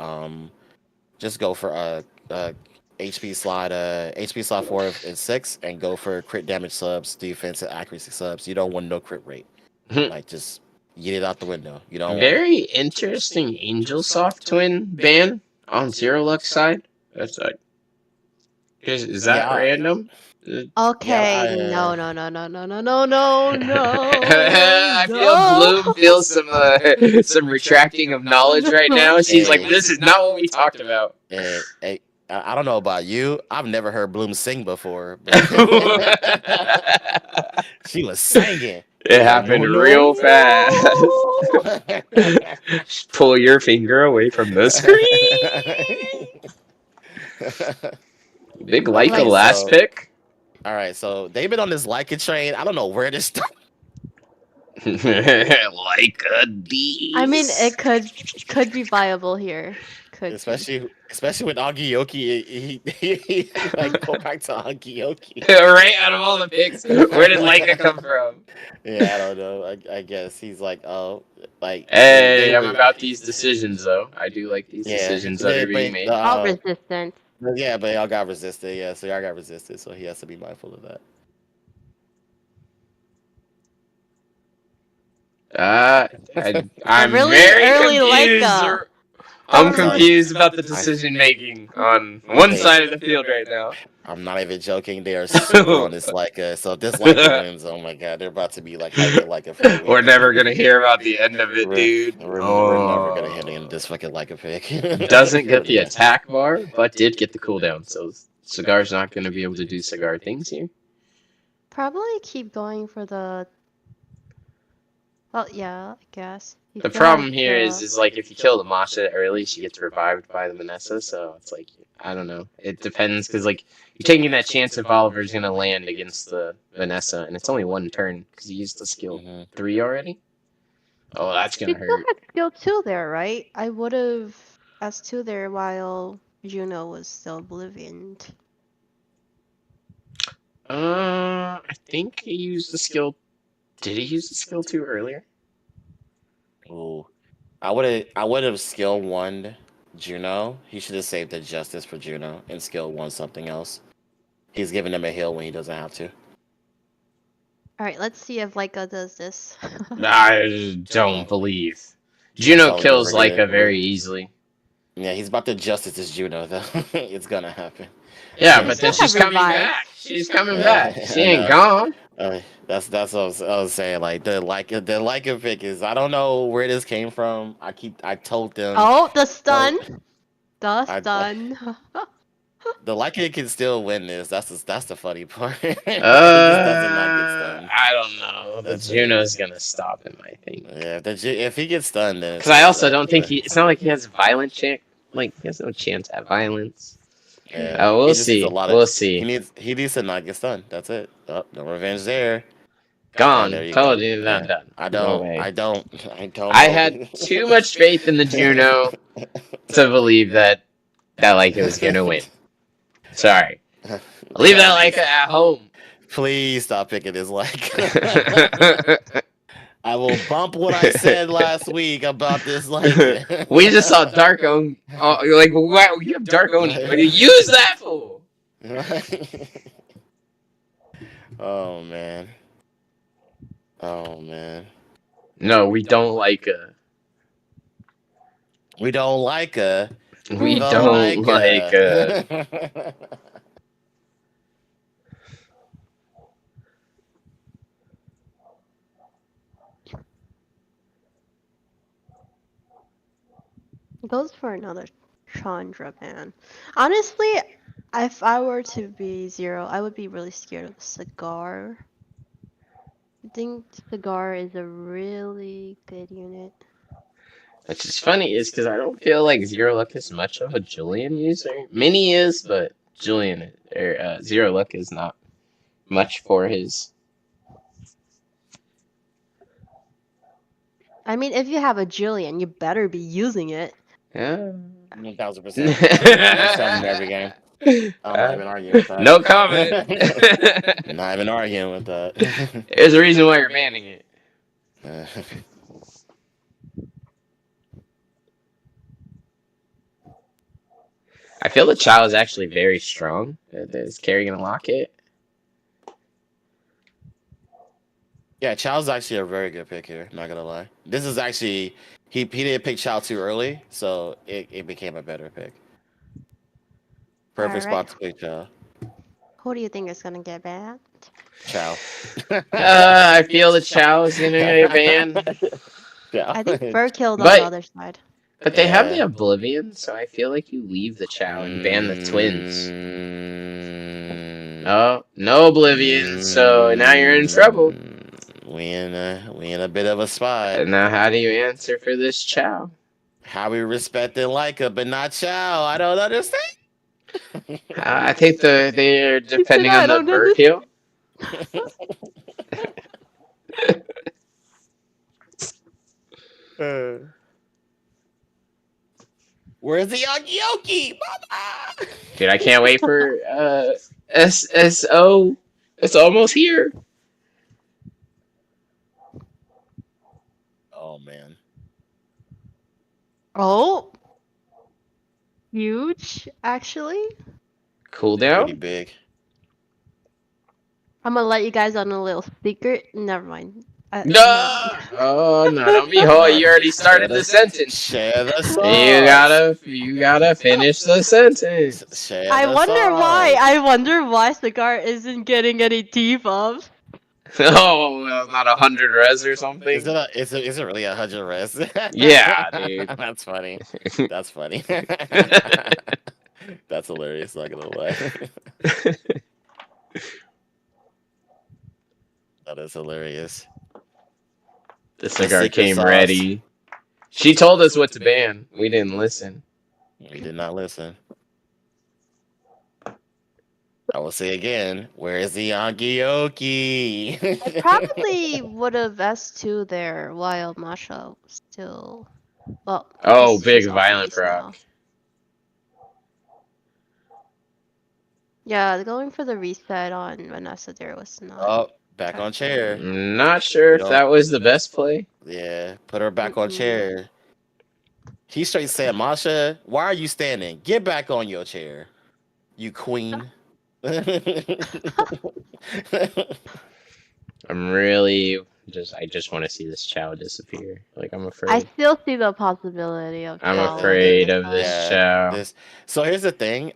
HP slot 4 and 6, and go for crit damage subs, defense, and accuracy subs. You don't want no crit rate. Like, just get it out the window. You don't want it. Very interesting Angel Soft twin ban on Zero Luck side. That's like, is that Yeah, random? Okay, Yeah, no, no, no, no, no, no, no, no, no, I feel Bloom feels some retracting of knowledge right now. She's like, this is not what we talked about. I don't know about you. I've never heard Bloom sing before, but she was singing. It happened real fast. Pull your finger away from the screen. Big Leica last pick. All right, so they've been on this Leica train. I don't know where this stuff. Leica D. I mean, it could be viable here. Could Especially with Agiyoki, he like go back to Agiyoki. Right out of all the picks, where did Leica come from? Yeah, I don't know. I guess he's like, oh, like. Hey, I'm about these decisions though. I do like these Yeah, decisions that are being made. all resistance. Yeah, but y'all got resisted. Yeah, so y'all got resisted. So he has to be mindful of that. I'm really very early confused. Leica. I'm confused about the decision making on one side of the field right now. I'm not even joking. They are super on this Leica. So if this Leica wins, oh my god, they're about to be like hyper Leica for the week. We're never gonna hear about the end of it, dude. We're never gonna hit in this fucking Leica pick. Doesn't get the attack bar, but did get the cooldown. So Cigar's not gonna be able to do cigar things here. Probably keep going for the. Well, yeah, I guess. The problem here is like if you kill the Masha early, she gets revived by the Vanessa. So it's like, I don't know. It depends because like you're taking that chance if Oliver's gonna land against the Vanessa, and it's only one turn because he used the skill 3 already. Oh, that's gonna hurt. You still had skill 2 there, right? I would have S2 there while Juno was still Oblivion. I think he used the skill. Did he use the skill 2 earlier? Ooh, I would have skill 1 Juno. He should have saved the Justice for Juno and skill 1 something else. He's giving him a heal when he doesn't have to. Alright, let's see if Leica does this. I don't believe. Juno kills Leica very easily. Yeah, he's about to Justice his Juno though. It's gonna happen. Yeah, but then she's coming back. She's coming back. She ain't gone. That's what I was saying. Like the Leica pick is, I don't know where this came from. I told them. Oh, the stun. The stun. The Leica can still win this. That's the funny part. I don't know. The Juno's gonna stop him, I think. Yeah, if he gets stunned, then. Because I also don't think it's not like he has violent chance. Like he has no chance at violence. Yeah, we'll see. We'll see. He needs to not get stunned. That's it. Oh, no revenge there. Gone. Told you that. Done. I don't. I had too much faith in the Juno to believe that Leica was gonna win. Sorry. Leave that Leica at home. Please stop picking this Leica. I will bump what I said last week about this Leica. We just saw Dark Own. Like, wow, you have Dark Own. What do you use that for? Oh man. Oh man. No, we don't like her. We don't like her. We don't like her. Goes for another Chandra ban. Honestly, if I were to be Zero, I would be really scared of Cigar. I think Cigar is a really good unit. Which is funny is because I don't feel like Zero Luck is much of a Julian user. Mini is, but Julian or Zero Luck is not much for his. I mean, if you have a Julian, you better be using it. Yeah. 1000%. Every game. I'm not even arguing with that. No comment. Not even arguing with that. There's a reason why you're banning it. I feel the Chow is actually very strong. It's carrying a locket. Yeah, Chow's actually a very good pick here. Not gonna lie. This is actually he didn't pick Chow too early, so it became a better pick. Perfect Alright. spot to pick Chow. Who do you think is gonna get banned? Chow. I feel the Chow is gonna get banned. Chow. I think Bird killed on the But other side. they have the Yeah. Oblivion, so I feel like you leave the Chow and ban the twins. Oh, no Oblivion, so now you're in trouble. We in a bit of a spot. And now how do you answer for this Chow? How we respect and like her, but not Chow. I don't understand. I think they're depending I on the don't bird kill. Where's the Yogi? Mama? Dude, I can't wait for SSO. It's almost here. Oh man. Oh! Huge, actually. Cooldown? Pretty big. I'm gonna let you guys on a little secret. Never mind. No! Oh, no, don't be ho. You already started the sentence. Share the sauce. You gotta finish the sentence. Share I the wonder why. sauce. I wonder why Cigar isn't getting any debuffs. Oh, well, not 100 res or something. Is it really 100 res? Yeah, dude. That's funny. That's funny. That's hilarious. Not gonna lie. That is hilarious. The cigar secret came sauce. ready. She told us what to ban. We didn't listen. We did not listen. I will say again, where is the Angioki? I probably would have S2 there while Masha was still. Well, Oh, she's big off violent base now. proc. Yeah, going for the reset on Vanessa there was not. Oh, back on chair. Not sure if that was the best play. Yeah, put her back on chair. He straight said, Masha, why are you standing? Get back on your chair, you queen. I'm really I just want to see this Chow disappear. Like, I'm I afraid. still see the possibility of. I'm Chow afraid winning of this this fight. Chow. So here's the thing.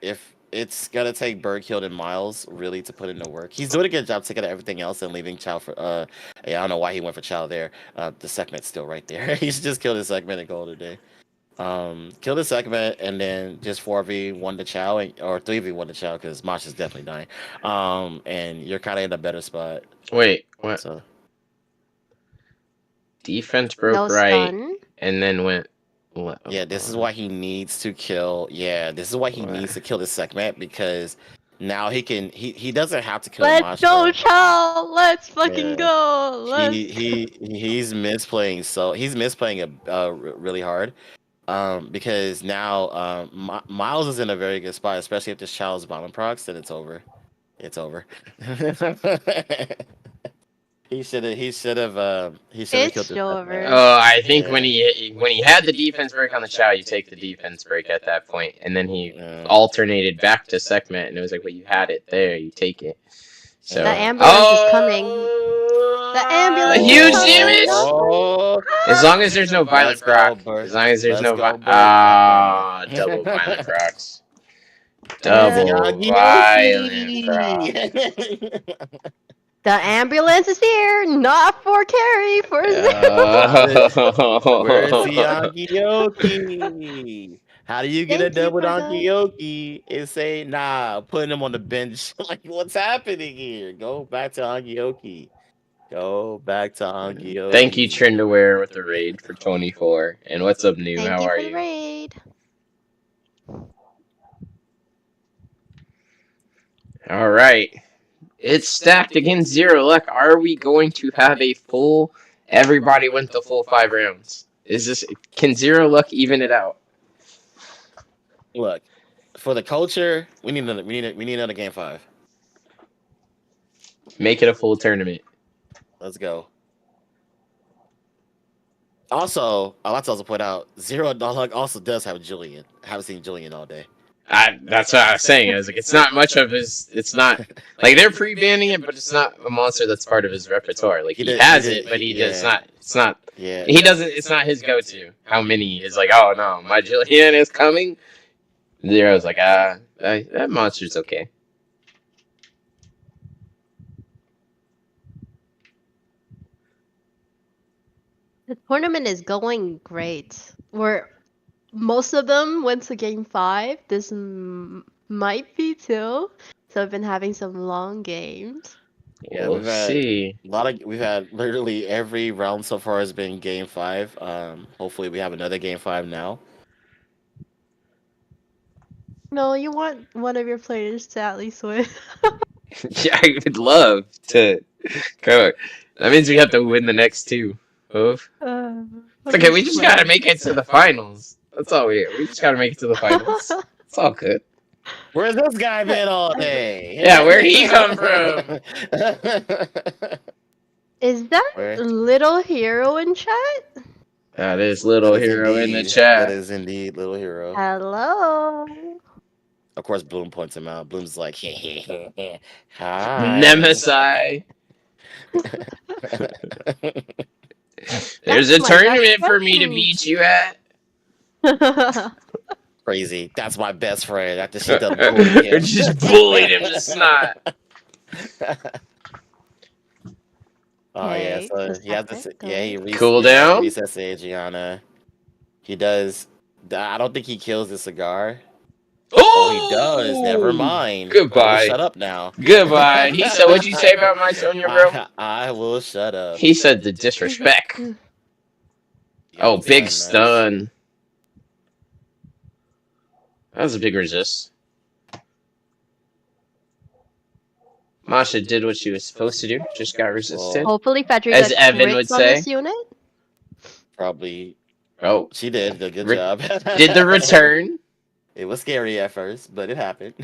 If it's gonna take Bird killed and Miles really to put into work, he's doing a good job taking out everything else and leaving Chow for. Yeah, I don't know why he went for Chow there. The segment's still right there. He should just kill the segment and call it a day. Kill the segment and then just 4v1 the Chow or 3v1 the Chow because Mosh is definitely dying. And you're kind of in a better spot. Wait, what? So Defense broke No right stun. and then went. yeah, this is why he needs to kill. Yeah, this is why he needs to kill this segment because now he can. He doesn't have to kill Let's Masha. go, Chow! Let's fucking Yeah. go! Let's. He's misplaying. So he's misplaying really hard. Because now Miles is in a very good spot, especially if this child's violent procs, then it's over. It's over. He should have killed It's this over. Oh, I think when he had the defense break on the Chow, you take the defense break at that point, and then he alternated back to segment, and it was like, well, you had it there, you take it. So The ambulance is coming. The ambulance is huge coming. damage. Oh, As long as there's no violent proc. Bird. As long as there's no Bird. double violent procs. Double violent procs. The ambulance is here, not for carry, for Where's the Angioki? How do you get a Thank you double for the- Angioki and say, nah, putting him on the bench? Like, what's happening here? Go back to Angioki. Go back to Angioki. Thank you, Trendaware, with the raid for 24. And what's up, New? Thank How you are for the you? raid. All right. It's stacked against Zero Luck. Are we going to have a full? Everybody went the full 5 rounds. Can Zero Luck even it out? Look, for the culture, we need another game 5. Make it a full tournament. Let's go. Also, I like to also point out, Zero Dog also does have Julian. I haven't seen Julian all day. That's what I was saying. I was like, it's not much of his. It's not like they're pre-banning it, but it's not a monster that's part of his repertoire. Like he has it, but he does not. It's not. Yeah. He doesn't. It's not his go-to. How many is like? Oh no, my Julian is coming. Zero's like, that monster's okay. The tournament is going great. Most of them went to game 5. This might be too. So I've been having some long games. Yeah, We'll see. We've had literally every round so far has been game 5. Hopefully we have another game 5 now. No, you want one of your players to at least win. Yeah, I would love to. Go. That means we have to win the next two. Oof. It's okay. We just gotta make it to the finals. That's all we just gotta make it to the finals. It's all good. Where's this guy been all day? Yeah, where'd he come from? Is that Where? Little Hero in chat? That is Little Hero in the chat. That is indeed Little Hero. Hello. Of course, Bloom points him out. Bloom's like, hi. Nemesis. There's a That's my tournament best for me to friend. beat you at. Crazy. That's my best friend. After she done bullied him. Just bullied him to snot. Oh yeah, Okay, so just he has have this. it, go. Yeah, he Cool down? Resets Adriana. He does. I don't think he kills the cigar. Oh, he does. Never mind. Goodbye. Shut up now. Goodbye. He said, "What'd you say about my Sonya, bro?" I will shut up. He said the disrespect. Oh, big stun. That was a big resist. Masha did what she was supposed to do. Just got resisted. Hopefully Fedrica As Evan crits would on say. this unit. Probably. Oh, She did a good Re- job. did the return. It was scary at first, but it happened.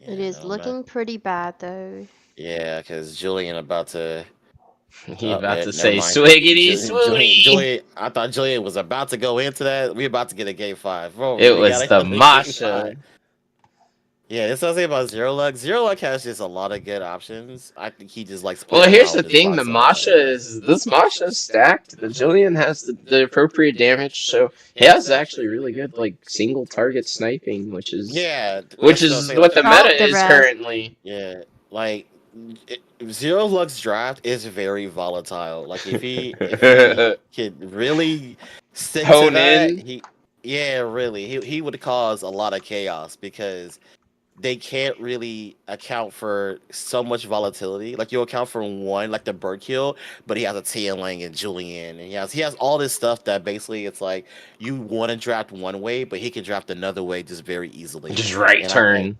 It is looking pretty bad though. Yeah, because Julian about to. He about to never say mind. swiggity swooty. Julian, I thought Julian was about to go into that. We about to get a game 5. Bro, It we was gotta the get a game Masha. 5. Yeah, this was about Zero Luck. Zero Luck has just a lot of good options. I think he just likes. Well, playing here's the around with thing: his the box Masha is this Masha's stacked. The Jillian has the appropriate damage, so he has actually really good like single target sniping, which is what the meta is currently. Yeah, like Zero Luck's draft is very volatile. Like if he can really stick to Hone that, in. he would cause a lot of chaos because they can't really account for so much volatility. Like you'll account for one, like the bird kill, but he has a Tianling and Julian, and he has all this stuff that basically it's like you want to draft one way, but he can draft another way just very easily. Just right turn.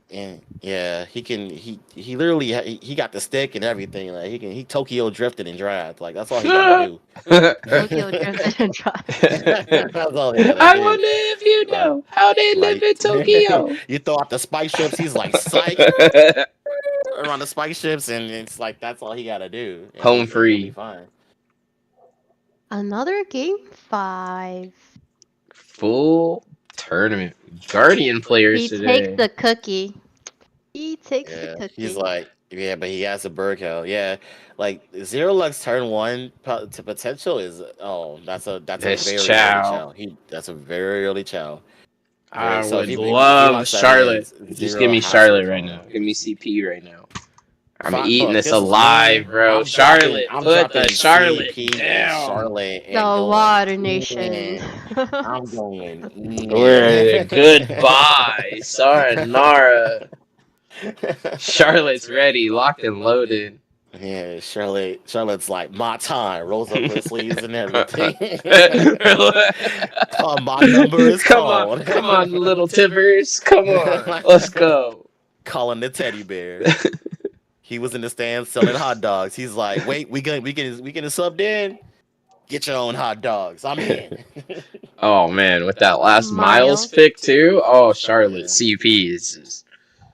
Yeah, he can. He literally he got the stick and everything. Like he Tokyo drifted and draft. Like that's all he gotta do. Tokyo drifted and drive. That's all he gotta I do. wonder if you know how they live in Tokyo. You throw out the spike ships, he's like psych around the spike ships, and it's like that's all he gotta do. And Home he'll free. be fine. Another game 5. Full tournament. Guardian players He today. takes the cookie. He takes the cookie. He's like, yeah, but he has a bird kill. Yeah, like Zero Luck's turn 1 to potential is that's a very chow. early chow. That's a very early chow. I So would if he love wants that Charlotte. in, Just Zero give me has to Charlotte come right on. now. Give me CP right now. I'm Fuck, eating look, this is alive, me. bro. I'm Charlotte, dropping put the Charlotte CP down. Charlotte and The going Water Nation. in. I'm going. We're goodbye, Saranara. Charlotte's ready, locked and loaded. Yeah, Charlotte's like my time. Rolls up her sleeves and everything. My number is called. Come on, little tippers. Come on, let's go. Calling the teddy bear. He was in the stand selling hot dogs. He's like, wait, we getting subbed in. Get your own hot dogs. I'm in. Oh man, with that last Miles pick too. Oh, Charlotte CP is just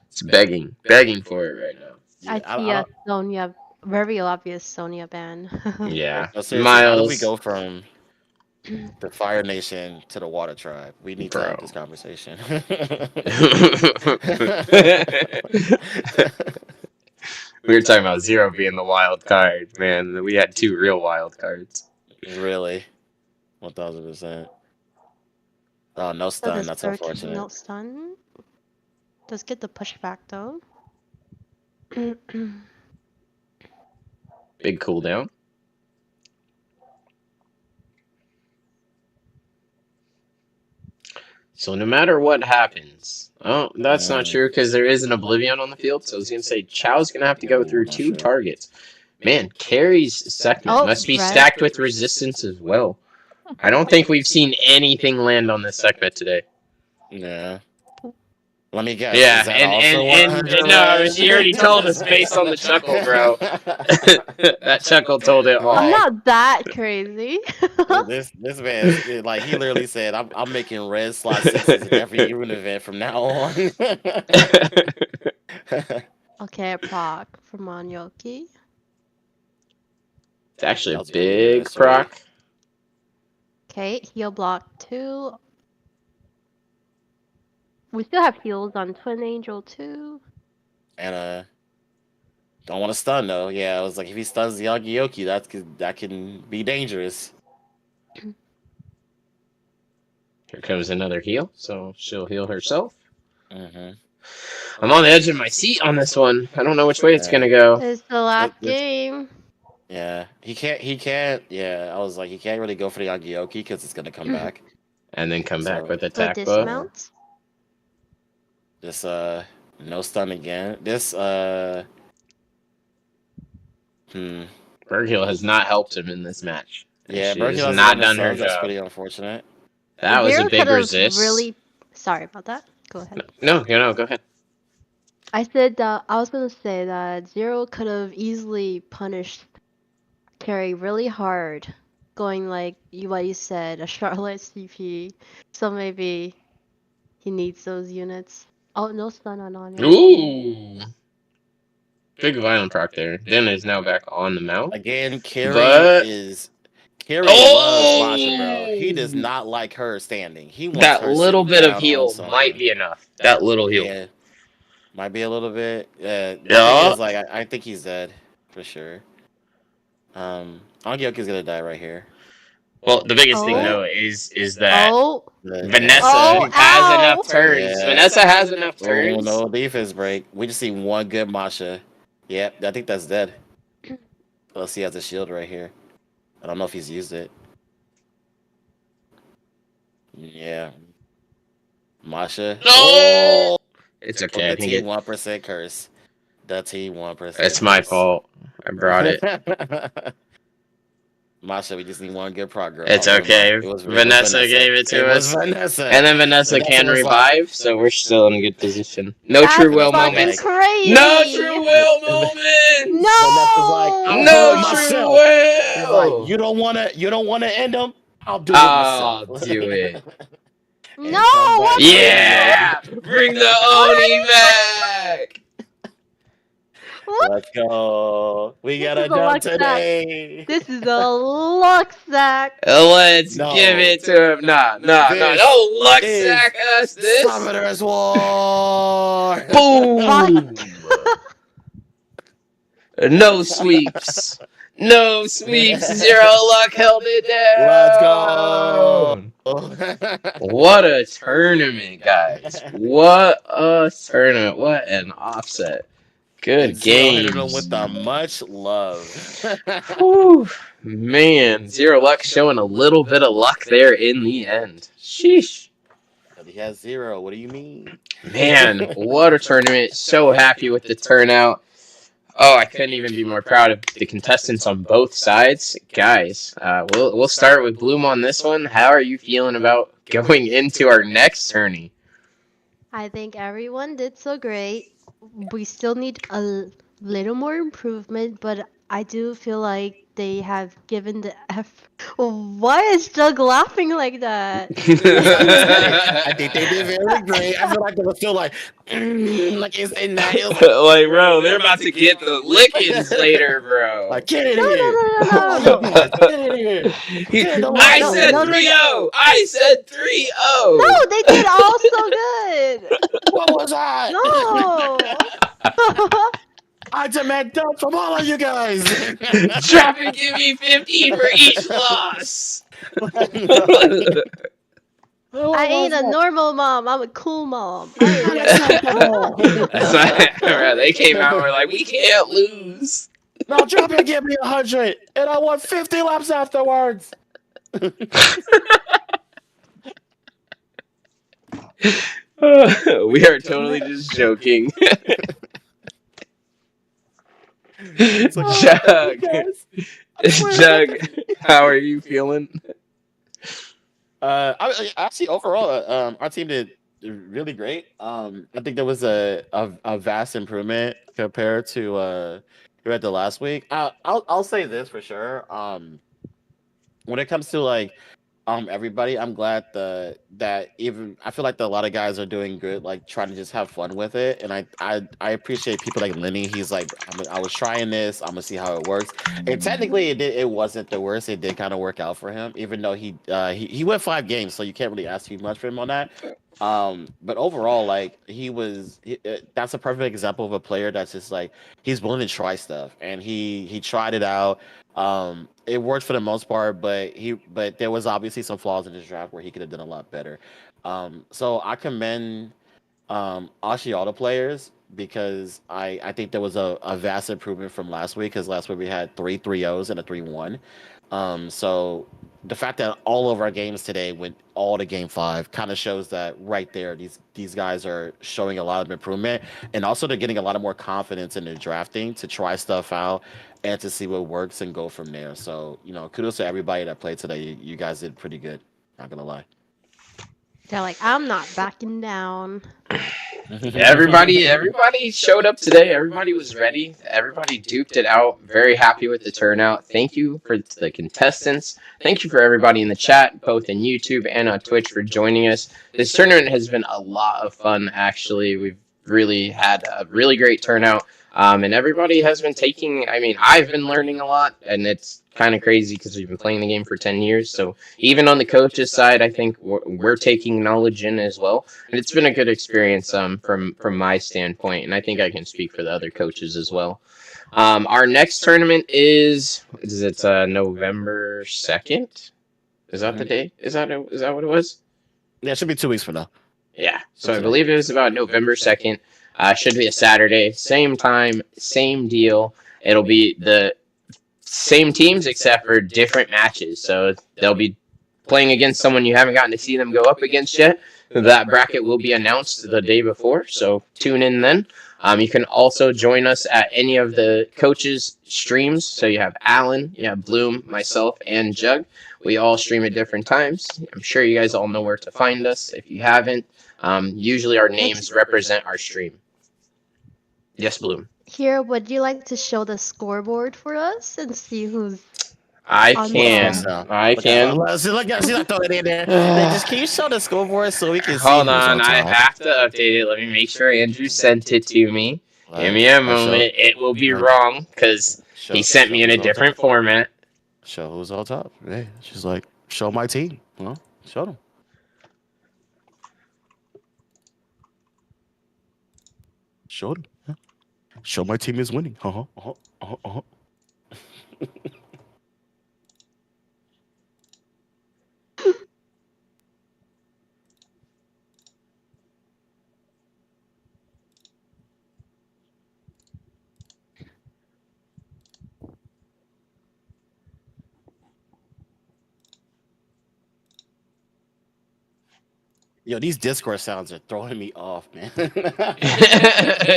it's begging for it right now. I see I a don't. Sonya, very obvious Sonya ban. Yeah, No, seriously, how do we Miles, go from the Fire Nation to the Water Tribe? We need to have bro. this conversation. We were talking about Zero being the wild card, man. We had two real wild cards. Really, 1000%. Oh, no So stun. this That's bird unfortunate. no stun. Does get the pushback though. Big cooldown. So no matter what happens, oh, that's not true because there is an Oblivion on the field. So I was gonna say Chow's gonna have to go through Not two sure. targets. Man, Carrie's Sekhmet Oh, must be right. stacked with resistance as well. I don't think we've seen anything land on this Sekhmet today. Yeah. Let me guess. Yeah, Is that and also and, and, 100 and no, red? she already told us based on the chuckle, bro. That chuckle told it Bro, I'm all. not that crazy. this man, like he literally said, I'm making red slot sixes in every rune event from now on. Okay, proc from Manyoki. It's actually That a was pretty good big yesterday. proc. Okay, heal block 2. We still have heals on Twin Angel too. And don't want to stun though. Yeah, I was like, if he stuns the Yagiyoki, that can be dangerous. Here comes another heal, so she'll heal herself. Mm-hmm. I'm on the edge of my seat on this one. I don't know which way it's gonna go. It's the last This- game. Yeah, he can't. Yeah, I was like, he can't really go for the Yagiyoki because it's gonna come back. And then come back So- with So attack buff. dismount. This no stun again. This Berghill has not helped him in this match. Yeah, She Berkey has hasn't not gotten done her subs. That's job. pretty unfortunate. That was a Zero big could've resist. Really, sorry about that. Go ahead. No, go ahead. I said that I was gonna say that Zero could have easily punished Carrie really hard, going like what you said, a Charlotte CP. So maybe he needs those units. Oh, no stun on Anya. Ooh. Big violent proc there. Then is now back on the mount. Again, Carrie But loves Masha, bro. He does not like her standing. He wants that her little sitting bit of down on heal something. might be enough. That little heal. Yeah, might be a little bit. The thing Yeah. is, like, I think he's dead for sure. Angioka's gonna die right here. Well, the biggest thing Oh. though is that Oh, Vanessa Oh, has ow. enough turns. Yeah. Vanessa has enough Oh, turns. no defense break. We just see one good Masha. Yep, I think that's dead. Plus, he has a shield right here. I don't know if he's used it. Yeah. Masha. No! Oh! It's okay. I The think it, T1% curse. The T1%. it's my fault. I brought it. Masha, we just need one good progress. It's okay. Vanessa gave it to us. Vanessa. And then Vanessa can was like- revive, so we're still in a good position. No that's true will fucking moments. crazy. No true will moments. Vanessa's like, I'll No do it true myself. He's will. like, you don't wanna end them? I'll do it I'll myself. do it. No, come back. what? Yeah! Bring the Oni back! What? Let's go. We This got a is a jump luck sack. today. This is a luck sack. Let's No. give it to him. Nah. This Don't luck is sack us this. Summoner's War. Boom! No sweeps. No sweeps. Zero luck held it down. Let's go. What a tournament, guys. What a tournament. What an offset. Good Zero hit him games. with the much love. Whew. Man, Zero Luck showing a little bit of luck there in the end. Sheesh. But he has zero. What do you mean? Man, what a tournament. So happy with the turnout. Oh, I couldn't even be more proud of the contestants on both sides. Guys, we'll start with Bloom on this one. How are you feeling about going into our next tourney? I think everyone did so great. We still need a little more improvement, but I do feel like they have given the F. Why is Jug laughing like that? I think they did very great. I feel like they were still like it's in that. It was Like, bro, they're about to get the lickings later, bro. like, get in No, here. no, Come no, on, no, young no. boys. Get in here. Get in the line. I No, said no, 3-0. I said 3-0. No, they did all so good. What was that? No. I demand dub from all of you guys. Drop and give me 50 for each loss. I ain't a normal mom. I'm a cool mom. I ain't Unacceptable. That's why, bro, they came out and were like, we can't lose. Now drop and give me 100, and I want 50 laps afterwards. We are totally just joking. Jug, Jug, how are you feeling? Actually, overall, our team did really great. I think there was a vast improvement compared to the last week. I'll say this for sure. When it comes to like everybody, I'm glad that even I feel like a lot of guys are doing good, like trying to just have fun with it, and I appreciate people like Lenny. He's like, I was trying this, I'm gonna see how it works, and technically it wasn't the worst. It did kind of work out for him, even though he went 5 games, so you can't really ask too much for him on that. But overall, like that's a perfect example of a player that's just like he's willing to try stuff, and he tried it out. It worked for the most part, but there was obviously some flaws in his draft where he could have done a lot better. So I commend actually all the players because I think there was a vast improvement from last week because last week we had 3-3-0s and a 3-1. So the fact that all of our games today went all to game 5 kind of shows that right there these guys are showing a lot of improvement, and also they're getting a lot of more confidence in their drafting to try stuff out and to see what works and go from there. So kudos to everybody that played today. You guys did pretty good, not gonna lie. They're like, I'm not backing down. Everybody showed up today. Everybody was ready. Everybody duped it out. Very happy with the turnout. Thank you for the contestants. Thank you for everybody in the chat, both in YouTube and on Twitch, for joining us. This tournament has been a lot of fun, actually. We've really had a really great turnout. And everybody has been taking, I've been learning a lot, and it's kind of crazy because we've been playing the game for 10 years. So even on the coaches' side, I think we're taking knowledge in as well. And it's been a good experience from my standpoint, and I think I can speak for the other coaches as well. Our next tournament is it November 2nd? Is that the day? Is that what it was? Yeah, it should be 2 weeks from now. Yeah, so I believe it was about November 2nd. Should be a Saturday. Same time, same deal. It'll be the same teams except for different matches. So they'll be playing against someone you haven't gotten to see them go up against yet. That bracket will be announced the day before, so tune in then. You can also join us at any of the coaches' streams. So you have Alan, you have Bloom, myself, and Jug. We all stream at different times. I'm sure you guys all know where to find us. If you haven't, usually our names represent our stream. Yes, Bloom. Here, would you like to show the scoreboard for us and see who's I on can. the- I can. See, throw it in there. Can you show the scoreboard so we can see? Hold on, I have to update it. Let me make sure Andrew sent it to me. Give me a moment. It will be wrong because he sent me in a different format. Show who's on top. Hey, she's like, show my team. Well, show them. Show them. Yeah. Show my team is winning. Yo, these Discord sounds are throwing me off, man.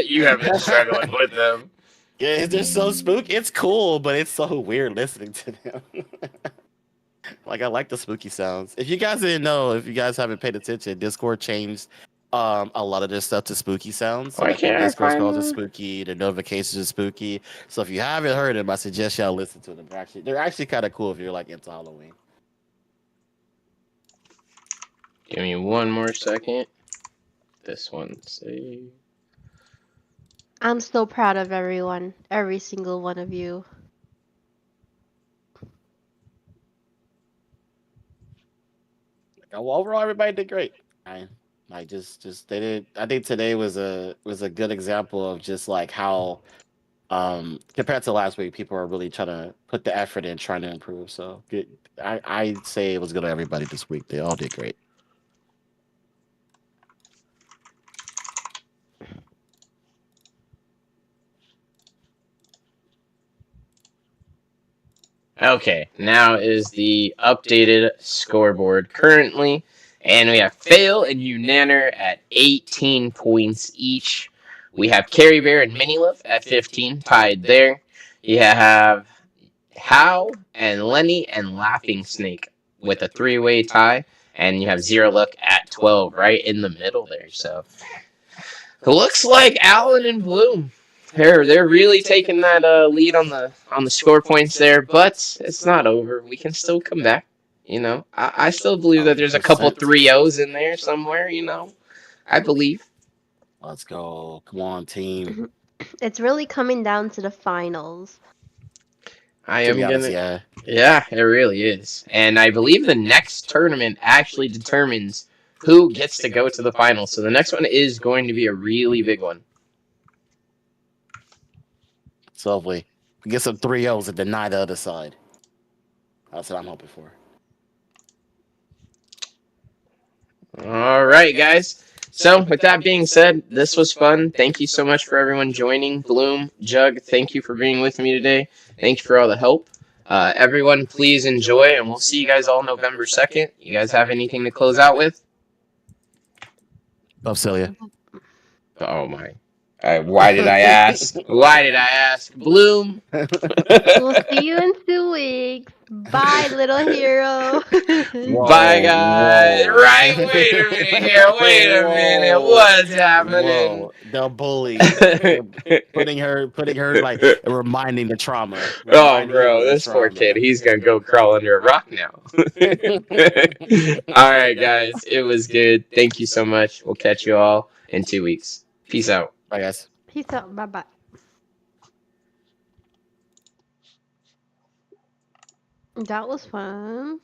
You have been struggling with them. Yeah, they're so spooky. It's cool, but it's so weird listening to them. Like, I like the spooky sounds. If you guys didn't know, if you guys haven't paid attention, Discord changed a lot of this stuff to spooky sounds. So Why like the can't I Discord find calls are them? spooky, the notifications are spooky. So if you haven't heard them, I suggest y'all listen to them. They're actually kind of cool if you're like into Halloween. Give me one more second. This one, save. I'm so proud of everyone, every single one of you. Overall, everybody did great. Like just they did. I think today was a good example of just like how compared to last week, people are really trying to put the effort in trying to improve. So good. I'd say it was good to everybody this week. They all did great. Okay, now is the updated scoreboard currently. And we have Fail and Unanner at 18 points each. We have Carrie Bear and Minilove at 15, tied there. You have How and Lenny and Laughing Snake with a three-way tie. And you have Zero Luck at 12, right in the middle there. So it looks like Alan and Bloom. They're really taking that lead on the score points there, but it's not over. We can still come back. You know, I still believe that there's a couple 3-0s in there somewhere. You know, I believe. Let's go. Come on, team. It's really coming down to the finals. I To am be honest, gonna. yeah. Yeah, it really is, and I believe the next tournament actually determines who gets to go to the finals. So the next one is going to be a really big one. So if we get some 3-0s and deny the other side. That's what I'm hoping for. All right, guys. So, with that being said, this was fun. Thank you so much for everyone joining. Bloom, Jug, thank you for being with me today. Thank you for all the help. Everyone, please enjoy, and we'll see you guys all November 2nd. You guys have anything to close out with? Love Celia. Oh, my. Why did I ask? Why did I ask? Bloom. We'll see you in 2 weeks. Bye, little hero. Bye, guys. Whoa. Right, wait a minute here. Wait a minute. What's happening? Whoa, the bully. putting her like reminding the trauma. Oh, Reminding him bro, of the this poor kid. trauma. He's going to go crawl under a rock now. All right, guys. It was good. Thank you so much. We'll catch you all in 2 weeks. Peace out. Bye, guys. Peace out. Bye bye. That was fun.